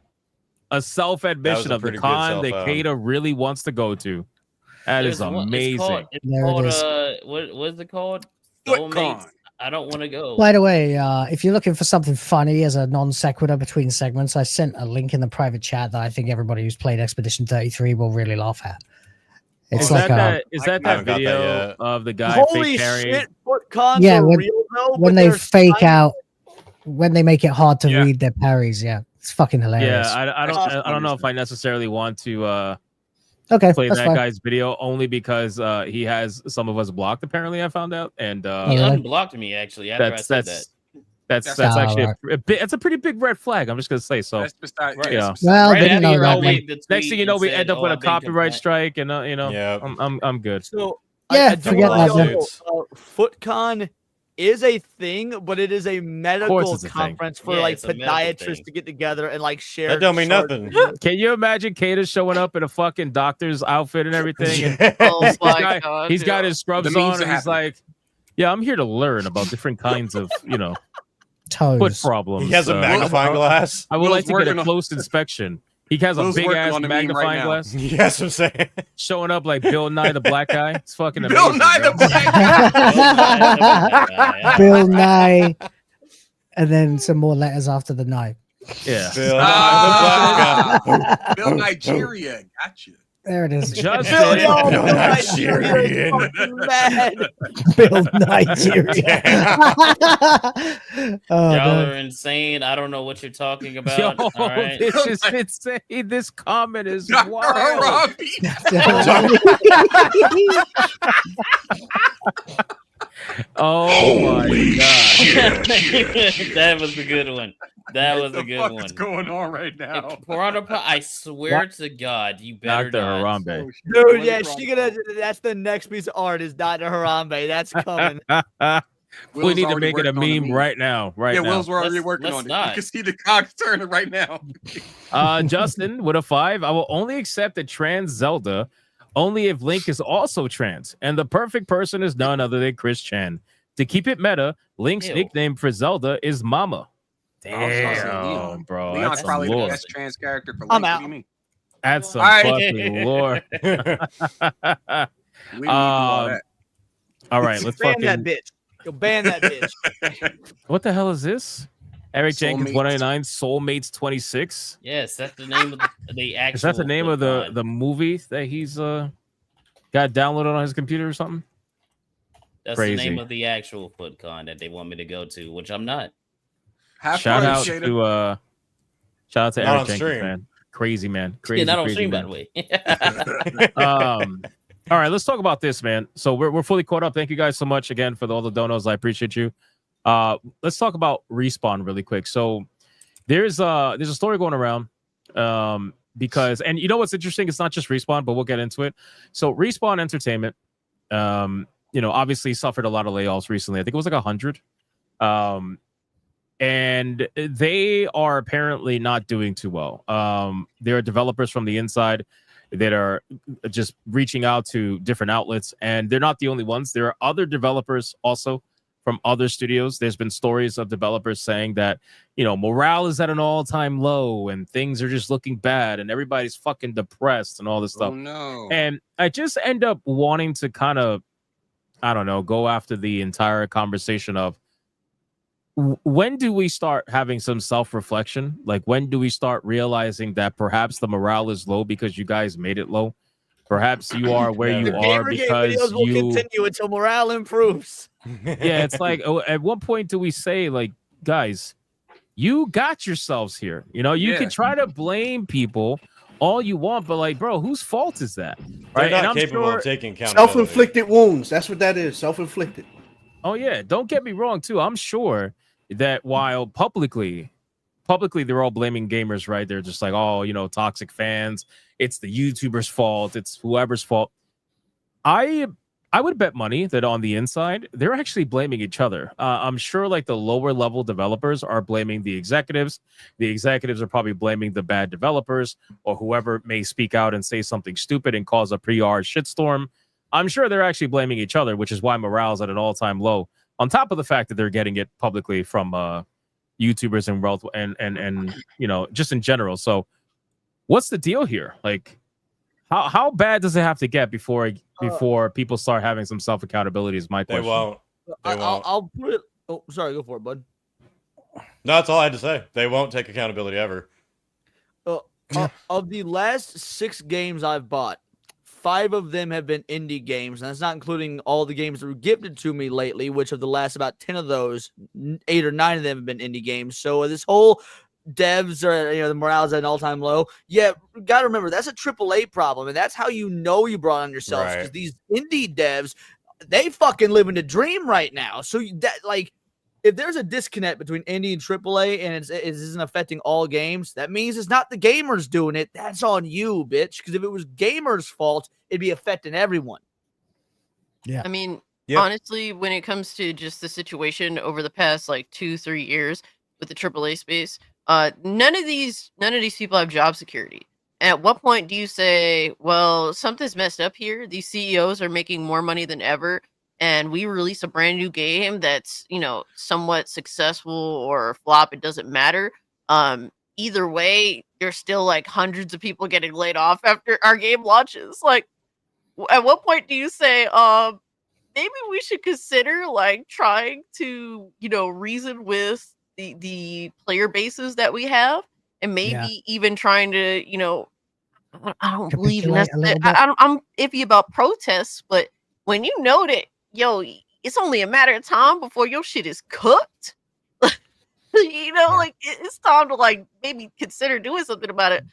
That of was a the pretty good con that self-out. Kata really wants to go to. That is amazing. It's There it called is. what is it called? FootCon. Soulmates. I don't want to go. By the way, if you're looking for something funny as a non sequitur between segments, I sent a link in the private chat that I think everybody who's played Expedition 33 will really laugh at. It's Is like that that I haven't got that video yet. of the guy Holy fake carrying? shit, FootCons Yeah, are when- real though. when but they they're fake tiny. out, when they make it hard to Yeah. read their parries. Yeah, it's fucking hilarious. Yeah, I don't know if I necessarily want to Okay, play that's that fine. guy's video only because he has some of us blocked. Apparently, I found out, and He really? unblocked me actually after I said that. that's Ah, actually right. it's a pretty big red flag. I'm just gonna say so. That's beside, Right. Yeah. Well, Right didn't after know you that. retweeted Man. the Next thing tweet you know, and we said, end up "Oh, with a I've been copyright complained." strike, and Yeah. I'm good. So Yeah, I do forget want that to one. know, FootCon is a thing, but it is a medical it's a thing. conference for Yeah, like it's a medical podiatrists thing. to get together and like share. That don't mean chart- nothing. Can you imagine Kata showing up in a fucking doctor's outfit and everything? And Oh my he's got god. his scrubs The memes on, and are he's happening. like, "Yeah, I'm here to learn about different kinds of, foot Toes. problems." He has a magnifying glass. I would like Will's to get working a on- close inspection. He has a Will's big working ass on the meme right magnifying now. glass, Yes, I'm saying. showing up like Bill Nye the Black Guy. It's fucking amazing. Bill Nye the bro. Black Guy. Bill Nye, and then some more letters after the Nye. Yeah. Bill Ah. Nye, the black guy. Bill Nigeria. Gotcha. There it is. Justin. Bill Nigerian. mad. Bill Nigeria. Oh, Y'all man. are insane. I don't know what you're talking about. Yo, All right. this is insane. This comment is Dr. wild. Harambe. Oh my god. That was a good one. That was a What good the fuck one. is going on right now? Piranha Pie, I swear to God, you better Dr. not. Harambe. Dude, yeah, she gonna. That's the next piece of art is Dr. Harambe. That's coming. We Will's need to already make it a working on the meme meme. right now. Right Yeah, now. Will's already Let's- working let's on it. not. You can see the cogs turning right now. Justin with a 5. I will only accept a trans Zelda only if Link is also trans, and the perfect person is none other than Chris Chan. To keep it meta, Link's Ew. nickname for Zelda is Mama. I was gonna say Damn, Leon. bro. Leon's That's some probably the lore. best trans character for Link. I'm What out. do you mean? That's some All right. fucking lore. We didn't need to do all that. All right, let's Ban fucking. that bitch. Yo, ban that bitch. What the hell is this? Eric Jenkins Soulmates. 199, Soulmates 26. Yes, that's the name of the actual. Is that the name of FootCon. the movie that he's got downloaded on his computer or something? That's Crazy. the name of the actual FootCon that they want me to go to, which I'm not. Have Shout fun, out Jada. to Not on Eric Jenkins, stream. man. Crazy man. Crazy, Yeah, not on crazy stream, by man. the way. All right, let's talk about this, man. So we're fully caught up. Thank you guys so much again for all the donos. I appreciate you. Let's talk about Respawn really quick. So there's a story going around because, and you know what's interesting? It's not just Respawn, but we'll get into it. So Respawn Entertainment, obviously suffered a lot of layoffs recently. I think it was like 100. And they are apparently not doing too well. There are developers from the inside that are just reaching out to different outlets, and they're not the only ones. There are other developers also from other studios. There's been stories of developers saying that, you know, morale is at an all-time low and things are just looking bad and everybody's fucking depressed and all this stuff. Oh no. And I just end up wanting to kind of, I don't know, go after the entire conversation of when do we start having some self-reflection? Like, when do we start realizing that perhaps the morale is low because you guys made it low? Perhaps you are where you are because videos will you continue until morale improves. yeah, it's like, at what point do we say, like, guys, you got yourselves here? You know, you can try to blame people all you want, but like, bro, whose fault is that? They're Right? not And I'm capable sure of taking accountability. Self-inflicted wounds. That's what that is. Self-inflicted. Oh yeah, don't get me wrong too. I'm sure that while publicly they're all blaming gamers, right? They're just like, oh, you know, toxic fans. It's the YouTuber's fault. It's whoever's fault. I would bet money that on the inside, they're actually blaming each other. I'm sure like the lower level developers are blaming the executives. The executives are probably blaming the bad developers or whoever may speak out and say something stupid and cause a PR shitstorm. I'm sure they're actually blaming each other, which is why morale's at an all-time low. On top of the fact that they're getting it publicly from YouTubers and wealth and you know, just in general. So what's the deal here? Like, how bad does it have to get before people start having some self-accountability is my question. They won't. I'll put it. Oh, sorry, go for it, bud. No, that's all I had to say. They won't take accountability ever. Of the last 6 games I've bought, 5 of them have been indie games, and that's not including all the games that were gifted to me lately, which of the last about 10 of those, 8 or 9 of them have been indie games. So this whole devs are, you know, the morale's at an all-time low. Yeah, gotta remember, that's a AAA problem, and that's how you know you brought on yourselves, because these indie devs, they fucking living the dream right now. So like, if there's a disconnect between indie and AAA and it isn't affecting all games, that means it's not the gamers doing it. That's on you, bitch. Because if it was gamers' fault, it'd be affecting everyone. Yeah. I mean, honestly, when it comes to just the situation over the past like 2-3 years with the AAA space, none of these people have job security. At what point do you say, well, something's messed up here? These CEOs are making more money than ever, and we release a brand new game that's, you know, somewhat successful or flop, it doesn't matter. Either way, there's still like hundreds of people getting laid off after our game launches. Like, at what point do you say, maybe we should consider like trying to, you know, reason with the player bases that we have, and maybe even trying to, you know, I don't believe in that. I'm iffy about protests, but when you know that, yo, it's only a matter of time before your shit is cooked. You know, like it's time to like maybe consider doing something about it.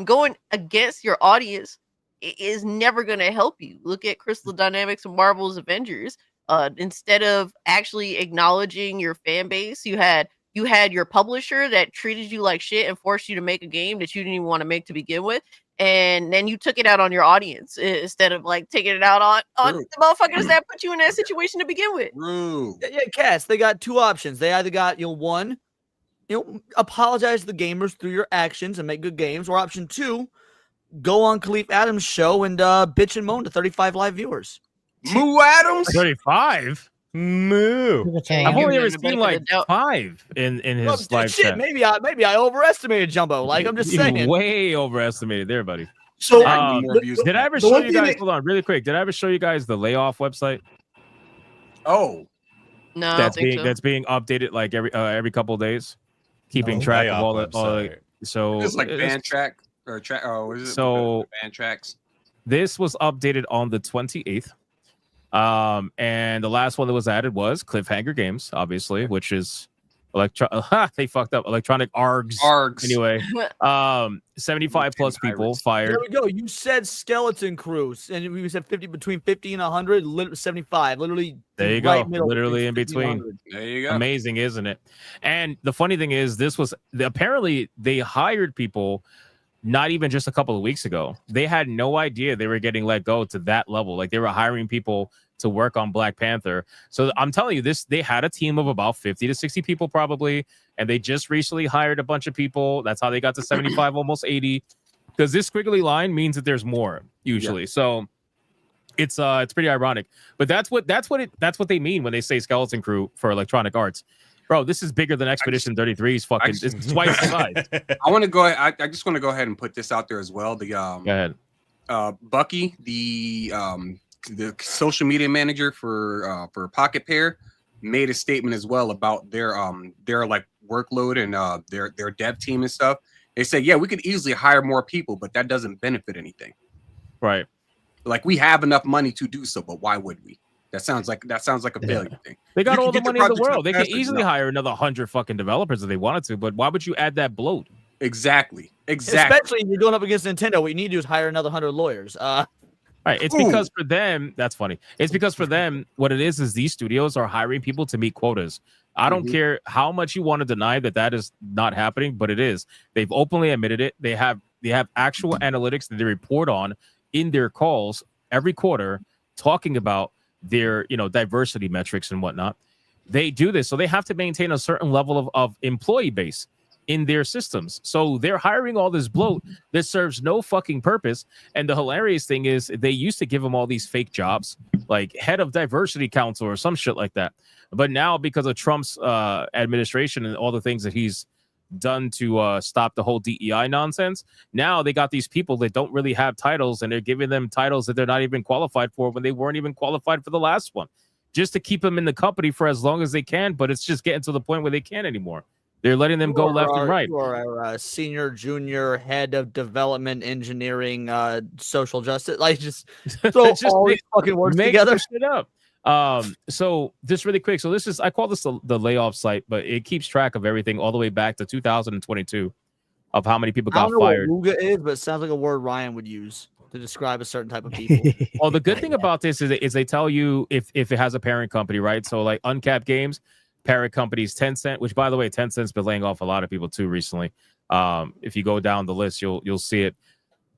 Going against your audience is never going to help you. Look at Crystal Dynamics and Marvel's Avengers. Instead of actually acknowledging your fan base, you had your publisher that treated you like shit and forced you to make a game that you didn't even want to make to begin with. And then you took it out on your audience instead of like taking it out on the motherfuckers that put you in that situation to begin with. Yeah, Cass, they got 2 options. They either got, you know, 1, you know, apologize to the gamers through your actions and make good games, or option 2, go on Khalif Adams' show and bitch and moan to 35 live viewers. Moo Adams? 35? Moo. I've only ever seen like 5 in his live shit, chat. maybe I overestimated Jumbo. Like, I'm just saying. Way overestimated there, buddy. So did I ever show you guys? Hold on, really quick. Did I ever show you guys the layoff website? Oh, no, that's being updated like every couple of days, keeping track of all the. So it's like band track or track. Oh, is it so band tracks? This was updated on the 28th. And the last one that was added was Cliffhanger Games, obviously, which is they fucked up. Electronic Args. Anyway, 75 plus people fired. There we go. You said Skeleton Crews, and we said between 50 and 100, 75. Literally. There you go. Literally in between. There you go. Amazing, isn't it? And the funny thing is, apparently they hired people not even just a couple of weeks ago. They had no idea they were getting let go to that level. Like, they were hiring people to work on Black Panther. So I'm telling you, they had a team of about 50 to 60 people probably, and they just recently hired a bunch of people. That's how they got to 75, almost 80, because this squiggly line means that there's more usually. So It's pretty ironic, but that's what they mean when they say skeleton crew for Electronic Arts. Bro, this is bigger than Expedition 33's fucking. It's twice the size. I want to go. I just want to go ahead and put this out there as well. The Go ahead. Bucky, the social media manager for Pocket Pair, made a statement as well about their like workload and their dev team and stuff. They said, yeah, we could easily hire more people, but that doesn't benefit anything. Right. Like we have enough money to do so, but why would we? That sounds like a failure thing. They got You all can the get money in the projects world. They could faster, easily no. hire another 100 fucking developers if they wanted to, but why would you add that bloat? Exactly. Especially if you're going up against Nintendo, what you need to do is hire another 100 lawyers. Right. It's because for them, that's funny. It's because for them, what it is these studios are hiring people to meet quotas. I don't care how much you want to deny that is not happening, but it is. They've openly admitted it. They have actual analytics that they report on in their calls every quarter, talking about their diversity metrics and whatnot. They do this, so they have to maintain a certain level of employee base in their systems. So they're hiring all this bloat that serves no fucking purpose. And the hilarious thing is they used to give them all these fake jobs, like head of diversity council or some shit like that. But now, because of Trump's administration and all the things that he's done to stop the whole DEI nonsense, now they got these people that don't really have titles, and they're giving them titles that they're not even qualified for when they weren't even qualified for the last one, just to keep them in the company for as long as they can. But it's just getting to the point where they can't anymore. They're letting them go left and right. You are a senior, junior, head of development, engineering, social justice. Like, just throw all these fucking words together. Shit up. So just really quick. So this is, I call this the layoff site, but it keeps track of everything all the way back to 2022 of how many people I got don't know fired. what Manga is, but it sounds like a word Ryan would use to describe a certain type of people. Well, the good thing about this is they tell you if it has a parent company, right? So like Uncapped Games, parent companies Tencent, which by the way, Tencent's been laying off a lot of people too recently. If you go down the list, you'll see it.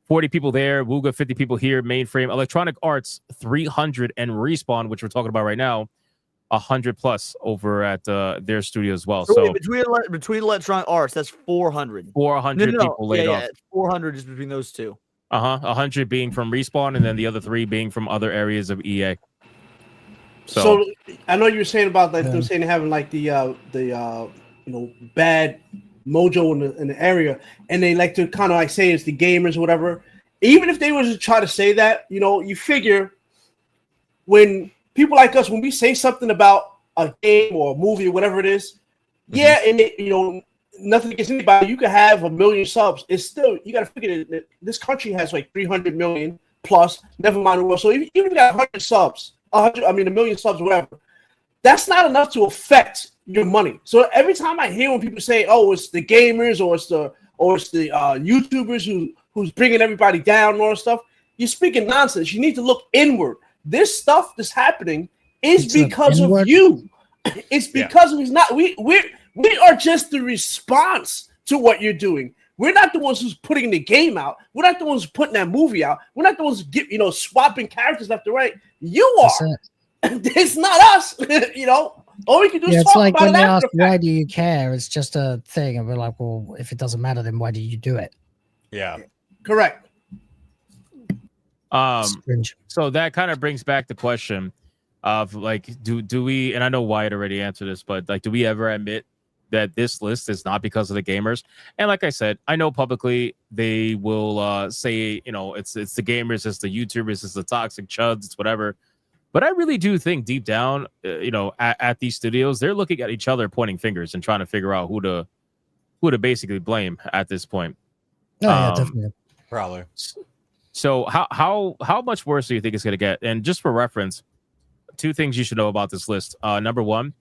40 people there, Wooga 50 people here, Mainframe, Electronic Arts 300, and Respawn, which we're talking about right now, 100 plus over at their studio as well. So between Electronic Arts, that's 400. 400 people laid off. 400 just between those two. 100 being from Respawn, and then the other 3 being from other areas of EA. So I know you were saying about like them saying having like the bad mojo in the area, and they like to kind of like say it's the gamers or whatever. Even if they were to try to say that, you figure when people like us, when we say something about a game or a movie or whatever it is, and nothing against anybody, you could have 1 million subs. It's still, you got to figure that this country has like 300 million plus. Never mind the world. So even if you got 100 subs, 1 million subs, whatever, that's not enough to affect your money. So every time I hear when people say, "Oh, it's the gamers," or it's the YouTubers who's bringing everybody down and all that stuff, you're speaking nonsense. You need to look inward. This stuff that's happening is because of you. It's because of not we are just the response to what you're doing. We're not the ones who's putting the game out. We're not the ones putting that movie out. We're not the ones swapping characters left and right. You are. It's not us. All we can do is it's talk like about when it they after ask, the fact. why do you care? It's just a thing. And we're like, well, if it doesn't matter, then why do you do it? Yeah. Correct. So that kind of brings back the question of like, do we, and I know Wyatt already answered this, but like, do we ever admit that this list is not because of the gamers? And like I said, I know publicly they will say, it's the gamers, it's the YouTubers, it's the toxic chuds, it's whatever. But I really do think deep down, at these studios, they're looking at each other, pointing fingers and trying to figure out who to basically blame at this point. Oh, yeah, definitely. Probably. So how much worse do you think it's going to get? And just for reference, 2 things you should know about this list. Number 1,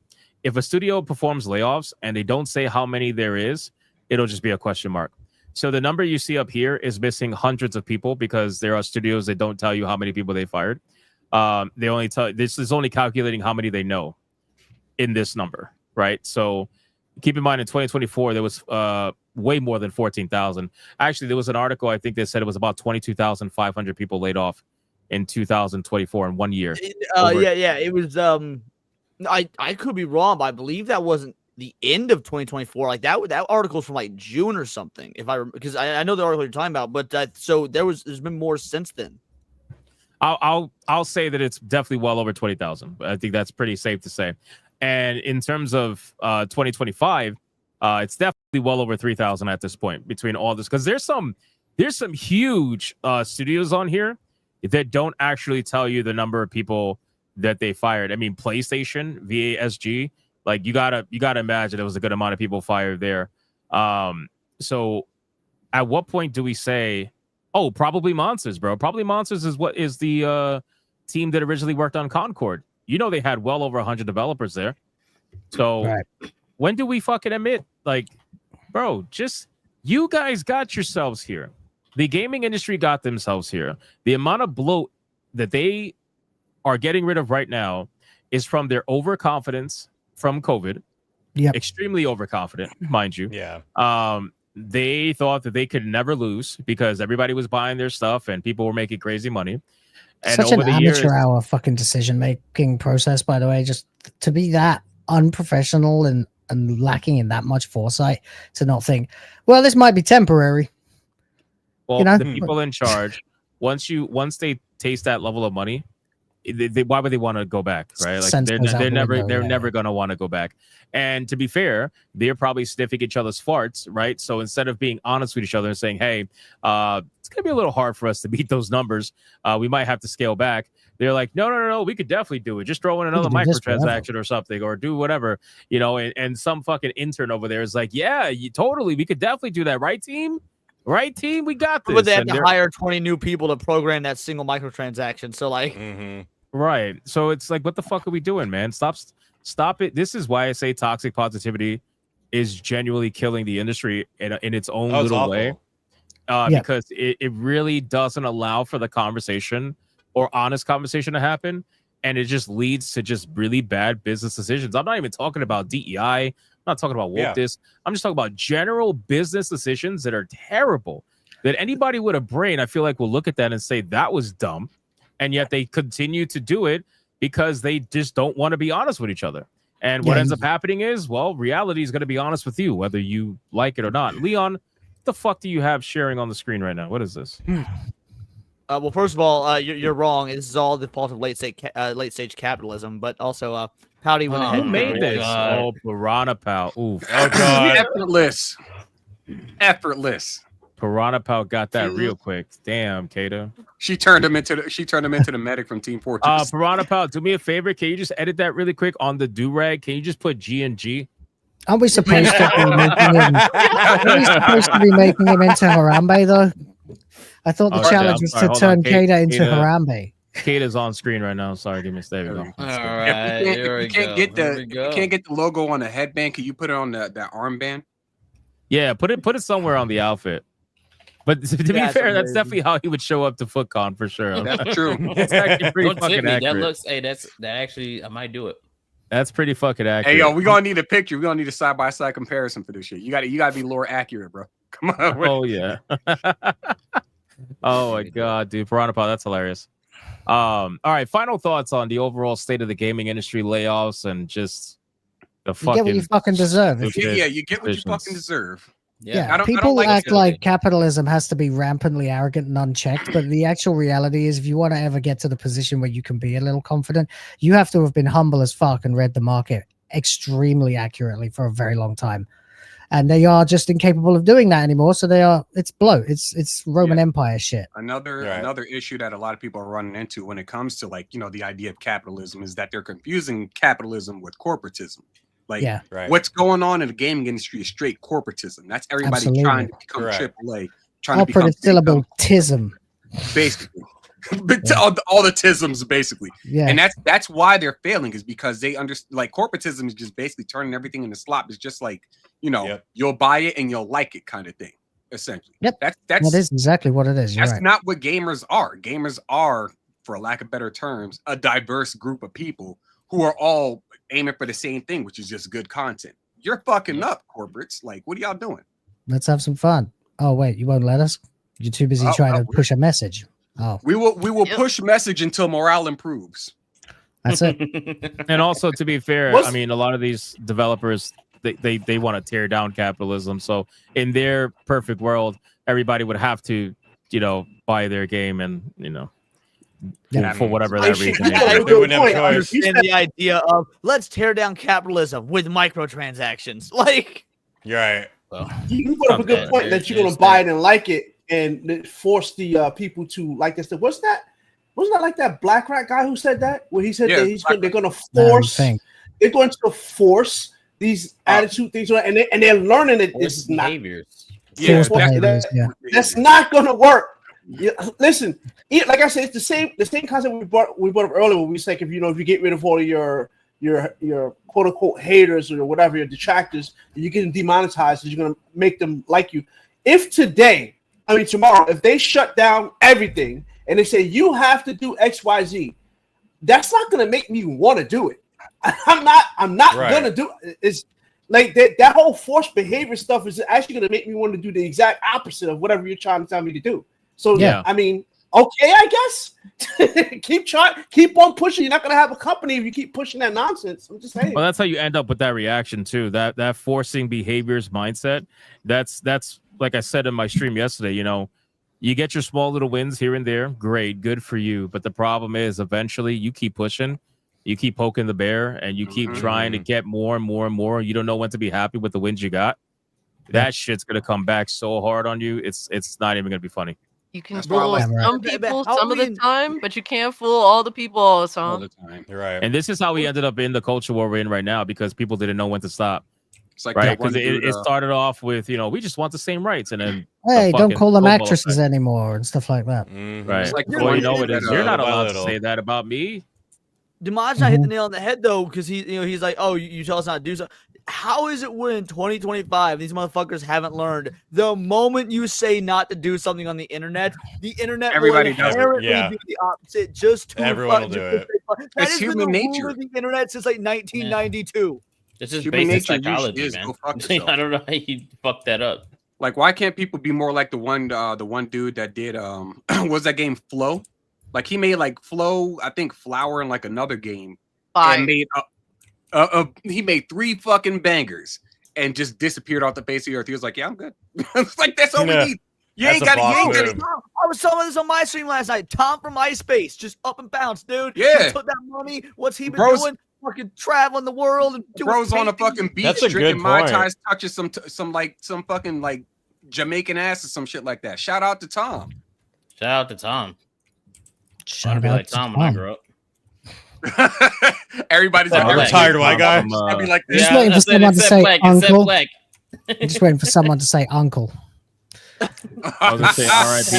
if a studio performs layoffs and they don't say how many there is, it'll just be a question mark. So the number you see up here is missing hundreds of people because there are studios that don't tell you how many people they fired. They only tell, this is only calculating how many they know in this number, right? So keep in mind in 2024 there was way more than 14,000. Actually, there was an article I think they said it was about 22,500 people laid off in 2024 in 1 year. It was I could be wrong, but I believe that wasn't the end of 2024. Like that article's from like June or something, because I know the article you're talking about, but so there's been more since then. I'll say that it's definitely well over 20,000. I think that's pretty safe to say. And in terms of 2025, it's definitely well over 3,000 at this point between all this, because there's some huge studios on here that don't actually tell you the number of people that they fired. I mean, PlayStation, VASG, like you gotta imagine it was a good amount of people fired there. So at what point do we say, oh, probably Monsters, bro? Probably Monsters is what is the team that originally worked on Concord. You know, they had well over 100 developers there. So when do we fucking admit, like, bro, just you guys got yourselves here. The gaming industry got themselves here. The amount of bloat that they are getting rid of right now is from their overconfidence from COVID. Yeah, extremely overconfident, mind you. Yeah. They thought that they could never lose because everybody was buying their stuff and people were making crazy money. And Such over an the amateur years, hour fucking decision making process, by the way. Just to be that unprofessional and lacking in that much foresight to not think, well, this might be temporary. well, you know? the people in charge, once they taste that level of money, they why would they want to go back, right? Like Sense goes out they're the never window, yeah. never gonna want to go back. And to be fair, they're probably sniffing each other's farts, right? So instead of being honest with each other and saying, hey, it's gonna be a little hard for us to beat those numbers, we might have to scale back. They're like, no, we could definitely do it. Just throw in another microtransaction or something, or do whatever, you know. And some fucking intern over there is like, yeah, totally, we could definitely do that, right, team? Right, team, we got this. But they had And to hire 20 new people to program that single microtransaction. So like, right. So it's like, what the fuck are we doing, man? Stop it. This is why I say toxic positivity is genuinely killing the industry in its own Oh, it's little awful. way. Because it really doesn't allow for the conversation or honest conversation to happen. And it just leads to just really bad business decisions. I'm not even talking about DEI. I'm not talking about woke this. I'm just talking about general business decisions that are terrible. That anybody with a brain, I feel like, will look at that and say that was dumb. And yet they continue to do it because they just don't want to be honest with each other. And what ends up happening is, well, reality is going to be honest with you, whether you like it or not. Leon, what the fuck do you have sharing on the screen right now? What is this? well, first of all, you're wrong. This is all the fault of late stage capitalism. But also, Pouty went ahead. Who made this? Oh, Piranha Pal. Oof. Oh god. Effortless. Piranha Pal got that real quick. Damn, Kato. She turned him into the medic from Team Fortress. Piranha Pal, do me a favor. Can you just edit that really quick on the do-rag? Can you just put G and G? Aren't we supposed to be making him? Are we supposed to be making him into Harambe though? I thought the challenge was to turn Kata into Harambe. Kata's on screen right now. Sorry, give me a there we go. All right, You can't get the logo on the headband. Can you put it on that armband? Yeah, put it somewhere on the outfit. But to be fair, that's definitely how he would show up to FootCon for sure. That's true. It's actually pretty Don't fucking tip me. accurate. That looks. Hey, that actually, I might do it. That's pretty fucking accurate. Hey, yo, we gonna need a picture. We gonna need a side by side comparison for this shit. You gotta be lore accurate, bro. Come on. Oh yeah. Oh my god, dude, Piranha Pal, that's hilarious. All right, final thoughts on the overall state of the gaming industry, layoffs, and just the You get what you fucking deserve. Yeah, you get what you fucking deserve. Yeah, people act like capitalism has to be rampantly arrogant and unchecked, but the actual reality is, if you want to ever get to the position where you can be a little confident, you have to have been humble as fuck and read the market extremely accurately for a very long time. And they are just incapable of doing that anymore. So it's bloat. It's Roman Empire shit. Another issue that a lot of people are running into when it comes to the idea of capitalism is that they're confusing capitalism with corporatism. What's going on in the gaming industry is straight corporatism. That's everybody trying to become AAA, trying to become Operative syllable tism. Basically. But all the tisms basically. Yeah. And that's why they're failing, is because they understand, corporatism is just basically turning everything into slop. It's just you'll buy it and you'll like it kind of thing, essentially. Yep. That is exactly what it is. You're that's right. not what gamers are. Gamers are, for lack of better terms, a diverse group of people who are all aiming for the same thing, which is just good content. You're fucking up, corporates. What are y'all doing? Let's have some fun. Oh wait, you won't let us? You're too busy trying to push a message. Oh, we will push message until morale improves. That's it. And also, to be fair, I mean, a lot of these developers, they want to tear down capitalism. So in their perfect world, everybody would have to, buy their game, and for whatever I that should- reason. I have a They wouldn't good have point. a choice. And the idea of let's tear down capitalism with microtransactions. Like, You're right. You brought up a good point that you're gonna buy it and like it, and force the people to like this. Wasn't that like that Black Rat guy who said that? Where he said that they're gonna force, they're going to force these attitude things, and they're learning it. It's not behaviors. That's not gonna work. Yeah, listen, like I said, it's the same concept we brought up earlier when we said if you get rid of all of your quote unquote haters or whatever, your detractors, and you get them demonetized, you're gonna make them like you. If tomorrow, if they shut down everything and they say you have to do XYZ, that's not gonna make me want to do it. I'm not gonna do it. It's like that whole forced behavior stuff is actually gonna make me want to do the exact opposite of whatever you're trying to tell me to do. So I mean, okay, I guess keep on pushing. You're not gonna have a company if you keep pushing that nonsense. I'm just saying. Well, that's how you end up with that reaction too. That forcing behaviors mindset. That's like I said in my stream yesterday. You get your small little wins here and there. Great, good for you. But the problem is, eventually, you keep pushing, you keep poking the bear, and you keep trying to get more and more and more. You don't know when to be happy with the wins you got. That shit's gonna come back so hard on you. It's not even gonna be funny. You can fool some people some of the time, but you can't fool all the people all the time. You're right. And this is how we ended up in the culture where we're in right now because people didn't know when to stop. It's like right? Because it started off with, we just want the same rights. And then hey, don't call them actresses anymore and stuff like that. Right. Like well, you're not allowed to say that about me. Dmajini hit the nail on the head though, because he's like, oh, you tell us not to do so. How is it when in 2025 these motherfuckers haven't learned the moment you say not to do something on the internet Everybody will does it. inherently Yeah. do the opposite just to Everyone will do it. That It's has been human the nature. rule of the internet since like 1992. This is Human basic nature psychology, usually is man. go fuck yourself. I don't know how you fuck that up. Like, why can't people be more like the one dude that did was that game Flow? Like he made like Flow, I think Flower in like another game, and made he made 3 fucking bangers and just disappeared off the face of the earth. He was like, yeah, I'm good. It's like that's all we need. You ain't got it. I was talking about this on my stream last night. Tom from MySpace, just up and bounce, dude. Yeah. He took that money. What's he been Bro's- doing? Fucking traveling the world and doing Bro's on a paintings. fucking beach That's a drinking good Mai point. Tais, touches some fucking like Jamaican ass or some shit like that. Shout out to Tom. Shout out to Tom. I Shout want to be out like to Tom when I Tom. grow up. Everybody's Oh, every retired white guy. I'd be like this. Just waiting for someone to say uncle. Black. Just waiting for someone to say uncle. I was going to say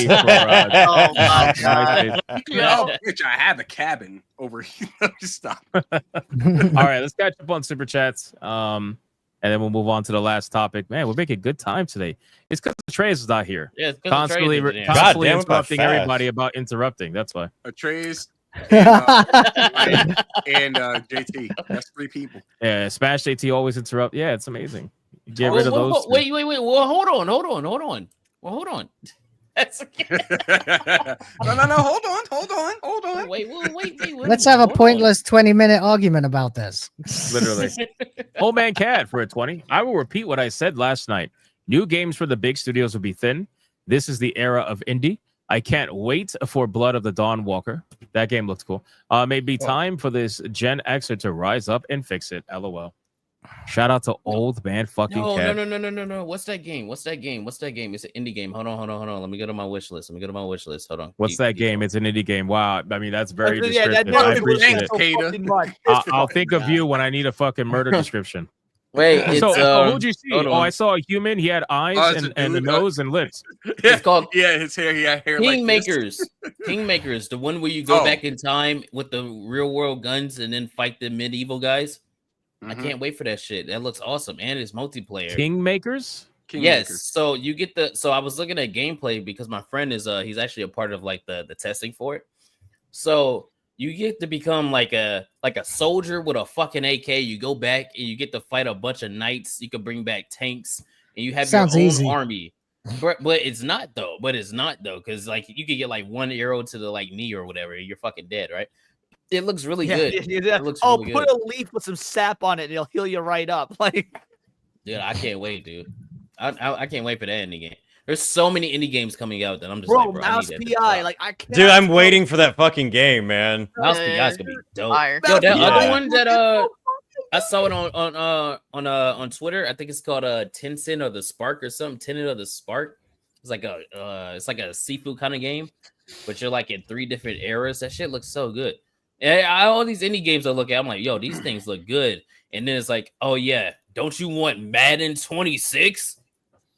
RIP for Oh my god. Oh, bitch, I have a cabin over here. Just stop. All right, let's catch up on super chats. And then we'll move on to the last topic. Man, we're making good time today. It's because Atreus is not here. Yeah, it's 'cause Constantly, Atreus isn't here. constantly God damn, it got interrupting fast. everybody about interrupting. That's why. Atreus and JT. That's 3 people. Yeah, Smash JT always interrupt. Yeah, it's amazing. Get rid of those. two. Wait. Well, hold on. Well, hold on. That's No. Hold on. wait. Let's have a pointless 20-minute argument about this. Literally. Old man cat for a 20. I will repeat what I said last night. New games for the big studios will be thin. This is the era of indie. I can't wait for Blood of the Dawn Walker. That game looks cool. Maybe time for this Gen Xer to rise up and fix it. LOL. Shout out to old man fucking cat. No. What's that game? It's an indie game. Hold on. Let me go to my wish list. Hold on. What's that game? It's an indie game. Wow. I mean, that's very Yeah, descriptive. that I is appreciate it. so fucking much. I'll think of you when I need a fucking murder description. Wait, it's who'd you see? hold Oh, on. I saw a human. He had eyes it's a and the dude. nose and lips. It's called his hair. He had hair like this. Kingmakers, the one where you go Oh. back in time with the real world guns and then fight the medieval guys. I can't wait for that shit. That looks awesome, and it's multiplayer. Kingmakers? Yes. So you get so I was looking at gameplay because my friend is he's actually a part of like the testing for it. So you get to become like a soldier with a fucking AK. You go back and you get to fight a bunch of knights. You can bring back tanks and you have Sounds your own easy. army. But it's not though. Because like you could get like 1 arrow to the like knee or whatever. You're fucking dead, right? It looks really good. Yeah. It looks Oh, really put good. a leaf with some sap on it and it'll heal you right up. Like, Dude, I can't wait, dude. I can't wait for that indie game. There's so many indie games coming out that I'm just Bro, like, bro, Mouse I need PI, like I can't. Dude, I'm waiting for that fucking game, man. Mouse PI is gonna be dope. Fire. Yo, that Yeah. other one that I saw it on Twitter. I think it's called Tencent or the Spark or something. Tenet or the Spark. It's like a seafood kind of game, but you're like in 3 different eras. That shit looks so good. And all these indie games I look at, I'm like, yo, these things look good. And then it's like, oh yeah, don't you want Madden 26?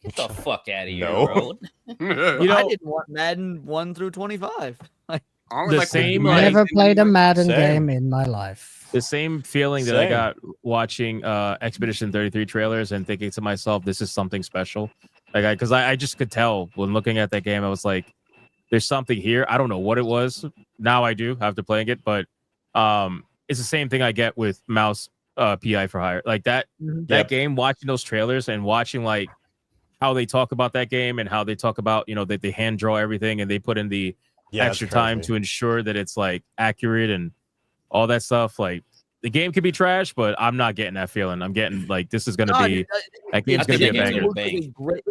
Get the fuck out of here, bro. I didn't want Madden 1 through 25. Like, The same, Never played a Madden Same. game in my life. The same feeling that I Same. got watching Expedition 33 trailers and thinking to myself, this is something special. Like, because I just could tell when looking at that game, I was like, there's something here. I don't know what it was. Now I do after playing it, but it's the same thing I get with Mouse PI for Hire. Like that game, watching those trailers and watching like how they talk about that game and how they talk about, that they hand draw everything and they put in the extra time to ensure that it's like accurate and all that stuff. Like the game could be trash, but I'm not getting that feeling. I'm getting like this is going to be that game's going to be a banger.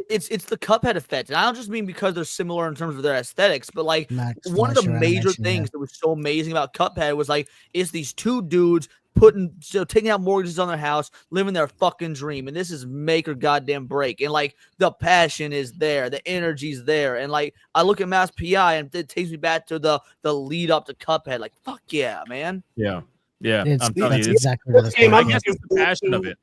It's the Cuphead effect, and I don't just mean because they're similar in terms of their aesthetics, but like one of the Fleischer major animation, things that was so amazing about Cuphead was like it's these 2 dudes taking out mortgages on their house, living their fucking dream, and this is make or goddamn break, and like the passion is there, the energy's there, and like I look at Mouse PI and it takes me back to the lead up to Cuphead. Like fuck yeah, man. Yeah, It's- I'm telling that's you, exactly what it's I like. guess it's the passion of it.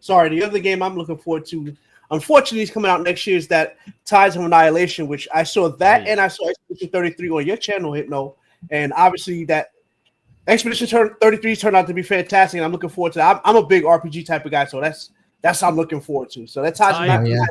Sorry, the other game I'm looking forward to, unfortunately, is coming out next year, is that Tides of Annihilation, which I saw that and I saw Expedition 33 on your channel, Hypno, and obviously that Expedition 33 turned out to be fantastic, and I'm looking forward to that. I'm a big RPG type of guy, so that's what I'm looking forward to. So that Tides of Annihilation.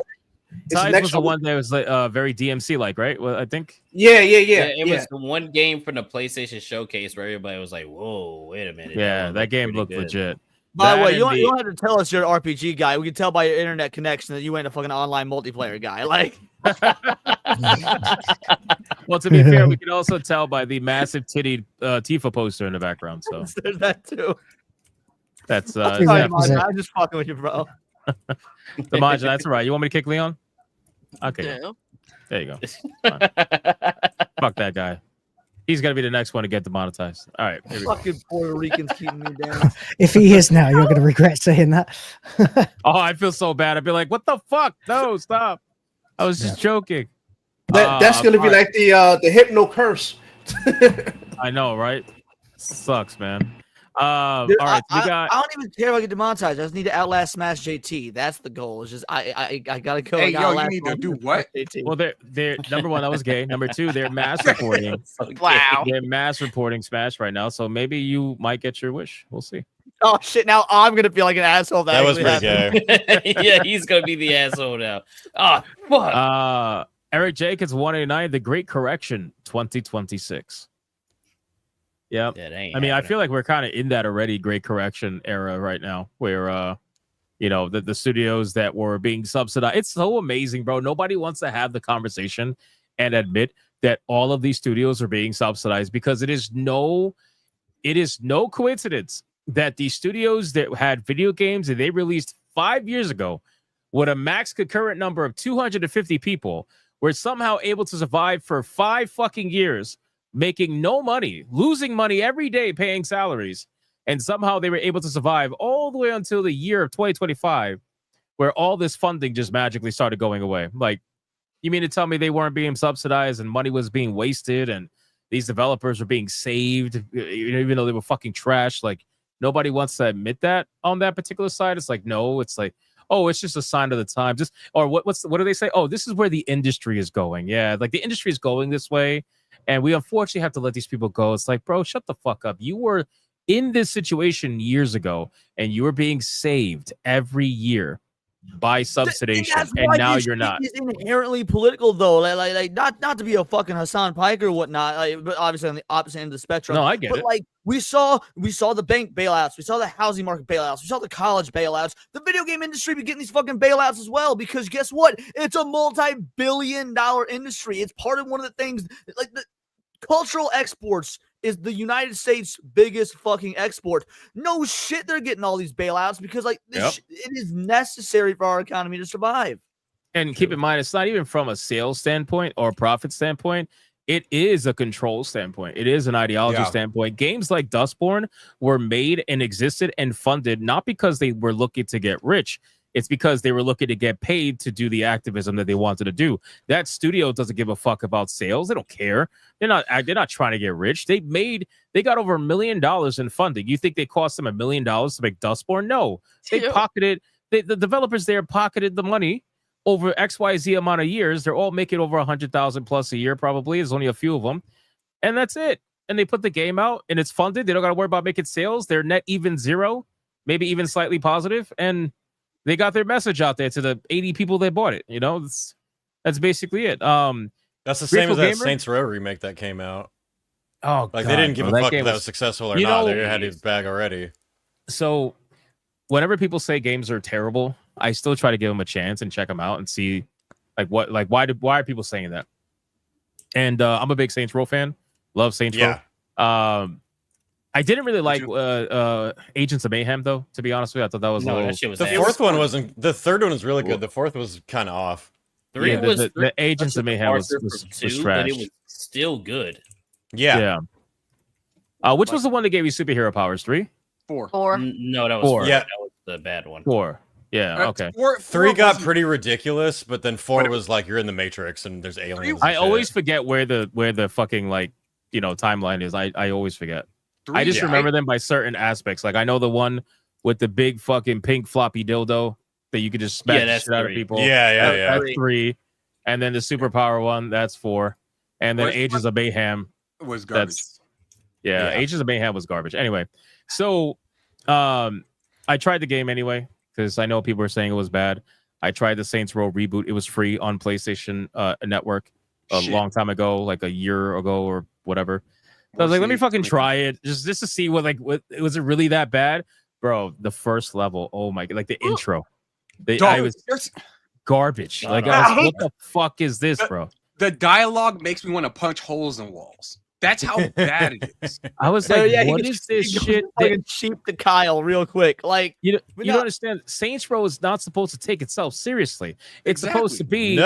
Tides was the one that was like very DMC like, right? Well, I think. Yeah. It was the one game from the PlayStation Showcase where everybody was like, "Whoa, wait a minute!" Yeah, that game looked legit. By the That way, and you don't have to tell us you're an RPG guy. We can tell by your internet connection that you ain't a fucking online multiplayer guy. Like, well, to be fair, we can also tell by the massive titty Tifa poster in the background. So there's that too. that's Sorry, Dmajini, I'm just fucking with you, bro. Dmajini, that's all right. You want me to kick Leon? Okay. Yeah. There you go. Fuck that guy. He's gonna be the next one to get demonetized. All right. Here we go. Fucking Puerto Ricans keeping me down. If he is now, you're going to regret saying that. Oh, I feel so bad. I'd be like, what the fuck? No, stop. I was just joking. That's gonna be all right. like the Hypno curse. I know, right? Sucks, man. Dude, all right, so we got. I don't even care if I get demonetized. I just need to outlast Smash JT. That's the goal. It's just I gotta go. Hey, I gotta yo, you outlast need to do Smash what? JT. Well, they're number one. That was gay. Number two, they're mass reporting. Wow. They're mass reporting Smash right now. So maybe you might get your wish. We'll see. Oh shit! Now I'm gonna feel like an asshole. That was actually pretty happened. gay. Yeah, he's gonna be the asshole now. Oh fuck. Eric Jacobs 189. The Great Correction 2026. Yeah. That ain't I mean, I happening. feel like we're kind of in that already Great Correction era right now, where the studios that were being subsidized. It's so amazing, bro. Nobody wants to have the conversation and admit that all of these studios are being subsidized, because it is no coincidence that the studios that had video games that they released 5 years ago with a max concurrent number of 250 people were somehow able to survive for 5 fucking years, making no money, losing money every day, paying salaries. And somehow they were able to survive all the way until the year of 2025, where all this funding just magically started going away. Like, you mean to tell me they weren't being subsidized and money was being wasted and these developers were being saved, even though they were fucking trash? Like, nobody wants to admit that on that particular side. It's like, no, it's like, oh, it's just a sign of the time. Just, or what do they say? Oh, this is where the industry is going. Yeah, like the industry is going this way. And we unfortunately have to let these people go. It's like, bro, shut the fuck up. You were in this situation years ago, and you were being saved every year by subsidization, and now you're not. It's inherently political, though. Like not to be a fucking Hassan Pike or whatnot, but obviously on the opposite end of the spectrum. No, I get but it. Like we saw the bank bailouts, we saw the housing market bailouts, we saw the college bailouts. The video game industry be getting these fucking bailouts as well, because guess what? It's a multi-billion-dollar industry. It's part of one of the things, like the cultural exports is the United States' biggest fucking export. No shit, they're getting all these bailouts because, like, it is necessary for our economy to survive. And keep in mind, it's not even from a sales standpoint or profit standpoint. It is a control standpoint. It is an ideology standpoint. Games like Dustborn were made and existed and funded not because they were looking to get rich. It's because they were looking to get paid to do the activism that they wanted to do. That studio doesn't give a fuck about sales. They don't care. They're not trying to get rich. They got over $1 million in funding. You think they cost them $1 million to make Dustborn? No, they pocketed. The developers there pocketed the money over XYZ amount of years. They're all making over 100,000 plus a year. Probably there's only a few of them, and that's it. And they put the game out, and it's funded. They don't got to worry about making sales. They're net even zero, maybe even slightly positive, and they got their message out there to the 80 people that bought it. You know, that's basically it. That's the same as that Saints Row remake that came out. Oh, like God, they didn't give a fuck if that was was successful or not. They had his bag already. So, whenever people say games are terrible, I still try to give them a chance and check them out and see, why are people saying that? And I'm a big Saints Row fan. Love Saints Row. I didn't really like Agents of Mayhem though. To be honest with you, I thought that was that shit was the fourth one wasn't. The third one was really good. The fourth was kind of off. The Agents of Mayhem was trash. But it was still good. Yeah. Which was the one that gave you superhero powers? 3? 4. No, that was 4. Yeah, that was the bad one. 4. Yeah. Okay. 3 got pretty ridiculous, but then 4 was like you're in the Matrix and there's aliens. I always forget where the fucking timeline is. I always forget. I just remember them by certain aspects. Like I know the one with the big fucking pink floppy dildo that you could just smash the shit out of people. Yeah. That's 3. And then the superpower one, that's 4. And then Agents of Mayhem was garbage. Agents of Mayhem was garbage. Anyway, so I tried the game anyway because I know people were saying it was bad. I tried the Saints Row reboot. It was free on PlayStation Network a long time ago, like a year ago or whatever. So I was like, let me fucking try it just to see what was it really that bad, bro? The first level, oh my god, like the intro, I was garbage. Like what the fuck is this, bro? The dialogue makes me want to punch holes in walls. That's how bad it is. I was like, what is this shit? Cheap to Kyle real quick. Like you don't understand. Saints Row is not supposed to take itself seriously. It's supposed to be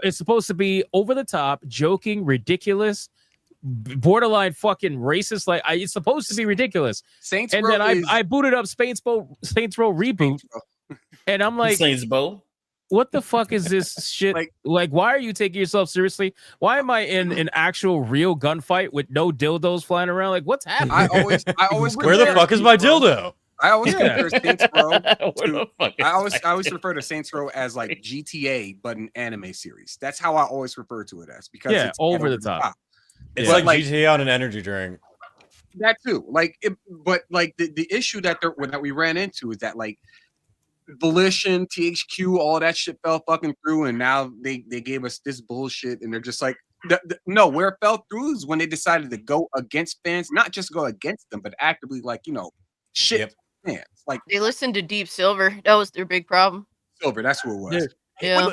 It's supposed to be over the top, joking, ridiculous, borderline fucking racist. Like it's supposed to be ridiculous. Saints and Row then I booted up Saints Row reboot, and I'm like, Saints Row. What the fuck is this shit? Like, why are you taking yourself seriously? Why am I in an actual real gunfight with no dildos flying around? Like, what's happening? I always where the fuck is my dildo? I always compare Saints Row to, I always refer to Saints Row as like GTA, but an anime series. That's how I always refer to it as because it's over the top. It's like GTA on an energy drink. That too, but the issue that we ran into is that Volition, THQ, all that shit fell fucking through, and now they gave us this bullshit, and they're just like, no, where it fell through is when they decided to go against fans, not just go against them, but actively shit fans. Like they listened to Deep Silver. That was their big problem. Silver, that's who it was. Yeah.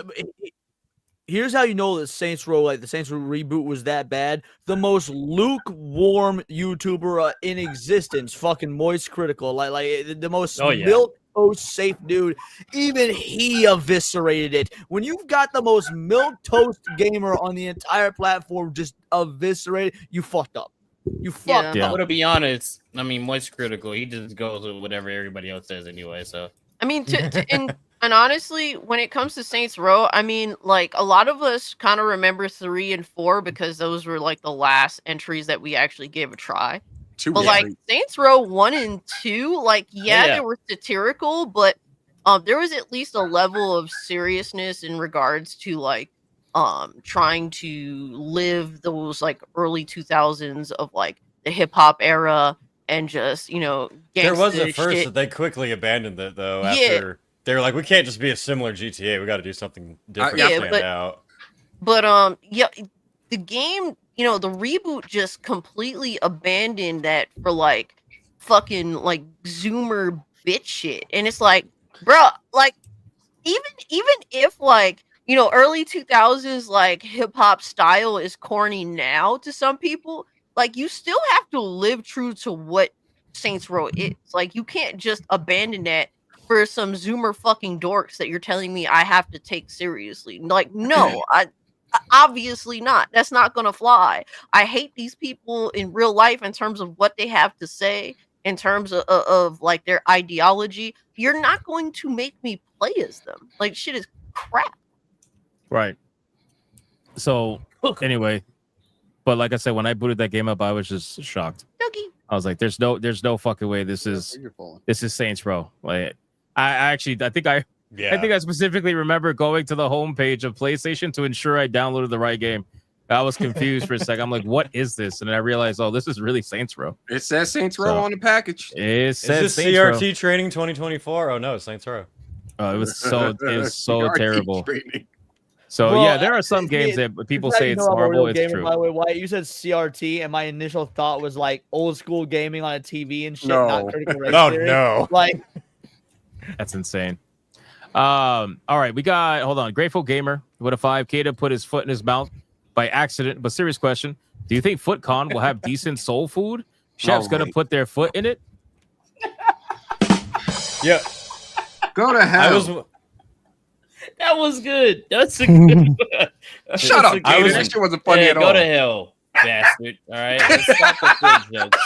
Here's how you know that Saints Row, the Saints Row reboot was that bad. The most lukewarm YouTuber in existence, fucking Moist Critical, like the most milk toast safe dude. Even he eviscerated it. When you've got the most milk toast gamer on the entire platform just eviscerated, you fucked up. You fucked up. But to be honest, I mean, Moist Critical, he just goes with whatever everybody else says anyway. So I mean, and honestly, when it comes to Saints Row, I mean, a lot of us kind of remember 3 and 4 because those were the last entries that we actually gave a try. But Saints Row 1 and 2, they were satirical, but there was at least a level of seriousness in regards to trying to live those early 2000s of the hip hop era and just there was at first shit. that they quickly abandoned it though. After they were like, we can't just be a similar GTA. We got to do something different to stand out. But the game, the reboot just completely abandoned that for fucking Zoomer bitch shit, and it's bruh, even if early 2000s hip hop style is corny now to some people, you still have to live true to what Saints Row is. You can't just abandon that for some Zoomer fucking dorks that you're telling me I have to take seriously. Like, no, obviously not. That's not gonna fly. I hate these people in real life in terms of what they have to say, in terms of like their ideology. You're not going to make me play as them. Like, shit is crap. Right. So anyway, but like I said, when I booted that game up, I was just shocked. I was like, "There's no fucking way this is Saints Row." Like, I think I specifically remember going to the homepage of PlayStation to ensure I downloaded the right game. I was confused for a second. I'm like, "What is this?" And I realized, "Oh, this is really Saints Row." It says Saints Row on the package. It says Is this Saints CRT Row. training 2024? Oh no, it's Saints Row. Oh, it was so CRT terrible. training. So Well, yeah, there are some games that people say it's horrible. It's true. By the way, Wyatt, you said CRT, and my initial thought was like old school gaming on a TV and shit, No. not critical race Oh, theory. no. Like, That's insane. All right, we got Grateful Gamer with a 5. Kata put his foot in his mouth by accident. But serious question: do you think FootCon will have decent soul food? Chefs gonna put their foot in it? Yeah. Go to hell. That was good. That's a good one. Shut up, Gator. That shit wasn't funny at all. Go to hell, bastard. All right. Let's stop the food jokes.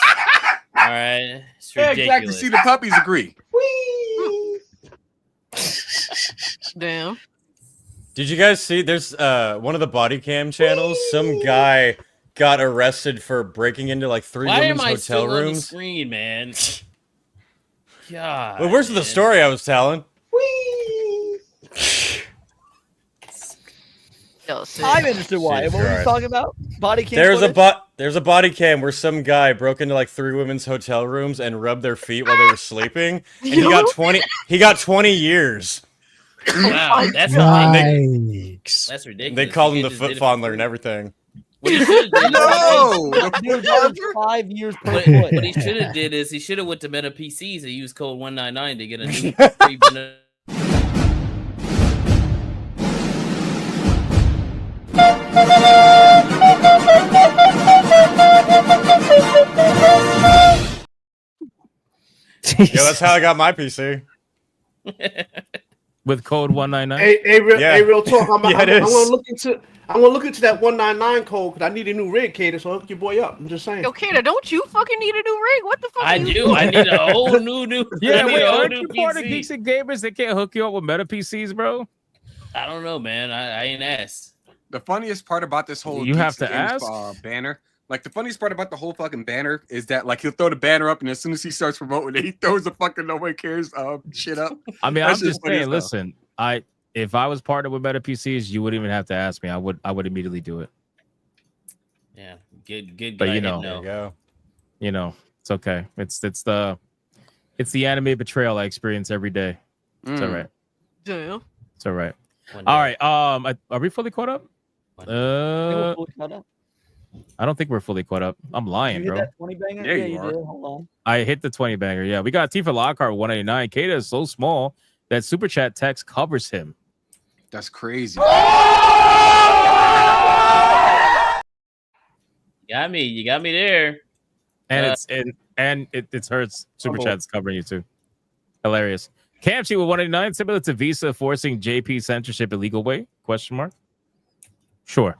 All right. It's Yeah, ridiculous. exactly. See, the puppies agree. Damn. Did you guys see? There's one of the body cam channels. Some guy got arrested for breaking into like 3 Why women's am I hotel still on the rooms. screen, man? God. Well, where's the story I was telling? I'm interested. Why? What were you Christ. talking about? Body cam. There's a body cam where some guy broke into like 3 women's hotel rooms and rubbed their feet while they were sleeping, and he got 20 years. Wow, that's Yikes. That's ridiculous. They called him You the just foot did it fondler and everything. What he should have did, No, 5 years per what foot. he should have did is he should have went to Meta PCs and used code 199 to get a new free banana. Yeah, that's how I got my PC. With code 199. Hey, real talk. I'm Yeah, it gonna is. look into that 199 code because I need a new rig, Kater. So hook your boy up. I'm just saying. Yo, Kata, don't you fucking need a new rig? What the fuck? I are you do. doing? I need a whole new. Yeah, I need wait, a whole aren't new you part of PC. Geeks and Gamers? They can't hook you up with Meta PCs, bro. I don't know, man. I ain't asked. The funniest part about this whole You have Geeks to and Games, ask? banner, like the funniest part about the whole fucking banner is that like he'll throw the banner up and as soon as he starts promoting it, he throws the fucking no one cares shit up. I mean, That's I'm just funny as saying. hell. Listen, if I was partnered with Meta PCs, you wouldn't even have to ask me. I would immediately do it. Yeah, good. But guy, you know, no. it's okay. It's the anime betrayal I experience every day. It's all right. Damn. It's all right. All right. Are we fully caught up? I don't think we're fully caught up. I'm lying, You hit bro. that 20 banger? Yeah, Yeah, you you are. did. Hold on. I hit the 20 banger. Yeah, we got Tifa Lockhart 189. Kata is so small that super chat text covers him. That's crazy. You got me there. And it's hurts. Super chat's covering you too. Hilarious. Camchi with 189, similar to Visa forcing JP censorship illegal way? Question mark. Sure.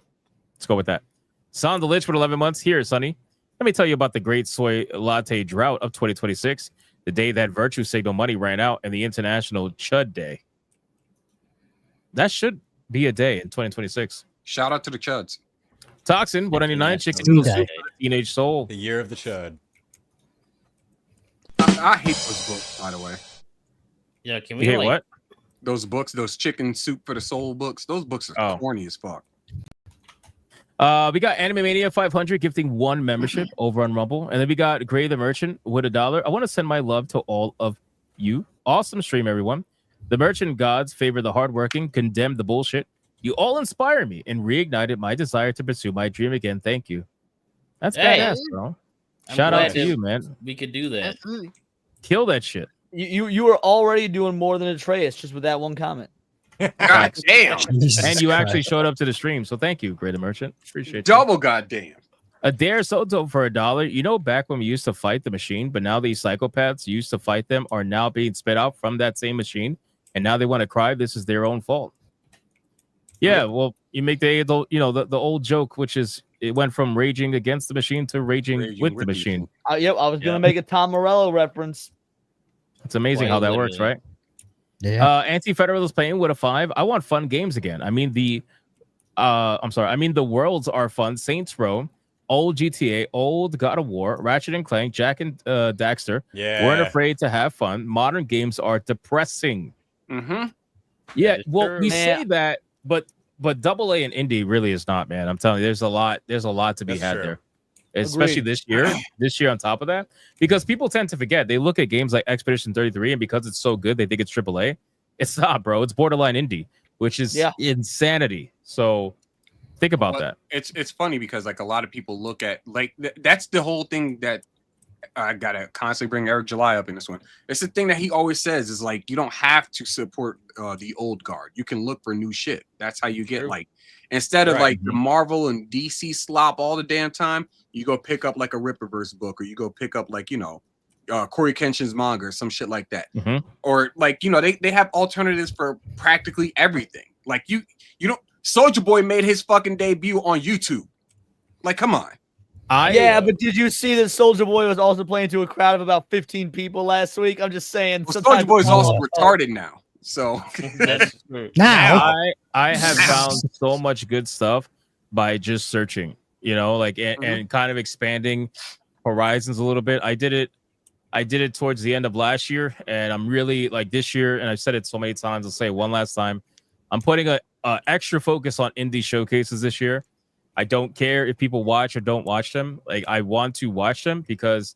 Let's go with that. Son the Lich with 11 months. Here, Sonny. Let me tell you about the great soy latte drought of 2026, the day that virtue signal money ran out, and the International Chud Day. That should be a day in 2026. Shout out to the Chuds. Toxin 199, chicken Tuesday. soup for the teenage soul. The year of the Chud. I hate those books, by the way. Yeah, can You we hate like, what? Those books, those chicken soup for the soul books. Those books are corny as fuck. We got Anime Mania 500 gifting 1 membership over on Rumble, and then we got Gray the Merchant with $1. I want to send my love to all of you. Awesome stream, everyone. The merchant gods favor the hardworking, condemn the bullshit. You all inspire me and reignited my desire to pursue my dream again. Thank you. That's Hey. badass, bro. I'm Shout out glad to that you, man. We could do that. Kill that shit. You were already doing more than Atreus just with that one comment. God damn. And you actually showed up to the stream, so thank you, Greater Merchant. Appreciate you. Double goddamn. A Dare Soto for $1. You know, back when we used to fight the machine, but now these psychopaths used to fight them are now being spit out from that same machine, and now they want to cry. This is their own fault. Yeah, well, you make the old joke, which is it went from raging against the machine to raging with the machine. Yep, I was gonna make a Tom Morello reference. It's amazing how that works, right? Yeah. Anti-Federalist playing with a 5. I want fun games again. I mean the worlds are fun. Saints Row, old GTA, old God of War, Ratchet and Clank, Jack and Daxter. Yeah. Weren't afraid to have fun. Modern games are depressing. Mm-hmm. Yeah, well, we say that, but AA and indie really is not, man. I'm telling you, there's a lot to be had there. Especially this year on top of that, because people tend to forget. They look at games like Expedition 33, and because it's so good, they think it's AAA. It's not, bro. It's borderline indie, which is insanity. So think about that. It's funny because like a lot of people look at like that's the whole thing that I gotta constantly bring Eric July up in this one. It's the thing that he always says is like you don't have to support the old guard. You can look for new shit. That's how you get like instead of like the Marvel and DC slop all the damn time. You go pick up like a Ripperverse book, or you go pick up like Corey Kenshin's manga or some shit like that, or like they have alternatives for practically everything. Like you don't. Soldier Boy made his fucking debut on YouTube. Like, come on. But did you see that Soldier Boy was also playing to a crowd of about 15 people last week? I'm just saying. Well, Soldier Boy is also retarded now. So now I have found so much good stuff by just searching. And kind of expanding horizons a little bit. I did it towards the end of last year, and I'm really like this year, and I've said it so many times, I'll say it one last time. I'm putting a extra focus on indie showcases this year. I don't care if people watch or don't watch them. Like I want to watch them because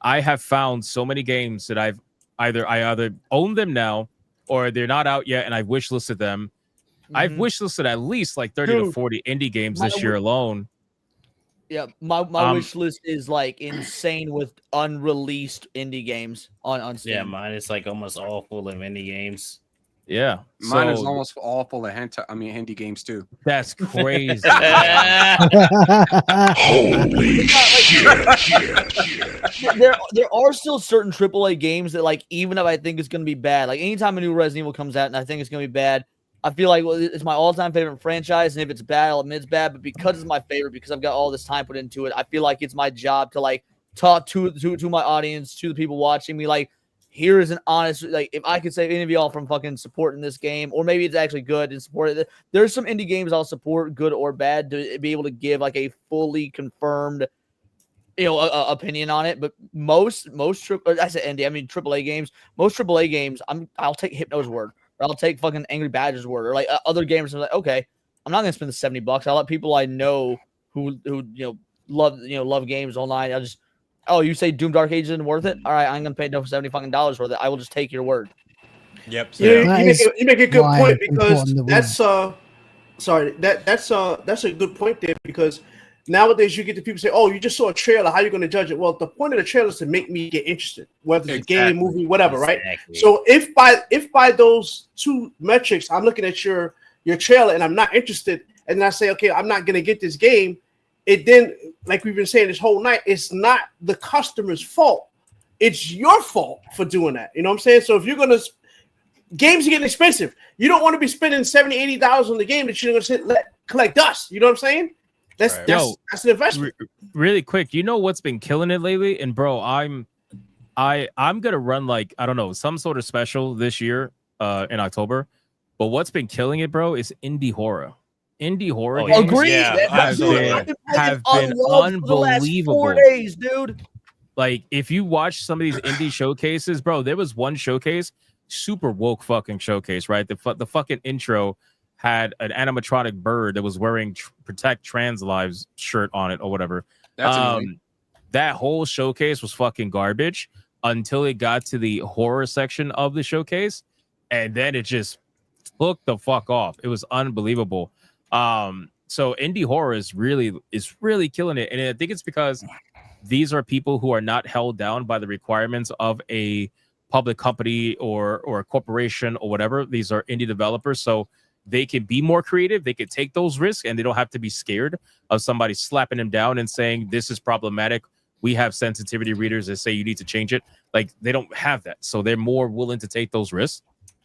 I have found so many games that I either own them now or they're not out yet, and I've wishlisted them. I've wishlisted at least like 30 to 40 indie games this year alone. Yeah, my wish list is like insane with unreleased indie games on Steam. Yeah, mine is like almost all full of indie games. Yeah, mine is almost all full of indie games too. That's crazy. Holy shit. There are still certain AAA games that like even if I think it's gonna be bad, like anytime a new Resident Evil comes out and I think it's gonna be bad, I feel like it's my all-time favorite franchise, and if it's bad, I'll admit it's bad. But because it's my favorite, because I've got all this time put into it, I feel like it's my job to like talk to my audience, to the people watching me. Like, here is an honest, like, if I could save any of y'all from fucking supporting this game, or maybe it's actually good and support it. There's some indie games I'll support, good or bad, to be able to give like a fully confirmed, opinion on it. But most I said indie, I mean AAA games. Most AAA games, I'll take Hypno's word. Or I'll take fucking Angry Badger's word, or like other gamers. I'm like, okay, I'm not gonna spend the $70. I'll let people I know who love games online. I'll just, you say Doom Dark Ages isn't worth it? All right, I'm gonna pay no $70 fucking dollars worth it. I will just take your word. Yep. You make a good point, because that's a good point there, because nowadays you get the people say, "Oh, you just saw a trailer. How are you going to judge it?" Well, the point of the trailer is to make me get interested, whether it's a game, movie, whatever, right? So if by those two metrics, I'm looking at your trailer and I'm not interested, and then I say, "Okay, I'm not going to get this game," it then, like we've been saying this whole night, it's not the customer's fault. It's your fault for doing that. You know what I'm saying? So if you're going to, games are getting expensive. You don't want to be spending $70, $80 on the game that you're going to collect dust. You know what I'm saying? That's an investment. Really quick, you know what's been killing it lately? And bro, I'm gonna run like, I don't know, some sort of special this year in October. But what's been killing it, bro, is indie horror. Indie horror games Agreed. have been unbelievable. The last 4 days, dude. Like, if you watch some of these indie showcases, bro, there was one showcase, super woke fucking showcase, right? The fucking intro had an animatronic bird that was wearing Protect Trans Lives shirt on it or whatever. That's annoying. That whole showcase was fucking garbage until it got to the horror section of the showcase, and then it just took the fuck off. It was unbelievable. So indie horror is really killing it, and I think it's because these are people who are not held down by the requirements of a public company or a corporation or whatever. These are indie developers, so they can be more creative, they can take those risks, and they don't have to be scared of somebody slapping them down and saying this is problematic. We have sensitivity readers that say you need to change it. Like, they don't have that, so they're more willing to take those risks.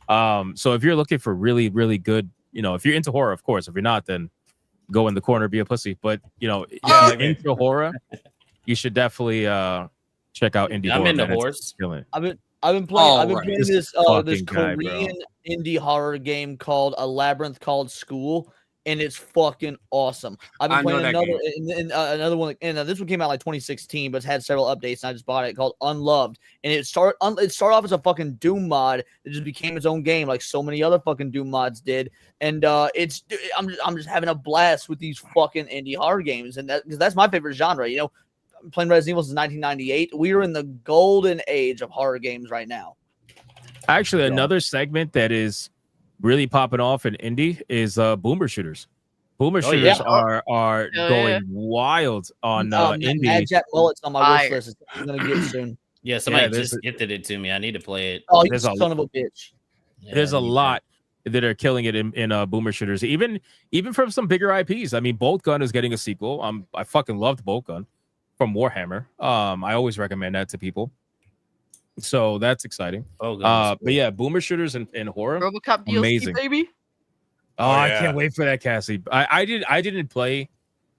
So if you're looking for really, really good, if you're into horror, of course. If you're not, then go in the corner, be a pussy. But if you're into horror, you should definitely check out indie horror. I'm into man. horse. I've been playing this This Korean guy, indie horror game called A Labyrinth Called School, and it's fucking awesome. I've been playing another one, and this one came out like 2016, but it's had several updates, and I just bought it, called Unloved. And it started off as a fucking Doom mod. It just became its own game, like so many other fucking Doom mods did. And I'm just having a blast with these fucking indie horror games, and because that's my favorite genre. I'm playing Resident Evil since 1998. We are in the golden age of horror games right now. Actually, another segment that is really popping off in indie is boomer shooters. Boomer shooters are going wild on indie. Mad Jack Mullet's on my wish list. I'm gonna get it soon. Yeah, somebody just gifted it to me. I need to play it. Oh, you son of a bitch! There's a lot that are killing it in boomer shooters. Even from some bigger IPs. I mean, Bolt Gun is getting a sequel. I fucking loved Bolt Gun from Warhammer. I always recommend that to people. So that's exciting. But yeah, boomer shooters and horror. RoboCop DLC, amazing, baby. I can't wait for that, Cassie. I didn't play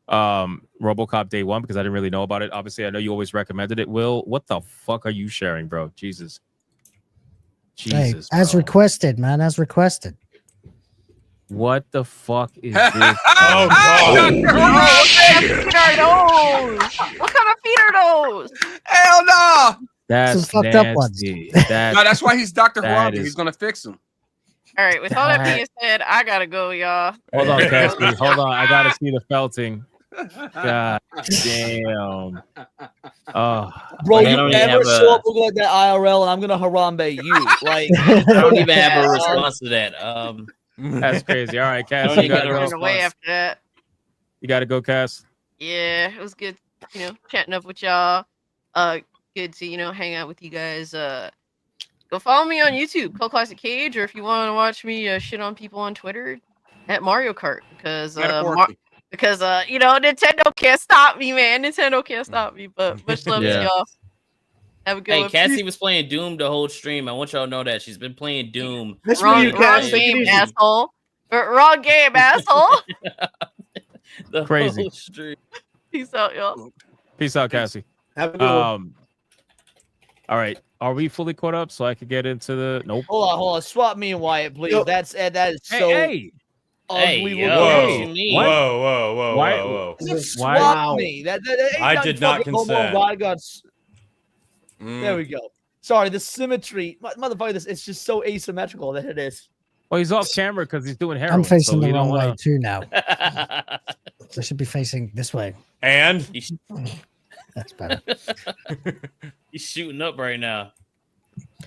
RoboCop day one because I didn't really know about it. Obviously, I know you always recommended it. Will, what the fuck are you sharing, bro? Jesus, hey, as requested, man, as requested. What the fuck is this? Oh, God. What kind of feet are those? Hell no! That's some fucked up ones. That's why he's Dr. Harambe. He's gonna fix them. All right. With all that being said, I gotta go, y'all. Hold on, Cassie. Hold on. I gotta see the felting. God damn. Oh, bro, you never show up looking like that IRL, and I'm gonna Harambe you. Like, I don't even have a response to that. That's crazy. All right, Cass, you gotta go. Away after that. You gotta go, Cass. Yeah, it was good, chatting up with y'all. Good to hang out with you guys. Go follow me on YouTube, Cult Classic Cage, or if you want to watch me shit on people on Twitter, at Mario Kart, because Nintendo can't stop me, man. Nintendo can't stop me. But much love to y'all. Have a good one. Cassie was playing Doom the whole stream. I want y'all to know that she's been playing Doom. Wrong game, asshole. Wrong game, asshole. Crazy. Whole stream. Peace out, y'all. Peace out, Cassie. Have a good one. All right. Are we fully caught up so I could get into the nope? Hold on. Swap me and Wyatt, please. Yo. That is so ugly. Whoa. Swap me. That ain't I nothing did not fucking homo consent. bodyguards. There we go. Sorry, the symmetry, motherfucker. It's just so asymmetrical that it is. Well, he's off camera because he's doing heroin. I'm facing so the wrong way too now. I should be facing this way. And that's better. He's shooting up right now.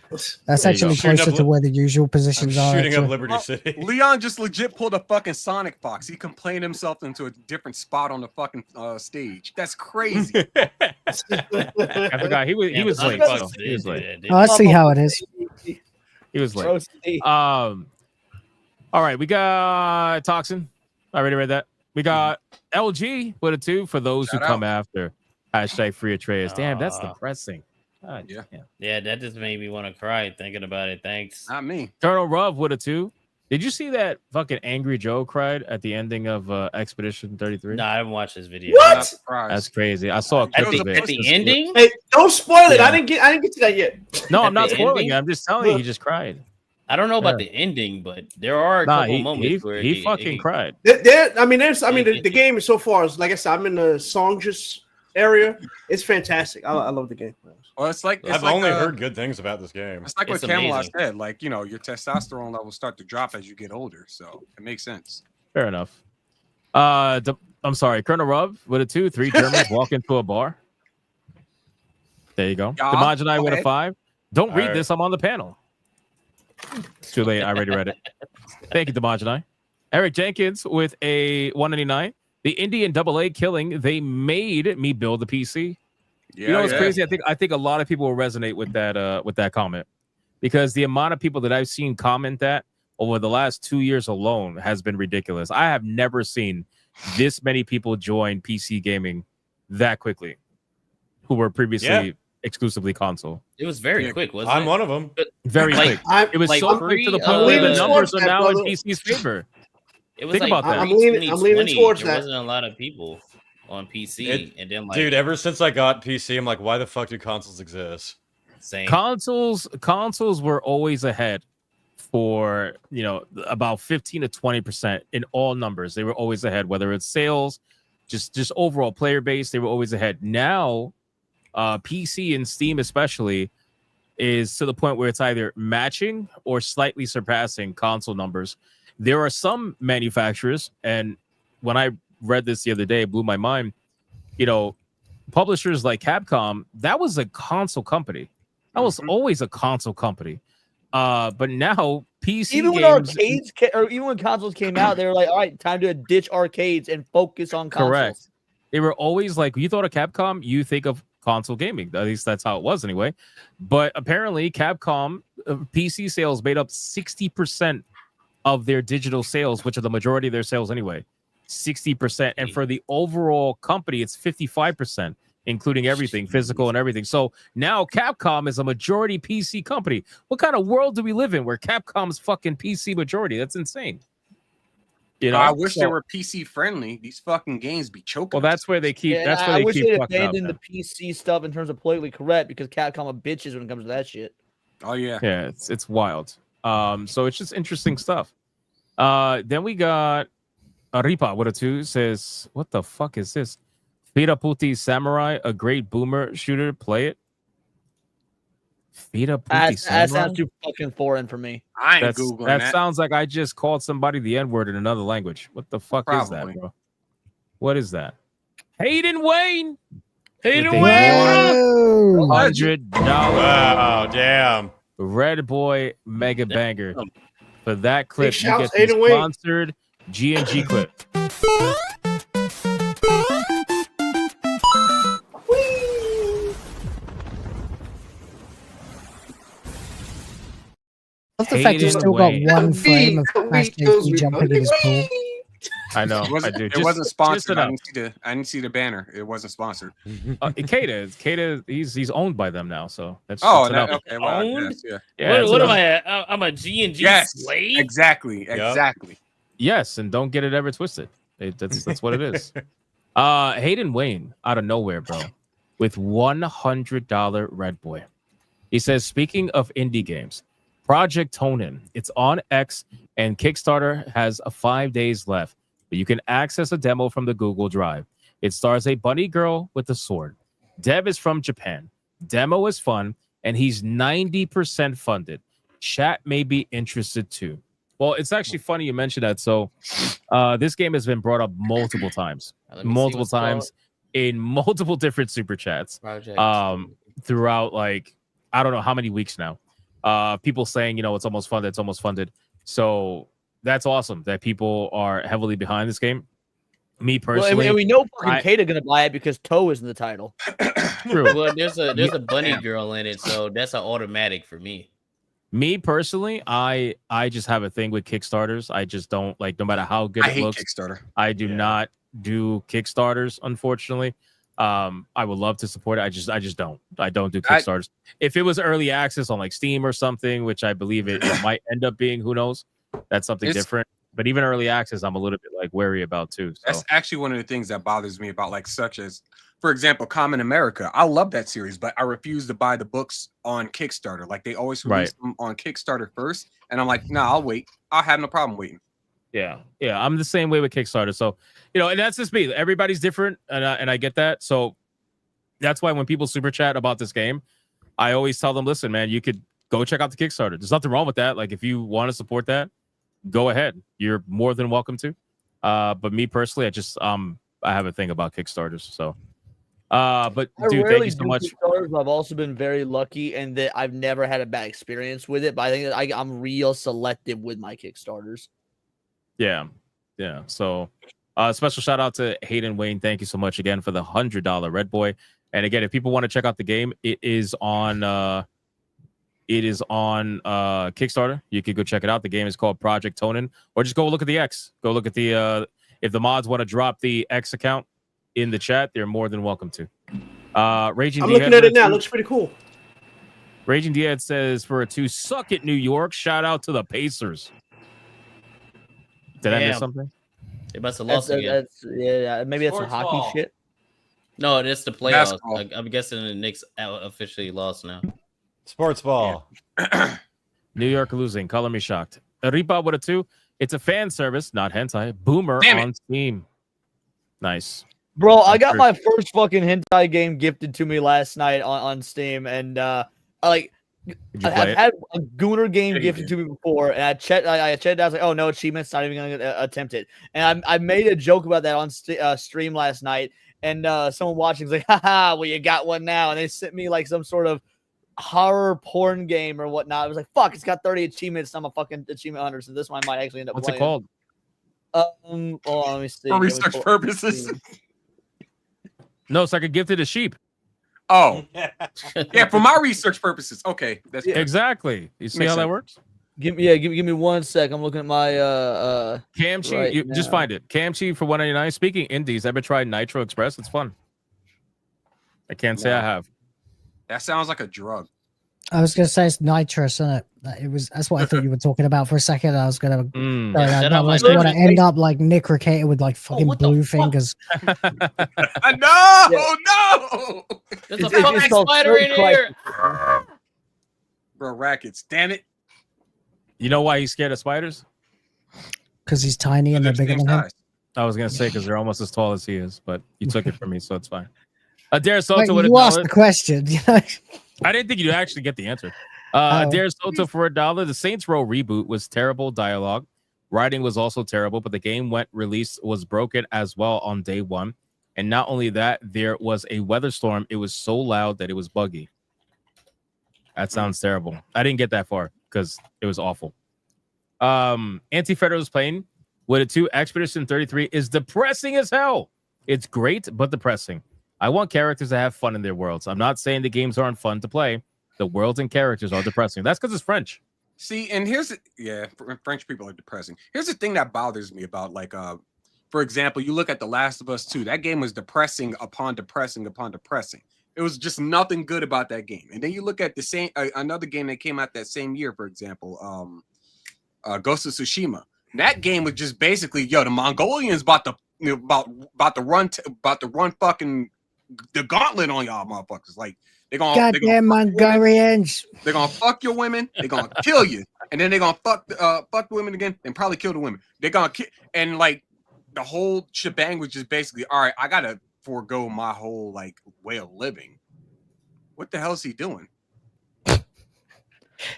That's actually closer to where the usual positions are. Shooting up actually. Liberty City. Leon just legit pulled a fucking Sonic Fox. He complained himself into a different spot on the fucking stage. That's crazy. I forgot he was late. So he was late. Oh, I see how it is. He was late. All right, we got Toxin. I already read that. We got LG with a 2 for those who come after. Hashtag free Atreus. Damn, that's depressing. God, yeah, that just made me want to cry thinking about it. Thanks. Not me. Colonel Ruv with a 2. Did you see that fucking Angry Joe cried at the ending of Expedition 33? No, I haven't watched this video. What? That's crazy. I saw a clip of it. At the ending? Hey, don't spoil it. I didn't get to that yet. No, I'm not the spoiling ending? it. I'm just telling you, he just cried. I don't know about the ending, but there are a couple moments where he fucking cried. The game is so far. Like I said, I'm in the Songjust area. It's fantastic. I love the game. Well, I've only heard good things about this game. It's like what Camelot said. Like, your testosterone levels start to drop as you get older. So it makes sense. Fair enough. I'm sorry, Colonel Ruv with a 2. 3 Germans walk into a bar. There you go. Dmajini with a 5. Don't read this. I'm on the panel. It's too late. I already read it. Thank you, Dmajini. Eric Jenkins with a 199. The Indian AA killing. They made me build the PC. Yeah, you know what's crazy? I think a lot of people will resonate with that comment, because the amount of people that I've seen comment that over the last 2 years alone has been ridiculous. I have never seen this many people join PC gaming that quickly, who were previously exclusively console. It was very quick, wasn't I'm it? one of them. Very quick. It was so quick to the point where the numbers are now in PC's favor. It was Think like about that. I'm leaning towards there that. wasn't a lot of people on PC, and then like Dude, ever since I got PC, I'm like, why the fuck do consoles exist? same. Consoles were always ahead for, you know, about 15 to 20% in all numbers. They were always ahead, whether it's sales, just overall player base, they were always ahead. Now, PC and Steam especially is to the point where it's either matching or slightly surpassing console numbers. There are some manufacturers, and when I read this the other day, it blew my mind. You know, publishers like Capcom, that was a console company. That was always a console company. But now PC even when games, arcades or even when consoles came out, they were like, all right, time to ditch arcades and focus on consoles. correct. They were always like, you thought of Capcom, you think of console gaming. At least that's how it was anyway. But apparently Capcom PC sales made up 60% of their digital sales, which are the majority of their sales anyway. 60%. And for the overall company, it's 55%, including everything, physical and everything. So now Capcom is a majority PC company. What kind of world do we live in where Capcom's fucking PC majority? That's insane. You know, I wish they were PC friendly. These fucking games be choking. Well, that's where they keep. Yeah, that's where I they wish keep they'd fucking up. abandoned the PC stuff in terms of politically correct, because Capcom are bitches when it comes to that shit. Oh yeah, Yeah, it's wild. So it's just interesting stuff. Then we got Aripa with a 2 says, "What the fuck is this? Firaputi Samurai, a great boomer shooter. Play it." Firaputi That Samurai. sounds too fucking foreign for me. I ain't That's, googling that that. sounds like I just called somebody the N-word in another language. What the fuck is Probably. that, bro? What is that? Hayden Wayne. Hayden With Wayne. a $100. Wow, damn. Red Boy Mega Banger. For that clip, you shouts, get the Hayden Wayne. sponsored G&G clip. Love the fact you've Hayden still got Wayne. one frame of Smash JC jumping in his pool. I know. It wasn't, I do. it Just- wasn't just sponsored. I enough. didn't see the banner. It wasn't sponsored. Kata, he's owned by them now, so that's Oh, that's enough. okay. Well, I Owned? guess, yeah. Yeah, what that's am enough. I at? I'm a G&G Yes, slave? exactly, exactly. Yes, and don't get it ever twisted. That's what it is. Hayden Wayne out of nowhere, bro, with $100 Red Boy. He says, speaking of indie games, Project Tonin, it's on X and Kickstarter has 5 days left, but you can access a demo from the Google Drive. It stars a bunny girl with a sword. Dev is from Japan. Demo is fun, and he's 90% funded. Chat may be interested too. Well, it's actually funny you mentioned that. So this game has been brought up multiple times. Let me see Multiple what's times in multiple different super chats. Project. Throughout, like, I don't know how many weeks now. People saying, you know, it's almost funded, it's almost funded. So that's awesome that people are heavily behind this game. Me personally, Well, and we know fucking Kata gonna buy it because Toe is in the title. True. Well, there's a bunny girl in it, so that's an automatic for me. Me personally, I just have a thing with Kickstarters. I just don't like, no matter how good I it hate looks. Kickstarter. I do not do Kickstarters, unfortunately. I would love to support it. I just don't. I don't do Kickstarters. If it was early access on like Steam or something, which I believe it might end up being, who knows? That's something different. But even early access, I'm a little bit like wary about too. So. That's actually one of the things that bothers me about, like, such as, for example, Common America. I love that series, but I refuse to buy the books on Kickstarter. Like, they always release them on Kickstarter first, and I'm like, nah, I'll wait. I'll have no problem waiting. Yeah, I'm the same way with Kickstarter. So, you know, and that's just me. Everybody's different, and I get that. So that's why when people super chat about this game, I always tell them, listen, man, you could go check out the Kickstarter. There's nothing wrong with that. Like, if you want to support that, go ahead. You're more than welcome to. But me personally, I have a thing about Kickstarters. So, but dude, thank you so much. Kickstarters. I've also been very lucky in that I've never had a bad experience with it. But I think that I'm real selective with my Kickstarters. Yeah. So, special shout out to Hayden Wayne. Thank you so much again for the $100 Red Boy. And again, if people want to check out the game, it is on It is on Kickstarter. You could go check it out. The game is called Project Tonin, or just go look at the X. Go look at the if the mods want to drop the X account in the chat, they're more than welcome to. Raging I'm D looking at it now. It looks pretty cool. Raging Diaz says for a 2, suck it, New York. Shout out to the Pacers. Did I miss Damn. something? They must have lost again. Yeah, maybe that's Sports a hockey ball. shit. No, it's the playoffs. Basketball. I'm guessing the Knicks officially lost now. Sports ball. New York losing. Color me shocked. Ripa with a 2. It's a fan service, not hentai. Boomer Damn it. on Steam. Nice. Bro, I got my first fucking hentai game gifted to me last night on Steam, and I've had a Gooner game gifted to me before, and I checked it out. I was like, oh no achievements, not even gonna attempt it. And I made a joke about that on stream last night, and someone watching was like, haha, well you got one now, and they sent me like some sort of horror porn game or whatnot. I was like, fuck, it's got 30 achievements. I'm a fucking achievement hunter, so this one might actually end up What's playing. it called? Hold on, let me see. For research purposes. No, so I could gift it a sheep. Oh, yeah, for my research purposes. Okay, that's good. Exactly. You see Makes how that sense. works? Give me 1 sec. I'm looking at my Camchi, right you just now. find it. Camchi for $1.99. Speaking indies, I've been trying Nitro Express. It's fun. I can't say I have. That sounds like a drug. I was gonna say it's nitrous, isn't it? That's what I thought you were talking about for a second. I was gonna unless you want to end up like Nick Ricata with like fucking blue fingers. No. There's a fucking spider in here. Bro, rackets. Damn it. You know why he's scared of spiders? Because he's tiny and they're bigger than him. I was gonna say because they're almost as tall as he is, but you took it from me, so it's fine. Dare Wait, Soto with you asked $1. the question. You know? I didn't think you'd actually get the answer. Oh. Dare Soto for $1. The Saints Row reboot was terrible dialogue. Writing was also terrible, but the game was broken as well on day one. And not only that, there was a weather storm. It was so loud that it was buggy. That sounds terrible. I didn't get that far because it was awful. Anti-Federal was playing with a 2. Expedition 33 is depressing as hell. It's great, but depressing. I want characters to have fun in their worlds. I'm not saying the games aren't fun to play. The worlds and characters are depressing. That's because it's French. See, and French people are depressing. Here's the thing that bothers me about, like, for example, you look at The Last of Us 2. That game was depressing upon depressing upon depressing. It was just nothing good about that game. And then you look at the same another game that came out that same year, for example, Ghost of Tsushima. That game was just basically, the Mongolians about to run fucking the gauntlet on y'all motherfuckers. Like they're gonna Mongolians. They're gonna fuck your women. They're gonna kill you, and then they're gonna fuck the women again, and probably kill the women. They're gonna and like the whole shebang was just basically, all right, I gotta forego my whole like way of living. What the hell is he doing?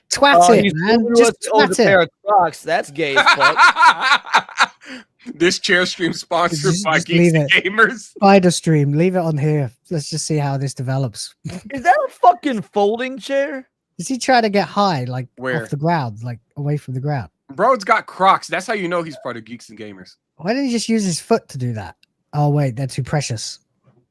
Twat it, man. Just twat a pair of Crocs. That's gay as fuck. This chair stream sponsored by just Geeks leave and it. Gamers. Spider stream. Leave it on here. Let's just see how this develops. Is that a fucking folding chair? Is he trying to get high, like Where? off the ground, like away from the ground? Bro's got Crocs. That's how you know he's part of Geeks and Gamers. Why didn't he just use his foot to do that? Oh wait, they're too precious.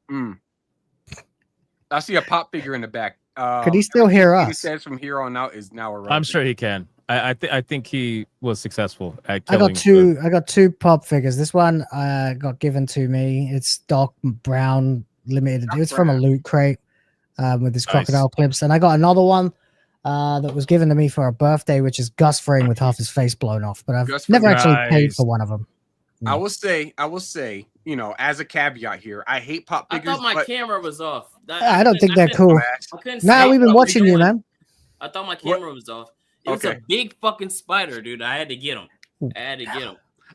I see a pop figure in the back. Could he still hear He us? says from here on out is now irrelevant. I'm sure he can. I think he was successful at I killing. got two pop figures. This one got given to me. It's dark brown limited. It's from a loot crate with this crocodile clips, and I got another one that was given to me for a birthday, which is Gus Fring with half his face blown off. But I've Gus never Fring. actually paid Nice. for one of them. I will say, as a caveat here, I hate pop I figures. thought my but camera was off. I don't think they're cool. Nah, we've been watching you, man. I thought my camera was off. It was a big fucking spider, dude. I had to get him.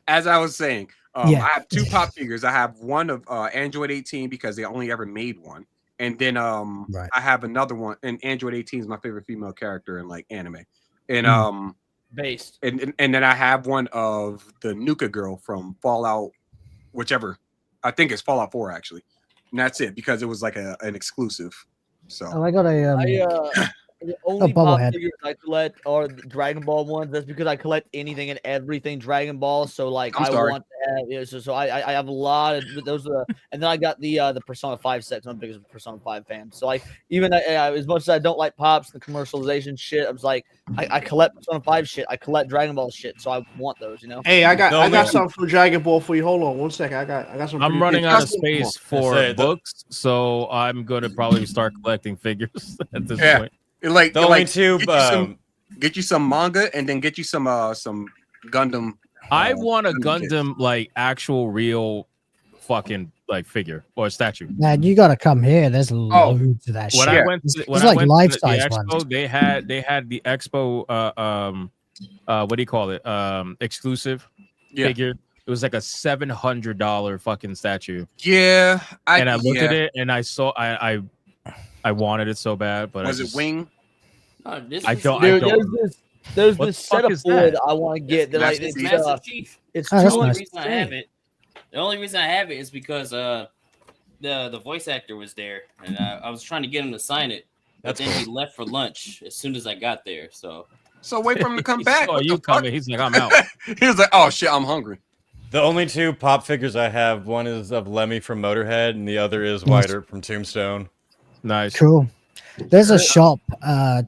As I was saying, Yeah. I have 2 pop figures. I have one of Android 18 because they only ever made one, and then I have another one. And Android 18 is my favorite female character in like anime, and based. And then I have one of the Nuka girl from Fallout, whichever. I think it's Fallout 4 actually. And that's it because it was like an exclusive. So Oh, I got a The only pop Bubblehead. figures I collect are the Dragon Ball ones. That's because I collect anything and everything Dragon Ball. So like I'm sorry. want to have, so I have a lot of those. And then I got the Persona 5 sets. I'm the biggest Persona 5 fan. So like even as much as I don't like pops and the commercialization shit, I was like I collect Persona 5 shit. I collect Dragon Ball shit. So I want those. You know. Hey, I got something from Dragon Ball for you. Hold on 1 second. I got some. I'm running out of space for Say, books, so I'm gonna probably start collecting figures at this point. Like The only two, get you some manga and then get you some Gundam. I want a Gundam like actual real fucking like figure or statue. Man, you gotta come here. There's loads of that shit. When I went to, It's like to life-size the expo, ones. they had the expo what do you call it? Exclusive figure. It was like a $700 fucking statue. Yeah, I looked at it and I saw I wanted it so bad, but was it Wing? I don't. There's What this the set fuck of is four that? that I want to get. That like It's Master Chief. It's Oh, that's the only nice. reason I have it. The only reason I have it is because the voice actor was there, and I was trying to get him to sign it, but then he left for lunch as soon as I got there. So wait for him to come back. Oh, you coming? He's like, I'm out. He was like, oh shit, I'm hungry. The only two pop figures I have, one is of Lemmy from Motorhead, and the other is White Earp from Tombstone. Nice. Cool. There's a shop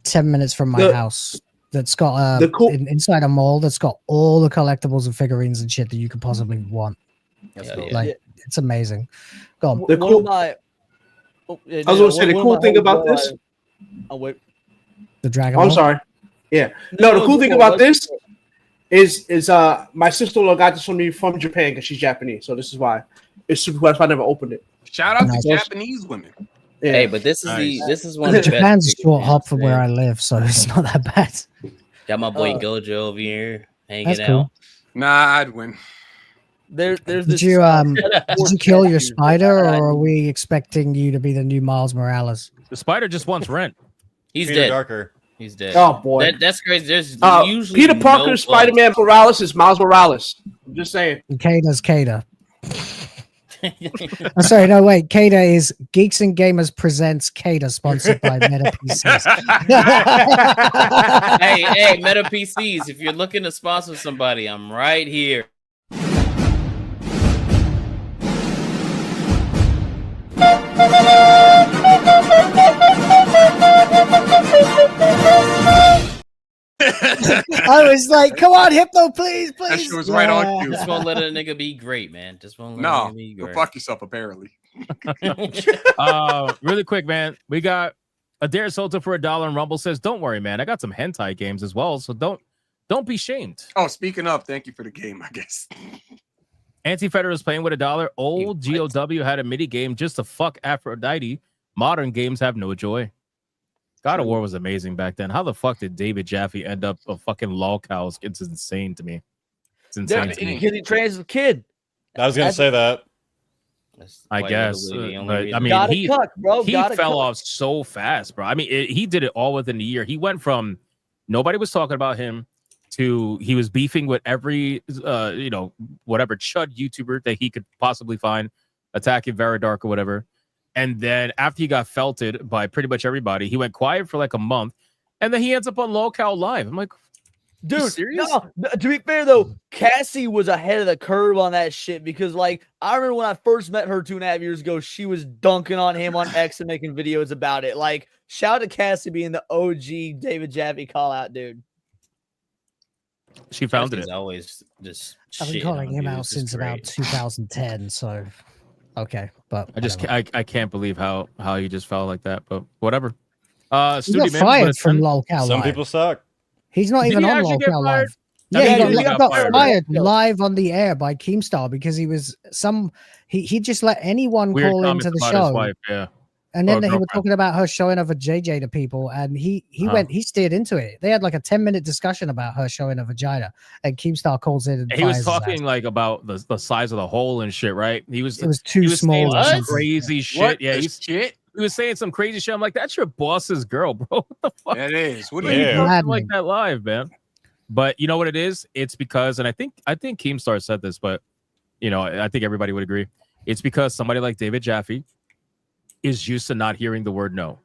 10 minutes from my house that's got inside a mall that's got all the collectibles and figurines and shit that you could possibly want. Like it's amazing. Go on. I was gonna say the cool thing about this. Oh wait, the Dragon I'm Ball. sorry. Yeah. No, the cool thing about this is my sister-in-law got this from me from Japan because she's Japanese, so this is why it's super cool. That's why I never opened it. Shout out to Japanese women. Yeah. hey, but this is one of the best. Japan's a figures, short hop man. from where I live, so it's not that bad. Got my boy Gojo over here hanging That's out. cool. Nah, I'd win. There's Did this. you did you kill your spider, or are we expecting you to be the new Miles Morales? The spider just wants rent. He's Peter dead. Darker. He's dead. Oh boy, That's crazy. There's usually Peter Parker, no Spider-Man, Morales is Miles Morales. I'm just saying. And Kada's Kada. I'm sorry, no wait. Kada is Geeks and Gamers presents Kada, sponsored by Meta PCs. hey, Meta PCs. If you're looking to sponsor somebody, I'm right here. I was like, come on, Hypno, please. That shit was right on you. Just won't let a nigga be great, man. Just won't let a No, nigga be go great. fuck yourself. Apparently. Really quick, man. We got Adair Solta for $1 and Rumble says, don't worry, man. I got some hentai games as well, so don't be shamed. Oh, speaking of, thank you for the game, I guess. Anti-Federal is playing with $1. Old GOW had a mini game just to fuck Aphrodite. Modern games have no joy. God of War was amazing back then. How the fuck did David Jaffe end up a fucking lolcows? It's insane to me. It's insane to me. Because he trains as a kid. I was gonna say that. I guess. But, I mean, Gotta he cook, bro. he Gotta fell cook. off so fast, bro. I mean, he did it all within a year. He went from nobody was talking about him to he was beefing with every whatever chud YouTuber that he could possibly find, attacking Veridark or whatever. And then after he got felted by pretty much everybody, he went quiet for like a month, and then he ends up on LolCow Live. I'm like, Dude, serious? no, to be fair though, Cassie was ahead of the curve on that shit because, like, I remember when I first met her 2.5 years ago, she was dunking on him on X and making videos about it. Like, shout out to Cassie being the OG David Jaffe call out, dude. She founded Cassie's it. always just. I've been shitting calling on him dudes. out It's since about great. 2010, so okay, but I can't believe how he just fell like that, but whatever. he got Studio man, fired but from it's- LolCow Some Live. people suck. He's not Did even he on actually get LolCow fired? Live. Yeah, he got fired. fired live on the air by Keemstar because he just let anyone Weird call comments into the about show. his wife, yeah. And Or then they were girlfriend. talking about her showing off a JJ to people, and he steered into it. They had like a 10-minute discussion about her showing a vagina, and Keemstar calls in and He was fires his ass. talking like about the size of the hole and shit, right? It was too he was saying small or some something. crazy shit. What Yeah, the he's shit? he was saying some crazy shit. I'm like, that's your boss's girl, bro. What the fuck? That is. What Why are are you you doing? talking like that live, man? But you know what it is? It's because, and I think Keemstar said this, but I think everybody would agree. It's because somebody like David Jaffe is used to not hearing the word no.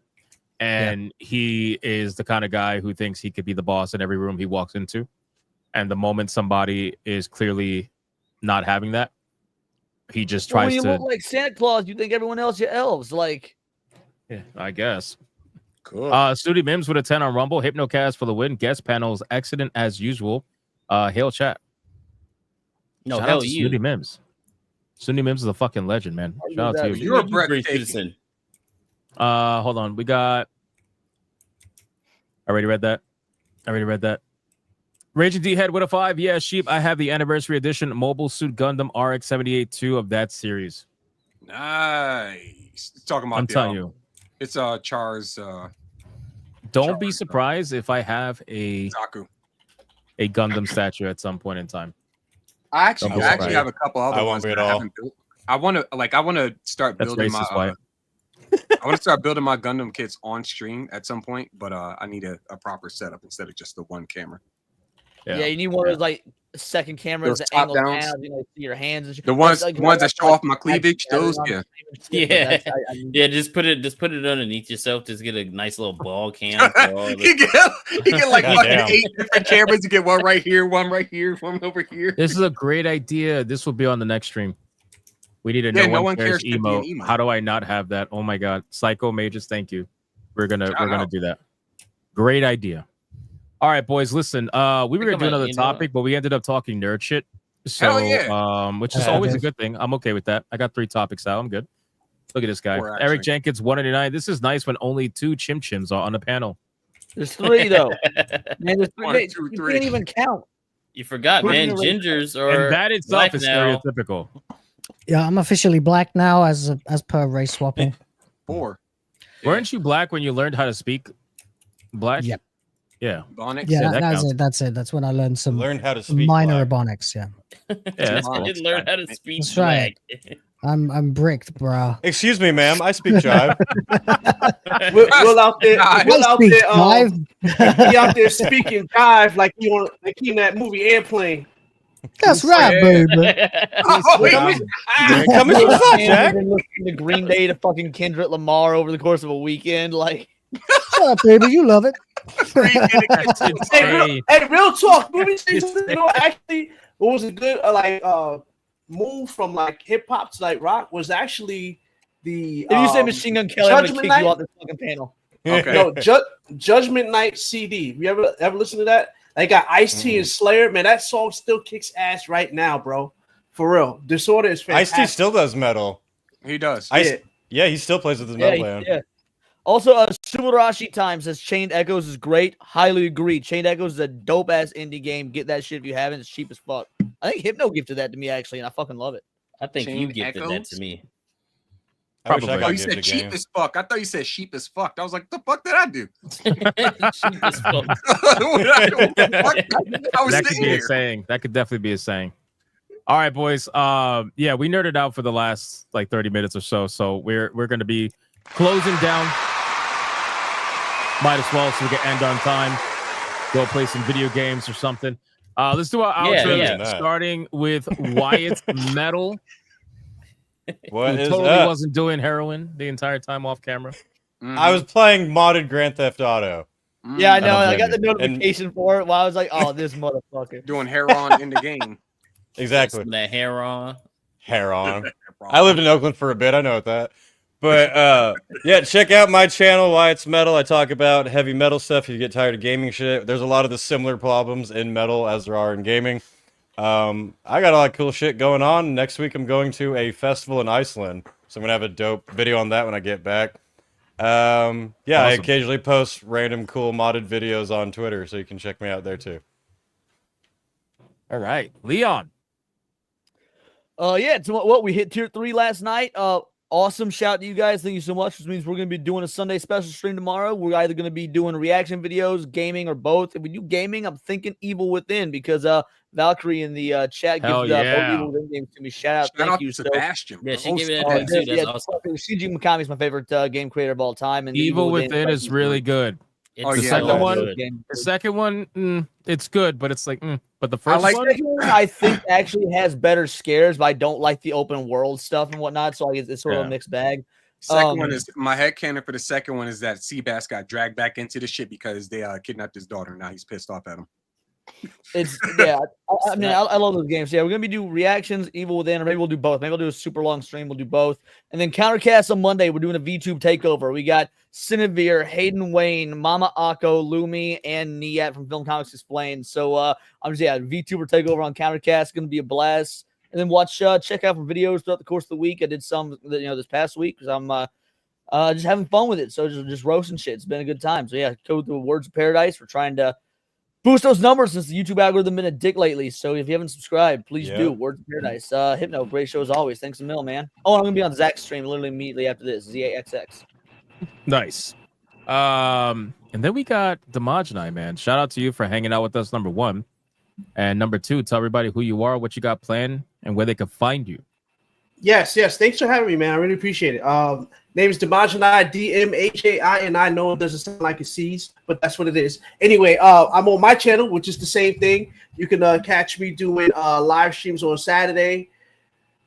and he is the kind of guy who thinks he could be the boss in every room he walks into. And the moment somebody is clearly not having that, he just Well, tries when you to. look like Santa Claus, you think everyone else, you're elves. Like, Yeah, I guess. Cool. Studi Mims with a 10 on Rumble. Hypnocast for the win. Guest panels excellent as usual. Hail chat. No, Shout hell out to you. Studi Mims. Studi Mims is a fucking legend, man. Shout out to you. You're a breathtaking. Hold on. We got. I already read that. Raging D Head with a 5. Yeah, Sheep. I have the anniversary edition Mobile Suit Gundam RX 78-2 of that series. Nice. Talking about I'm telling you. It's Char's Don't be surprised if I have a Zaku. a Gundam statue at some point in time. I actually Don't be surprised. have a couple other I ones won't be that at I all. haven't built. I want to start That's building racist, my Wyatt. I want to start building my Gundam kits on stream at some point, but I need a proper setup instead of just the one camera. yeah, you need one of those like second cameras Those that angle top down, downs. you know, see your hands and shit. The ones That's, that show off my cleavage, I- those I- yeah. Yeah, I yeah. Just put it underneath yourself. Just get a nice little ball cam. For all you the... get like God fucking damn. 8 different cameras. You get one right here, one over here. This is a great idea. This will be on the next stream. We need a Yeah, no one cares could be an emote. emote. How do I not have that? Oh my god. Psycho Mages, thank you. We're gonna Shout out. do that. Great idea. All right, boys, listen. We were gonna do another topic, but we ended up talking nerd shit. So Hell yeah. which is always a good thing. I'm okay with that. I got 3 topics out. I'm good. Look at this guy. 4, Eric actually. Jenkins, 189. This is nice when only 2 chim chims are on the panel. There's 3 though. Man, there's 3. 1, 2, You 3. can't even count. You forgot, man. Gingers are And that itself black is now. stereotypical. Yeah, I'm officially black now as per race swapping. 4. Weren't you black when you learned how to speak black? Yep. Yeah. Bonics. Yeah, that that's counts. it. That's it. That's when I learned some Learned how to speak minor black. ebonics. Yeah, Yeah, that's I cool. didn't learn how to speak That's right. black. I'm bricked, bro. Excuse me, ma'am. I speak jive. Will out there, Will out speak there, jive. he out there speaking jive like he in that movie Airplane. That's right, baby. Come in the fuck, Jack. Been listening to Green Day to fucking Kendrick Lamar over the course of a weekend. Like, Shut up, baby. You love it. Hey, real talk. Actually, what was a good move from like hip hop to like rock was actually the. if you say Machine Gun Kelly, I'm gonna Judgment kick Night. you off this fucking panel. Okay. No, Judgment Night CD. You ever listen to that? They got Ice-T and Slayer. Man, that song still kicks ass right now, bro. For real. Disorder is fantastic. Ice-T still does metal. He does. Yeah, he still plays with his metal band. Yeah. Also, Subarashi Time says Chained Echoes is great. Highly agree. Chained Echoes is a dope ass indie game. Get that shit if you haven't. It's cheap as fuck. I think Hypno gifted that to me actually, and I fucking love it. I think you Chained gifted that Echoes? to me. I wish I Oh, got you gifted said a cheap game. as fuck. I thought you said sheep as fuck. I was like, the fuck did I do? Cheap as fuck. I was That could sitting be a here. saying. That could definitely be a saying. All right, boys. Yeah, we nerded out for the last like 30 minutes or so. So we're gonna be closing down. Might as well so we can end on time. Go play some video games or something. Let's do our outro, yeah. starting with Wyatt's Metal. What who is totally up? wasn't doing heroin the entire time off camera. I was playing modded Grand Theft Auto. Yeah, I know. don't I got the blame you. notification for it while I was like, "Oh, this motherfucker." Doing heroin in the game. Exactly. That hair on. Hair on. I lived in Oakland for a bit. I know that. But yeah, check out my channel, Wyatt's Metal. I talk about heavy metal stuff. If you get tired of gaming shit, there's a lot of the similar problems in metal as there are in gaming. I got a lot of cool shit going on. Next week, I'm going to a festival in Iceland, so I'm gonna have a dope video on that when I get back. Yeah, I Awesome. occasionally post random cool modded videos on Twitter, so you can check me out there too. All right, Leon. Yeah, so what we hit tier 3 last night. Awesome shout to you guys. Thank you so much. Which means we're gonna be doing a Sunday special stream tomorrow. We're either gonna be doing reaction videos, gaming, or both. If we do gaming, I'm thinking Evil Within because Valkyrie in the chat Hell gifted yeah. both Evil Within games to me. Shout out, Shout thank out you, to so. Sebastian. Yeah, she bro. gave it Oh, that too. That's Yeah, awesome. Shinji Mikami is my favorite game creator of all time, and Evil Within is really good. It's Oh, The yeah, second that's one, good. the second one, it's good, but it's like, but the I first like one, Second one, I think actually has better scares, but I don't like the open world stuff and whatnot. So it's sort of Yeah. a mixed bag. Second one is my headcanon for the second one is that Seabass got dragged back into the shit because they kidnapped his daughter. Now he's pissed off at him. It's I mean, I love those games. Yeah, we're gonna do reactions, Evil Within, or maybe we'll do both. Maybe we'll do a super long stream. We'll do both, and then Countercast on Monday. We're doing a VTube takeover. We got Cinevere, Hayden Wayne, Mama Akko, Lumi, and Niet from Film Comics Explained. So I'm just VTuber takeover on Countercast. Going to be a blast. And then check out for videos throughout the course of the week. I did some, this past week because I'm just having fun with it. So just roasting shit. It's been a good time. So yeah, go through Words of Paradise. We're trying to boost those numbers since the YouTube algorithm been a dick lately. So if you haven't subscribed, please do. Words of Paradise. Hypno, great show as always. Thanks a mil, man. Oh, I'm gonna be on Zach's stream literally immediately after this. ZAXX. Nice. And then we got Dmajini, man. Shout out to you for hanging out with us, number one. And number two, tell everybody who you are, what you got planned, and where they can find you. Yes. Thanks for having me, man. I really appreciate it. Name is Dmajini, Dmajini. I know it doesn't sound like it C's, but that's what it is. Anyway, I'm on my channel, which is the same thing. You can catch me doing live streams on Saturday,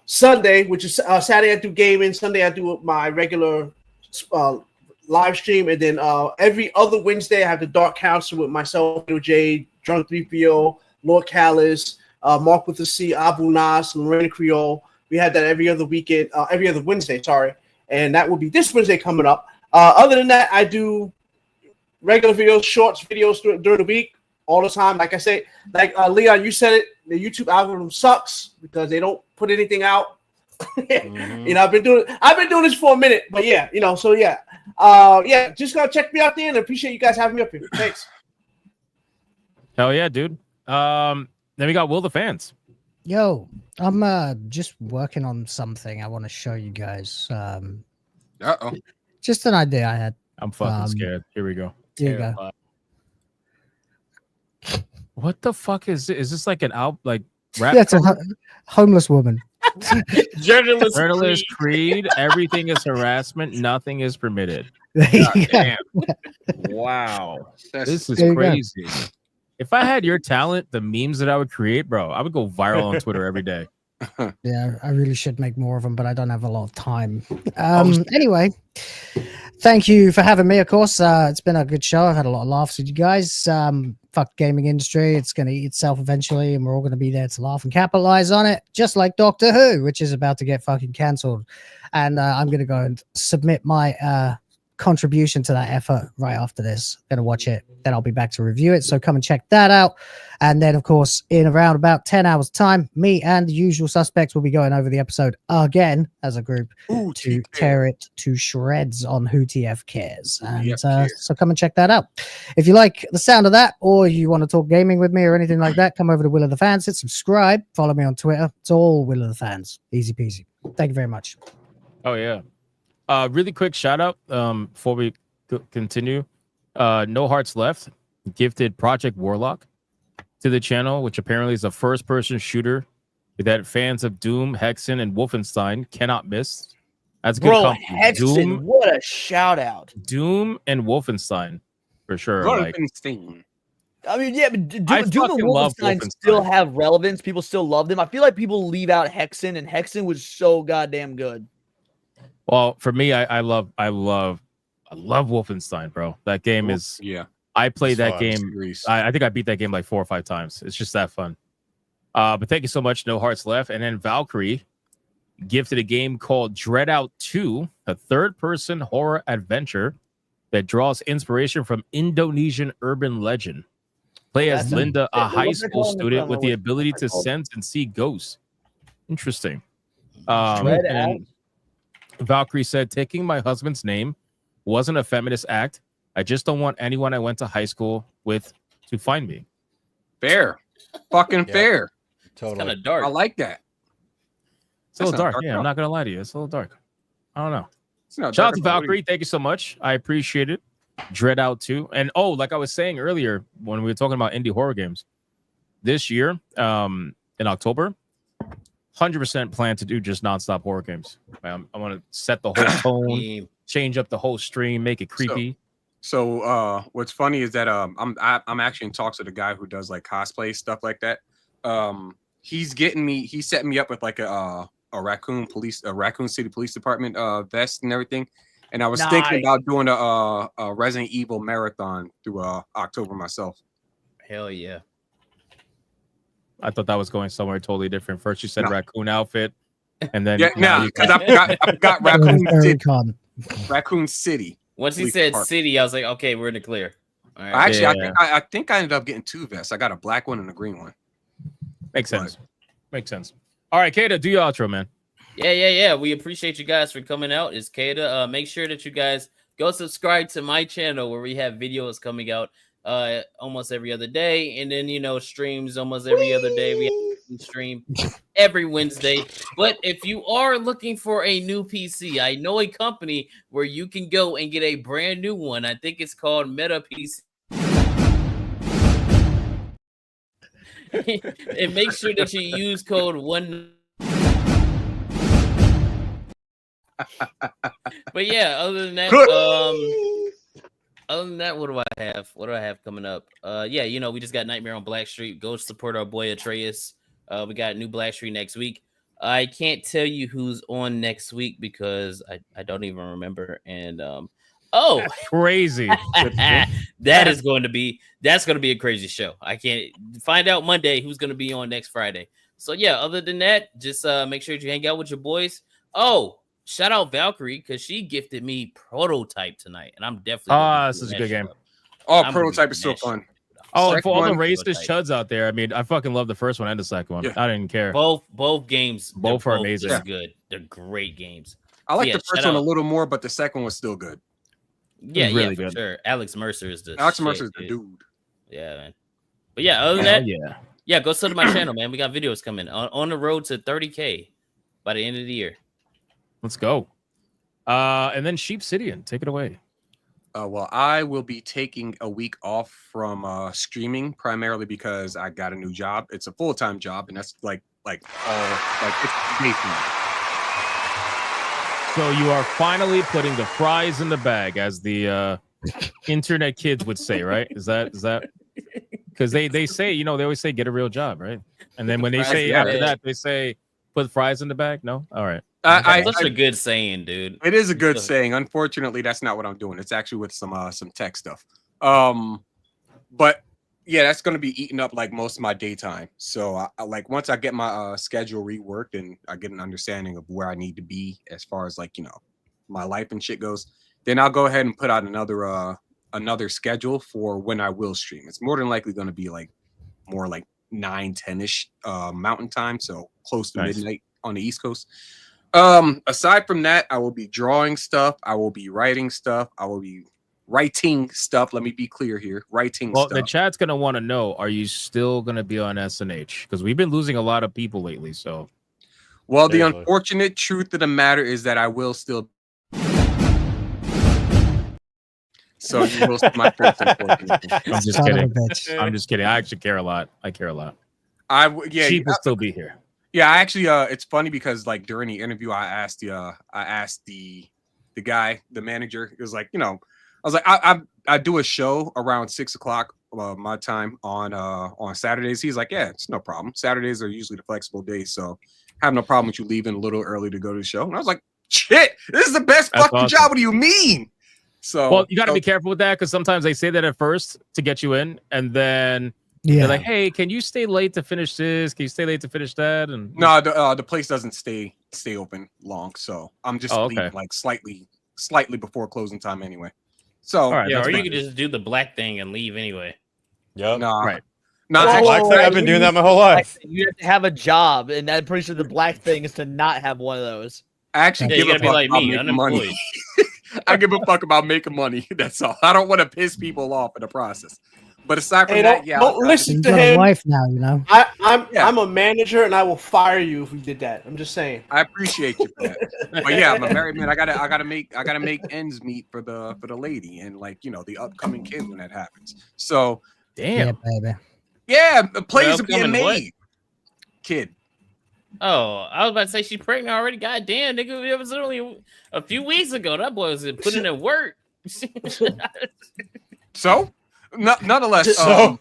Sunday, which is Saturday I do gaming, Sunday I do my regular live stream, and then every other Wednesday I have the Dark Council with myself, Jay, Drunk 3PO, Lord Callis, Mark with the C, Abu Nas, Lorraine Creole. We had that every other weekend, every other Wednesday, and that will be this Wednesday coming up. Other than that, I do regular videos, shorts videos during the week, all the time. Like I say, Leon, you said it, the YouTube algorithm sucks because they don't put anything out. I've been doing this for a minute, but just gotta check me out there and appreciate you guys having me up here. Thanks. Hell yeah, dude. Then we got Will the Fans. Yo, I'm just working on something I want to show you guys. Just an idea I had. I'm fucking scared. Here we go. Here you go. What the fuck is this? Is this like an rap? Yeah, it's a homeless woman. Journalist Creed. Everything is harassment. Nothing is permitted. God damn. Wow. This is crazy. If I had your talent, the memes that I would create, bro, I would go viral on Twitter every day. Yeah, I really should make more of them, but I don't have a lot of time. Anyway, thank you for having me, of course. It's been a good show. I've had a lot of laughs with you guys. Fuck gaming industry. It's going to eat itself eventually, and we're all going to be there to laugh and capitalize on it, just like Doctor Who, which is about to get fucking cancelled. And I'm going to go and submit my contribution to that effort right after this. Gonna watch it, then I'll be back to review it, so come and check that out. And then of course in around about 10 hours time, me and the usual suspects will be going over the episode again as a group to tear it to shreds on Who TF Cares. And so come and check that out. If you like the sound of that, or you want to talk gaming with me or anything like that, come over to Will of the Fans, hit subscribe, follow me on Twitter. It's all Will of the Fans. Easy peasy. Thank you very much. Oh yeah. Really quick shout out before we continue. No Hearts Left gifted Project Warlock to the channel, which apparently is a first-person shooter that fans of Doom, Hexen, and Wolfenstein cannot miss. That's good. Bro, Hexen, what a shout out! Doom and Wolfenstein for sure. Wolfenstein. I mean, yeah, but Doom and Wolfenstein still have relevance. People still love them. I feel like people leave out Hexen, and Hexen was so goddamn good. Well, for me, I love Wolfenstein, bro. That game is I played that game. I think I beat that game like 4 or 5 times. It's just that fun. But thank you so much. No Hearts Left. And then Valkyrie gifted a game called Dread Out 2, a third-person horror adventure that draws inspiration from Indonesian urban legend. Play as Linda, a high school student with the ability to sense and see ghosts. Interesting. And Valkyrie said, taking my husband's name wasn't a feminist act. I just don't want anyone I went to high school with to find me. Fair. Fucking fair. Totally. It's kind of dark. I like that. It's a little dark. Yeah, I'm not going to lie to you. It's a little dark. I don't know. Shout out to Valkyrie. Thank you so much. I appreciate it. Dread Out 2. And like I was saying earlier when we were talking about indie horror games, this year in October, 100% plan to do just nonstop horror games. I want to set the whole tone, change up the whole stream, make it creepy. So what's funny is that I'm actually in talks with a guy who does like cosplay stuff like that. He set me up with like a Raccoon City Police Department vest and everything. And I was thinking about doing a Resident Evil marathon through October myself. Hell yeah. I thought that was going somewhere totally different. First you said raccoon outfit, and then because I've got Raccoon City. Once he said city, I was like, okay, we're in the clear. All right. Actually, I think I ended up getting 2 vests. I got a black one and a green one. Makes sense. Makes sense. All right, Kata, do your outro, man. Yeah. We appreciate you guys for coming out. It's Kata. Make sure that you guys go subscribe to my channel where we have videos coming out almost every other day, and then streams almost every other day. We have stream every Wednesday. But if you are looking for a new PC, I know a company where you can go and get a brand new one. I think it's called Meta PC. And make sure that you use code 1. But yeah, other than that, what do I have? What do I have coming up? We just got Nightmare on Black Street. Go support our boy Atreus. We got new Black Street next week. I can't tell you who's on next week because I don't even remember. And that's crazy. that's going to be a crazy show. I can't find out Monday who's going to be on next Friday. So yeah, other than that, just make sure you hang out with your boys. Oh, shout out Valkyrie because she gifted me Prototype tonight, and I'm definitely such a good game. Prototype is so fun. And for all the racist chuds out there, I mean, I fucking love the first one and the second one. I didn't care. Both games, both are amazing. They're good. They're great games. I like the first one a little more, but the second one was still good. Yeah, really for good. sure. Alex Mercer is the dude. Yeah, man. But yeah, other than that, go sub to my channel, man. We got videos coming on the road to 30K by the end of the year. Let's go. And then Sheepsidian, take it away. Well, I will be taking a week off from streaming primarily because I got a new job. It's a full-time job, and that's it's So you are finally putting the fries in the bag, as the internet kids would say, right? Is that because they say, they always say get a real job, right? And then when they say after that, they say put fries in the bag. No, all right. That's a good saying, dude. It is a good saying. Unfortunately, that's not what I'm doing. It's actually with some tech stuff. But yeah, that's going to be eating up like most of my daytime. So once I get my schedule reworked and I get an understanding of where I need to be as far as my life and shit goes, then I'll go ahead and put out another schedule for when I will stream. It's more than likely going to be more 9-10ish mountain time, so close to midnight on the East Coast. Aside from that, I will be drawing stuff. I will be writing stuff. I will be writing stuff. Let me be clear here. Stuff. The chat's going to want to know, are you still going to be on SNH? Because we've been losing a lot of people lately. So, well, the unfortunate truth of the matter is that I will still. So you will see my face, unfortunately. I'm just kidding. I'm just kidding. I actually care a lot. I care a lot. Sheep will still be here. Yeah, I actually, it's funny because during the interview, I asked the guy, the manager. It was I was like, I do a show around 6:00 my time on Saturdays. He's like, yeah, it's no problem. Saturdays are usually the flexible days, so I have no problem with you leaving a little early to go to the show. And I was like, shit, this is the best fucking job. What do you mean? So, you got to be careful with that because sometimes they say that at first to get you in, and then. They're like, hey, can you stay late to finish this? Can you stay late to finish that? And no, the place doesn't stay open long, so I'm just leaving slightly before closing time anyway. So or you can just do the black thing and leave anyway. Yep. No, right. Not black thing. I've been doing that my whole life. You have to have a job, and I'm pretty sure the black thing is to not have one of those. I actually give a fuck about making money. I give a fuck about making money. That's all. I don't want to piss people off in the process. But aside from that, don't listen to him. Wife now, I'm a manager, and I will fire you if we did that. I'm just saying. I appreciate you for that. But yeah, I'm a married man. I gotta make ends meet for the lady and the upcoming kid when that happens. So damn, yeah, baby. Yeah, the plays are being made. Kid. Oh, I was about to say she's pregnant already. God damn, nigga, it was only a few weeks ago. That boy was putting in work. So. Nonetheless, I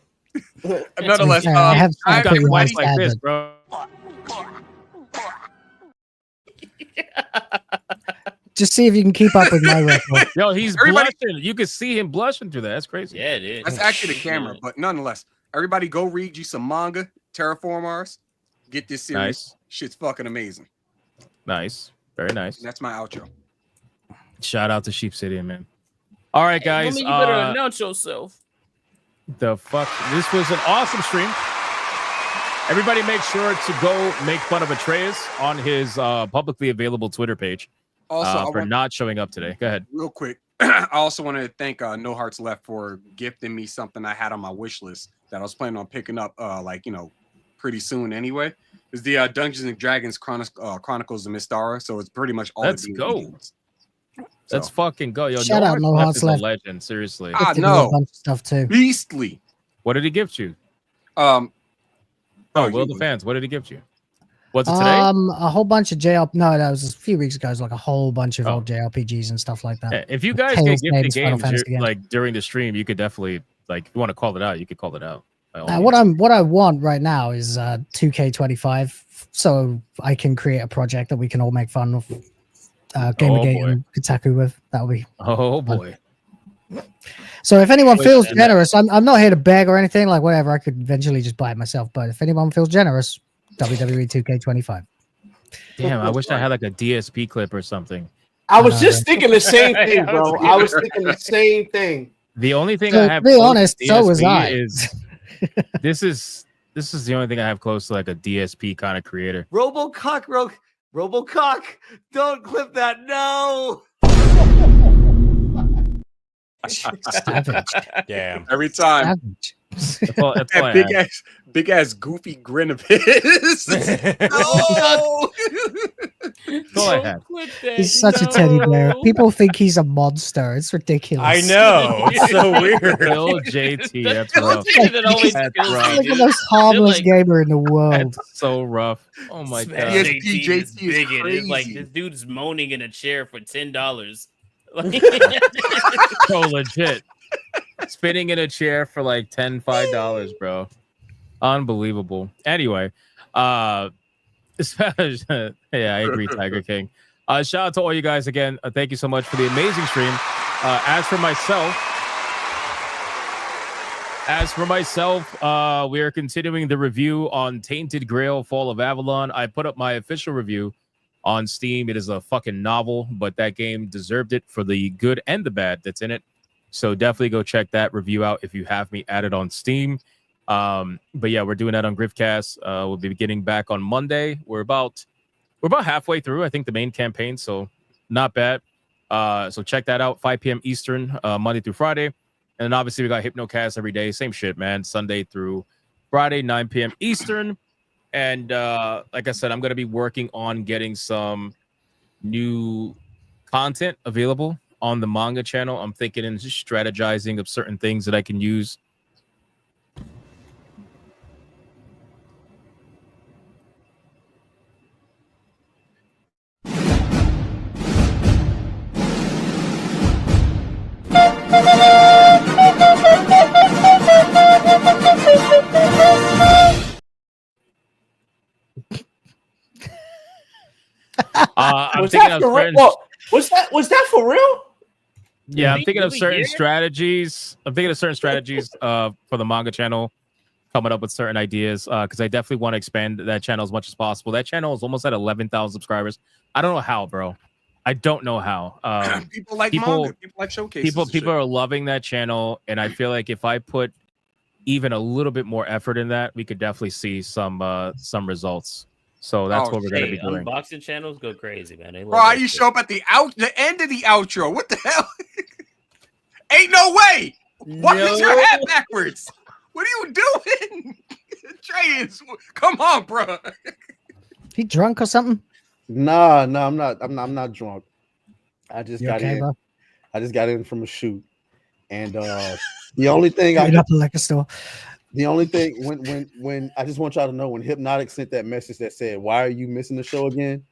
have got wives like this, bro. Just see if you can keep up with my record. Yo, he's Everybody- blushing. You can see him blushing through that. That's crazy. Yeah, it is. That's actually the camera, but nonetheless, everybody go read you some manga, Terraform Mars. Get this series. Nice. Shit's fucking amazing. Nice. Very nice. That's my outro. Shout out to Sheep City, man. All right, guys. Woman, you better announce yourself. The fuck? This was an awesome stream. Everybody make sure to go make fun of Atreus on his publicly available Twitter page Also, for not showing up today. Go ahead. Real quick, I also want to thank No Hearts Left for gifting me something I had on my wish list that I was planning on picking up, pretty soon anyway. It's the Dungeons and Dragons Chronicles of Mystara. So it's pretty much all. Let's go. Let's fucking go, yo! Shout out No Hearts is a Left. legend, seriously. Gifted me a bunch of stuff too. Beastly. What did he gift you? Oh, Will the fans? What did he gift you? Was it today? A whole bunch of JRPG. No, that was a few weeks ago. It was like a whole bunch of old JRPGs and stuff like that. Yeah, if you guys Tales get gifted games, Final games Fantasy games. like during the stream, you could definitely if you want to call it out, you could call it out. What I want right now is 2K25, so I can create a project that we can all make fun of. Gamergate boy. and Kotaku with. That'll be. Oh boy. So if anyone feels generous, I'm not here to beg or anything. Like whatever, I could eventually just buy it myself. But if anyone feels generous, WWE 2K25. Damn, I wish I had like a DSP clip or something. I was just thinking the same thing, bro. I was thinking the same thing. The only thing So, I have to be close to honest, so was DSP I. is this is the only thing I have close to like a DSP kind of creator. Robocock, don't clip that. No. Savage. Damn. Every time. Savage. That's all That I had. big ass goofy grin of his. No. That's all I had. He's such a teddy bear. People think he's a monster. It's ridiculous. I know. It's so weird. Bill JT, that's rough. That always That's kills me, rough. He's like the dude. most harmless like- gamer in the world. That's so rough. Oh my god. Yes. JT JT is big. is And it's like crazy. this dude's moaning in a chair for $10. So legit. Spinning in a chair for like $5, bro. Unbelievable. Anyway, yeah, I agree, Tiger King. Shout out to all you guys again. Thank you so much for the amazing stream. As for myself, we are continuing the review on Tainted Grail: Fall of Avalon. I put up my official review on Steam. It is a fucking novel, but that game deserved it for the good and the bad that's in it. So definitely go check that review out if you have me added on Steam. But yeah, we're doing that on Griffcast. We'll be getting back on Monday. We're about halfway through, I think, the main campaign, so not bad. So check that out, 5 p.m. Eastern, Monday through Friday. And then obviously we got Hypnocast every day, same shit, man. Sunday through Friday, 9 p.m. Eastern. And like I said, I'm gonna be working on getting some new content available on the manga channel. I'm thinking and just strategizing of certain things that I can use. I'm Was thinking that of for real? certain. Whoa, was that for real? Yeah, I'm thinking of really certain here? strategies. I'm thinking of certain strategies for the manga channel, coming up with certain ideas because I definitely want to expand that channel as much as possible. That channel is almost at 11,000 subscribers. I don't know how, bro. I don't know how. People like manga. People like showcases. People are loving that channel, and I feel like if I put even a little bit more effort in that, we could definitely see some results. So that's what we're gonna be doing. Unboxing channels go crazy, man. They love Bro, how that you shit. show up at the end of the outro? What the hell? Ain't no way. Why is your hat backwards? What are you doing? Trey, come on, bro. He drunk or something? Nah, I'm not. I'm not drunk. I just You got okay, in. bro? I just got in from a shoot, and the only thing Hit up a liquor store. the only thing when I just want y'all to know when Hypnotic sent that message that said, "Why are you missing the show again?"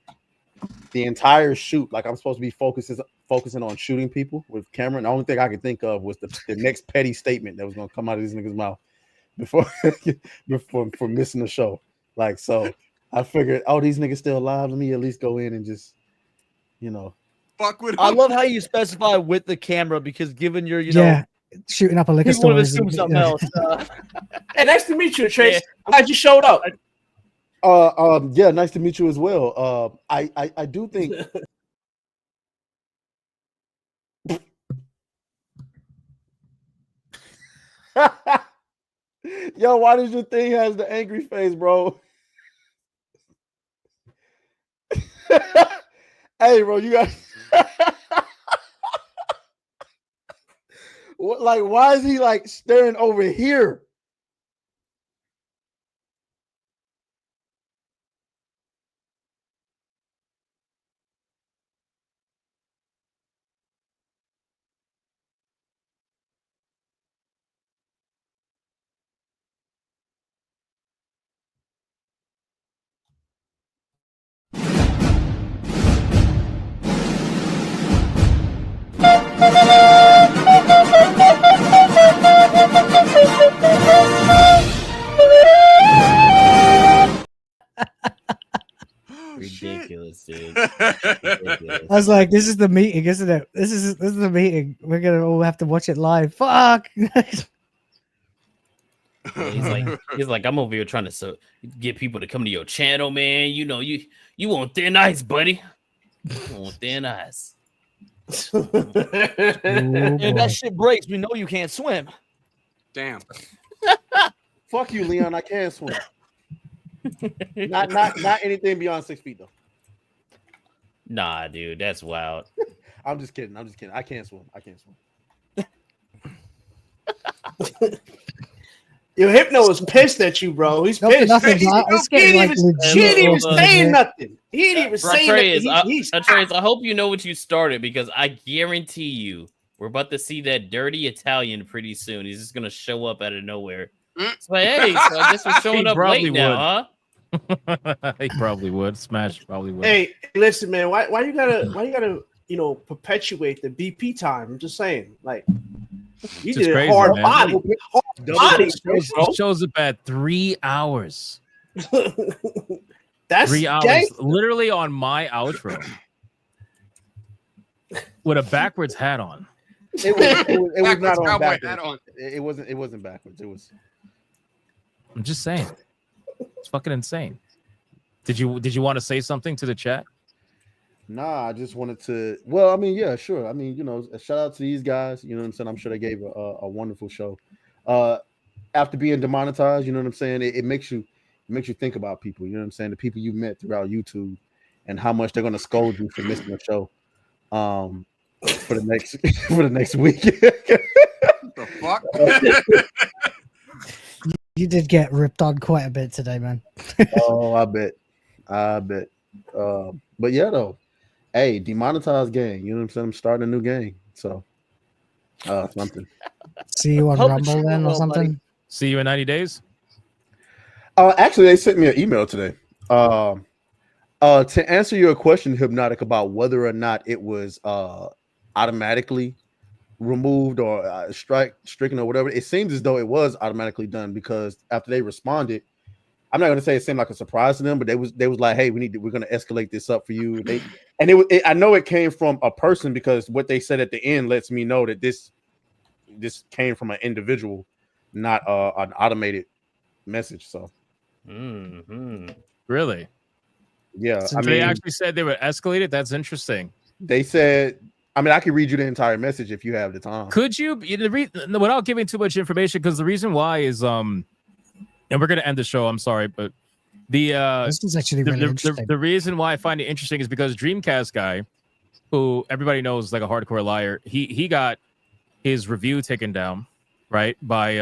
The entire shoot, like I'm supposed to be focusing on shooting people with camera. And the only thing I could think of was the next petty statement that was gonna come out of this nigga's mouth before for missing the show. Like, so I figured, oh, these niggas still alive. Let me at least go in and just you know. Fuck with him. I love how you specify with the camera because given your, you know, Yeah, shooting up a liquor people would store. assume something else. Hey, nice to meet you, Trace. I'm glad you showed up. Yeah, nice to meet you as well. I do think. Yo, why does your thing has the angry face, bro? Hey, bro, you got what? Like, why is he like staring over here? Ridiculous, dude. I was like, "This is the meeting, isn't it? This is the meeting. We're gonna all have to watch it live." Fuck. Yeah, he's like, I'm over here trying to get people to come to your channel, man. You know, you want thin ice, buddy. You want thin ice. If that shit breaks, we know you can't swim. Damn. Fuck you, Leon. I can't swim. Not anything beyond 6 feet though. Nah, dude, that's wild. I'm just kidding. I can't swim. Your Hypno is pissed at you, bro. He's pissed. Nothing, He ain't even saying nothing. He ain't even saying nothing. Atreus, I hope you know what you started because I guarantee you we're about to see that dirty Italian pretty soon. He's just gonna show up out of nowhere. It's like, hey, so I guess we're showing up late now, huh? He probably would. Smash probably would. Hey, listen, man. Why you gotta perpetuate the BP time? I'm just saying, like, you Just did crazy, a hard man. body. He shows up at 3 hours. That's 3 hours, gangster. literally on my outro, with a backwards hat on. It was not on cowboy backwards. hat on. It wasn't backwards. It was. I'm just saying, it's fucking insane. Did you want to say something to the chat? Nah, I just wanted to. Well, I mean, yeah, sure. I mean, a shout out to these guys. You know what I'm saying? I'm sure they gave a wonderful show. After being demonetized, you know what I'm saying? It makes you think about people. You know what I'm saying? The people you met throughout YouTube, and how much they're gonna scold you for missing a show. For the next week. The fuck? You did get ripped on quite a bit today, man. Oh, I bet. But yeah, though. Hey, demonetized game. You know what I'm saying? I'm starting a new game. So something. See you on Rumble then or something? See you in 90 days? Actually, they sent me an email today. To answer your question, Hypnotic, about whether or not it was automatically removed or stricken or whatever, it seems as though it was automatically done, because after they responded, I'm not going to say it seemed like a surprise to them, but they was like, hey, we're going to escalate this up for you. I know it came from a person, because what they said at the end lets me know that this came from an individual, not an automated message. So really, yeah. So they actually said they would escalate it. That's interesting. They said, I mean, I could read you the entire message if you have the time. Could you, without giving too much information, because the reason why is and we're gonna end the show. I'm sorry, but this is actually really interesting. The reason why I find it interesting is because Dreamcast guy, who everybody knows is like a hardcore liar, he got his review taken down, right, by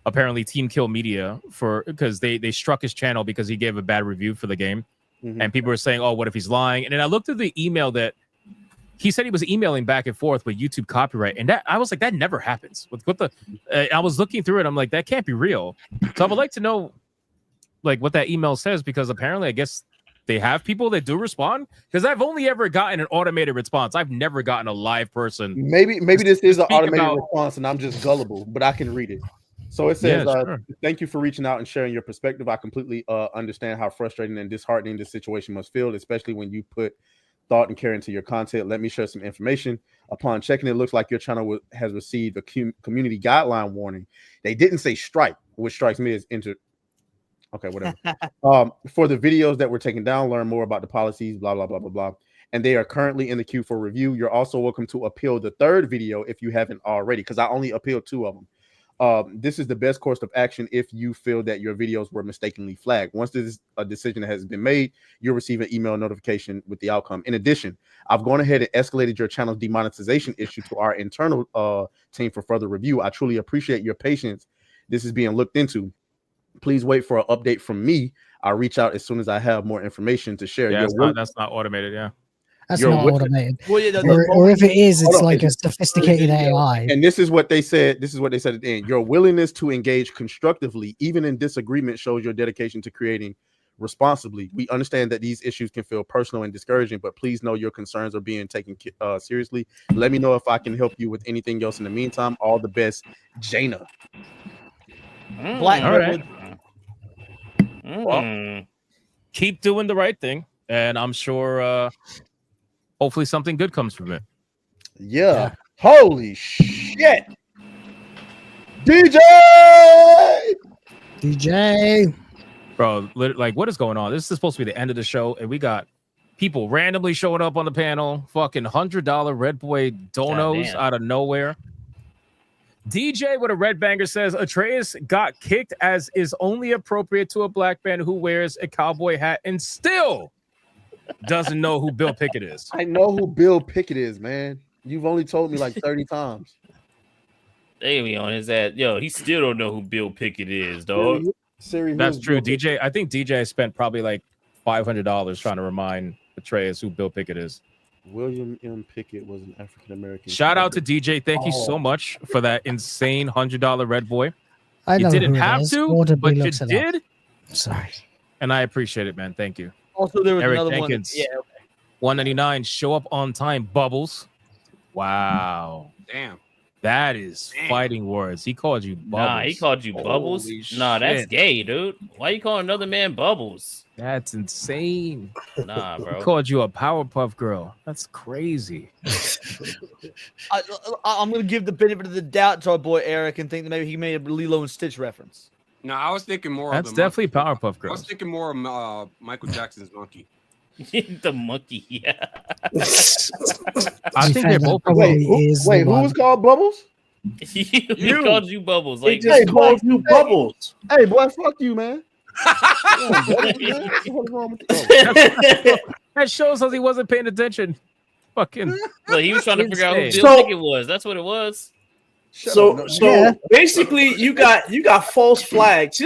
apparently Team Kill Media, because they struck his channel because he gave a bad review for the game, and people were saying, oh, what if he's lying? And then I looked at the email that he said he was emailing back and forth with YouTube copyright, and that I was like, that never happens. I was looking through it, I'm like, that can't be real. So I would like to know, like, what that email says, because apparently, I guess they have people that do respond. Because I've only ever gotten an automated response. I've never gotten a live person. Maybe this is an automated response, and I'm just gullible, but I can read it. So it says, sure. Thank you for reaching out and sharing your perspective. I completely understand how frustrating and disheartening this situation must feel, especially when you put thought and care into your content. Let me share some information. Upon checking, it looks like your channel has received a community guideline warning. They didn't say strike, which strikes me as okay, whatever. For the videos that were taken down, learn more about the policies, blah, blah, blah, blah, blah. And they are currently in the queue for review. You're also welcome to appeal the third video if you haven't already, because I only appealed 2 of them. This is the best course of action if you feel that your videos were mistakenly flagged. Once this a decision has been made, you'll receive an email notification with the outcome. In addition, I've gone ahead and escalated your channel's demonetization issue to our internal team for further review. I truly appreciate your patience. This is being looked into. Please wait for an update from me. I'll reach out as soon as I have more information to share. Yeah, that's not automated. Yeah. That's not automated. Well, yeah, or if it is, it's Hold on, like a sophisticated AI. And this is what they said. This is what they said at the end. Your willingness to engage constructively, even in disagreement, shows your dedication to creating responsibly. We understand that these issues can feel personal and discouraging, but please know your concerns are being taken seriously. Let me know if I can help you with anything else in the meantime. All the best, Jaina. Black. All right. Well, keep doing the right thing, and I'm sure hopefully something good comes from it. Yeah. Holy shit. DJ. Bro, like, what is going on? This is supposed to be the end of the show, and we got people randomly showing up on the panel, fucking $100 Red Boy donos out of nowhere. DJ with a red banger says Atreus got kicked as is only appropriate to a black man who wears a cowboy hat and still doesn't know who Bill Pickett is. I know who Bill Pickett is, man. You've only told me like 30 times. They be on his ass. Yo, he still don't know who Bill Pickett is, dog. That's true. DJ, I think DJ spent probably like $500 trying to remind Atreus who Bill Pickett is. William M. Pickett was an African American. Shout out to DJ. Thank you so much for that insane $100 Red Boy. I know you didn't who it have is. to, Audibly but you looks it up. did. Sorry. And I appreciate it, man. Thank you. Also, there was Eric another Jenkins, one. Yeah. 199. Show up on time, Bubbles. Wow. Damn. That is fighting words. He called you Bubbles. Nah, he called you Bubbles. Holy Nah, that's shit. gay, dude. Why you calling another man Bubbles? That's insane. Nah, bro. He called you a Powerpuff Girl. That's crazy. I'm gonna give the benefit of the doubt to our boy Eric and think that maybe he made a Lilo and Stitch reference. No, I was thinking more That's of the definitely monkey. Powerpuff I Girls. was thinking more of Michael Jackson's monkey. The monkey, yeah. I think they're both. Wait, who was called Bubbles? He called you Bubbles. Like, He just called you Bubbles. Hey, boy, fuck you, man. What's wrong with you? That shows us he wasn't paying attention. Fucking. Well, he was trying to figure out who Insane. Bill Pickett was. That's what it was. So basically, you got false flags.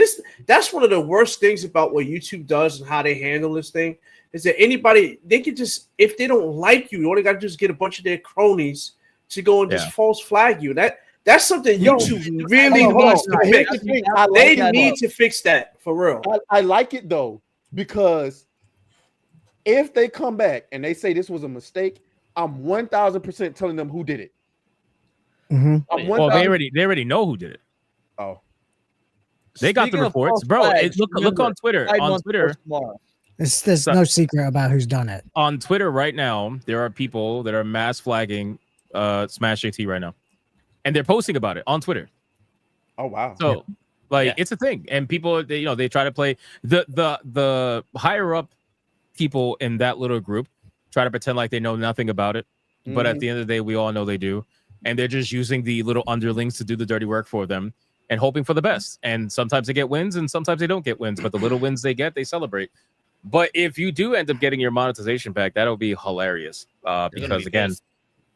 That's one of the worst things about what YouTube does and how they handle this thing. Is that anybody they can just, if they don't like you, all they got to do is get a bunch of their cronies to go and just false flag you. That's something YouTube really wants to fix. They need to fix that for real. I like it though, because if they come back and they say this was a mistake, I'm 1,000% telling them who did it. Well, they already know who did it. Oh, they got the Speaking of reports, false bro. flags, Look on Twitter. On Twitter, There's no secret about who's done it. on Twitter right now, there are people that are mass flagging Smash JT right now, and they're posting about it on Twitter. Oh wow! So, it's a thing, and people, they try to play the higher up people in that little group try to pretend like they know nothing about it, but at the end of the day, we all know they do, and they're just using the little underlings to do the dirty work for them and hoping for the best. And sometimes they get wins, and sometimes they don't get wins, but the little wins they get, they celebrate. But if you do end up getting your monetization back, that'll be hilarious. Because again,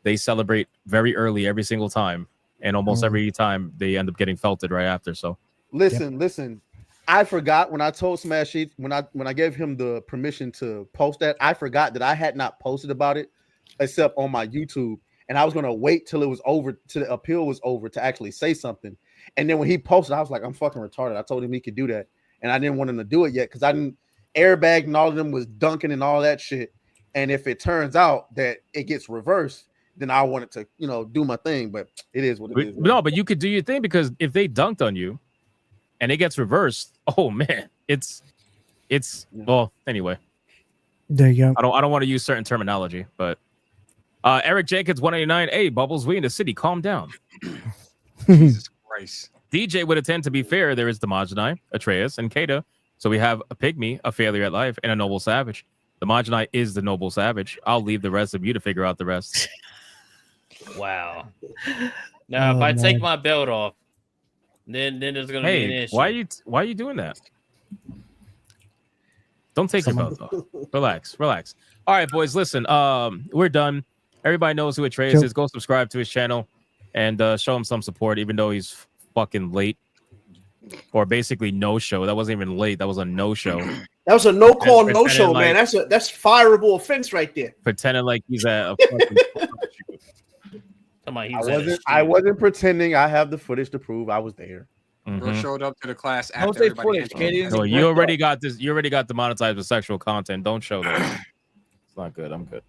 they celebrate very early every single time, and almost every time they end up getting felted right after. So listen. I forgot when I told Smash Sheets, when I gave him the permission to post that, I forgot that I had not posted about it except on my YouTube, and I was gonna wait till it was over, till the appeal was over, to actually say something. And then when he posted, I was like, I'm fucking retarded. I told him he could do that, and I didn't want him to do it yet because I didn't. Airbag and all of them was dunking and all that shit. And if it turns out that it gets reversed, then I wanted to, do my thing. But it is what it is. no, but you could do your thing, because if they dunked on you and it gets reversed, oh man, it's well, anyway. There you go. I don't want to use certain terminology, but Eric Jenkins 189. Hey, Bubbles, we in the city. Calm down. Jesus Christ. DJ would attend. To be fair, there is Dmajini, Atreus, and Kata. So we have a pygmy, a failure at life, and a noble savage. Dmajini is the noble savage. I'll leave the rest of you to figure out the rest. Wow. Now, if I take my belt off, then there's gonna be an issue. Why are you doing that? Don't take your belt off. Relax. All right, boys. Listen, we're done. Everybody knows who Atreus is. Go subscribe to his channel and show him some support, even though he's fucking late. Or basically no show. That wasn't even late. That was a no show. That was a no call, no show, like, man. That's fireable offense right there. Pretending like he's at a fucking I wasn't pretending. I have the footage to prove I was there. Bro showed up to the class Don't after say everybody footage, entered. Katie. No, you already got this. You already got demonetized with sexual content. Don't show that. It's not good. I'm good.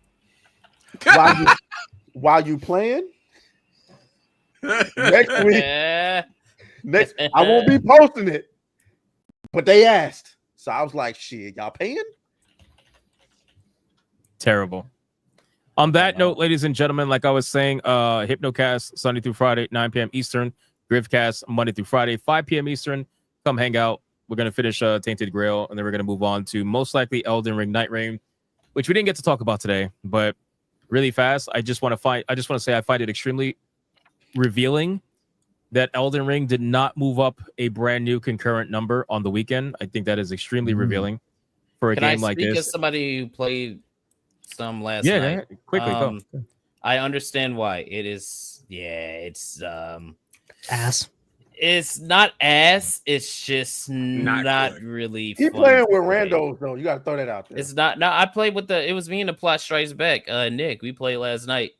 While you playing next week, I won't be posting it. But they asked, so I was like, "Shit, y'all paying?" Terrible. On that note, ladies and gentlemen, like I was saying, Hypnocast Sunday through Friday, 9 p.m. Eastern. Grivcast Monday through Friday, 5 p.m. Eastern. Come hang out. We're gonna finish Tainted Grail, and then we're gonna move on to most likely Elden Ring Night Rain, which we didn't get to talk about today. But really fast, I just want to say I find it extremely revealing that Elden Ring did not move up a brand new concurrent number on the weekend. I think that is extremely revealing for a game like this. As somebody who played some last night. Yeah, quickly go. I understand why. It is. Yeah, it's ass. It's not ass. It's just not really. He fun playing to with play. randos though. You gotta throw that out there. It's not. No, I played with it was me and the Plot Strikes Back. Nick, we played last night.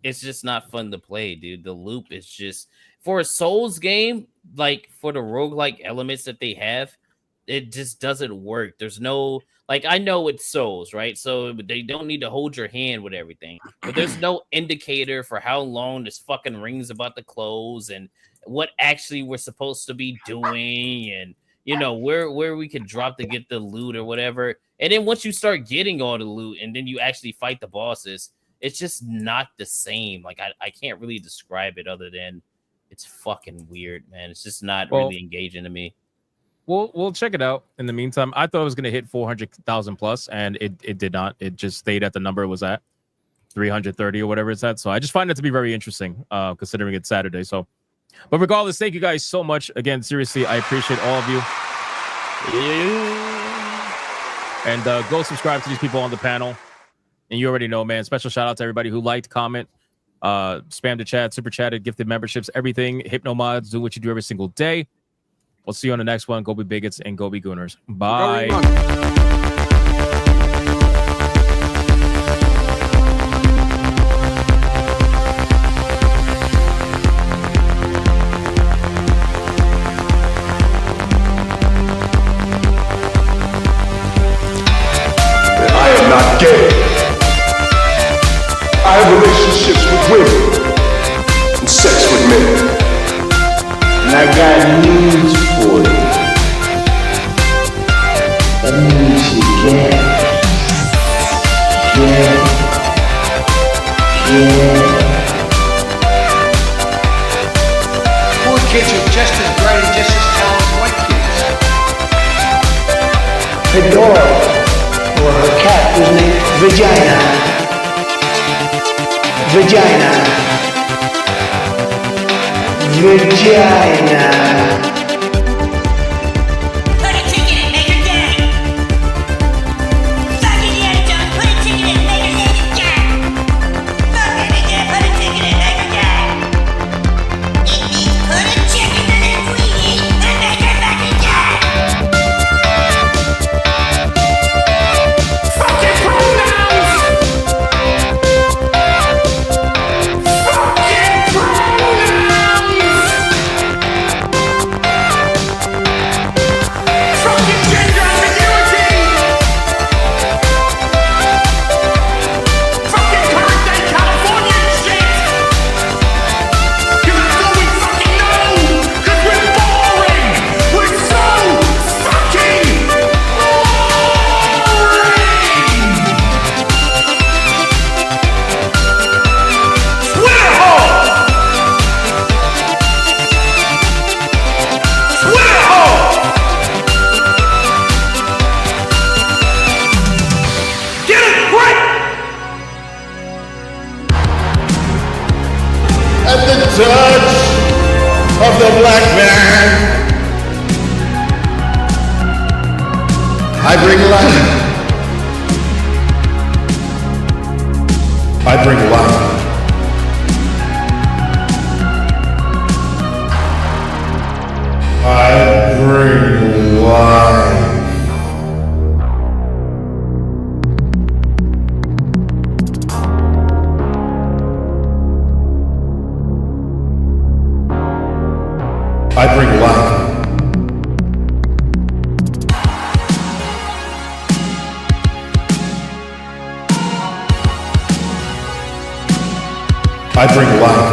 It's just not fun to play, dude. The loop is just for a Souls game, like for the roguelike elements that they have, it just doesn't work. There's no I know it's Souls, right? So they don't need to hold your hand with everything, but there's no indicator for how long this fucking ring's about to close and what actually we're supposed to be doing, and where we can drop to get the loot or whatever. And then once you start getting all the loot and then you actually fight the bosses, it's just not the same. I can't really describe it other than it's fucking weird, man. It's just not really engaging to me. We'll check it out. In the meantime, I thought it was going to hit 400,000 plus, and it did not. It just stayed at the number it was at, 330 or whatever it's at. So I just find it to be very interesting, considering it's Saturday. So, but regardless, thank you guys so much. Again, seriously, I appreciate all of you. And go subscribe to these people on the panel. And you already know, man. Special shout out to everybody who liked, comment, spam the chat, super chatted, gifted memberships, everything. Hypno mods, do what you do every single day. We'll see you on the next one. Go be bigots and go be gooners. Bye. I am not gay. I have relationships with women and sex with men. And I got news for you. That means you Poor kids are just as bright and just as talented as white kids. Her dog or her cat was named Vagina. Vagina. Put a ticket in, make her gay. Fucking yeah, John, put a ticket in, make her gay. Fuck it, yeah, put a ticket in, make her gay. It means put a chicken in a queenie and make her fucking gay. Fucking pronouns! Fucking pronouns! of the black man. I bring light. I bring light. I bring light. I bring light. I bring light.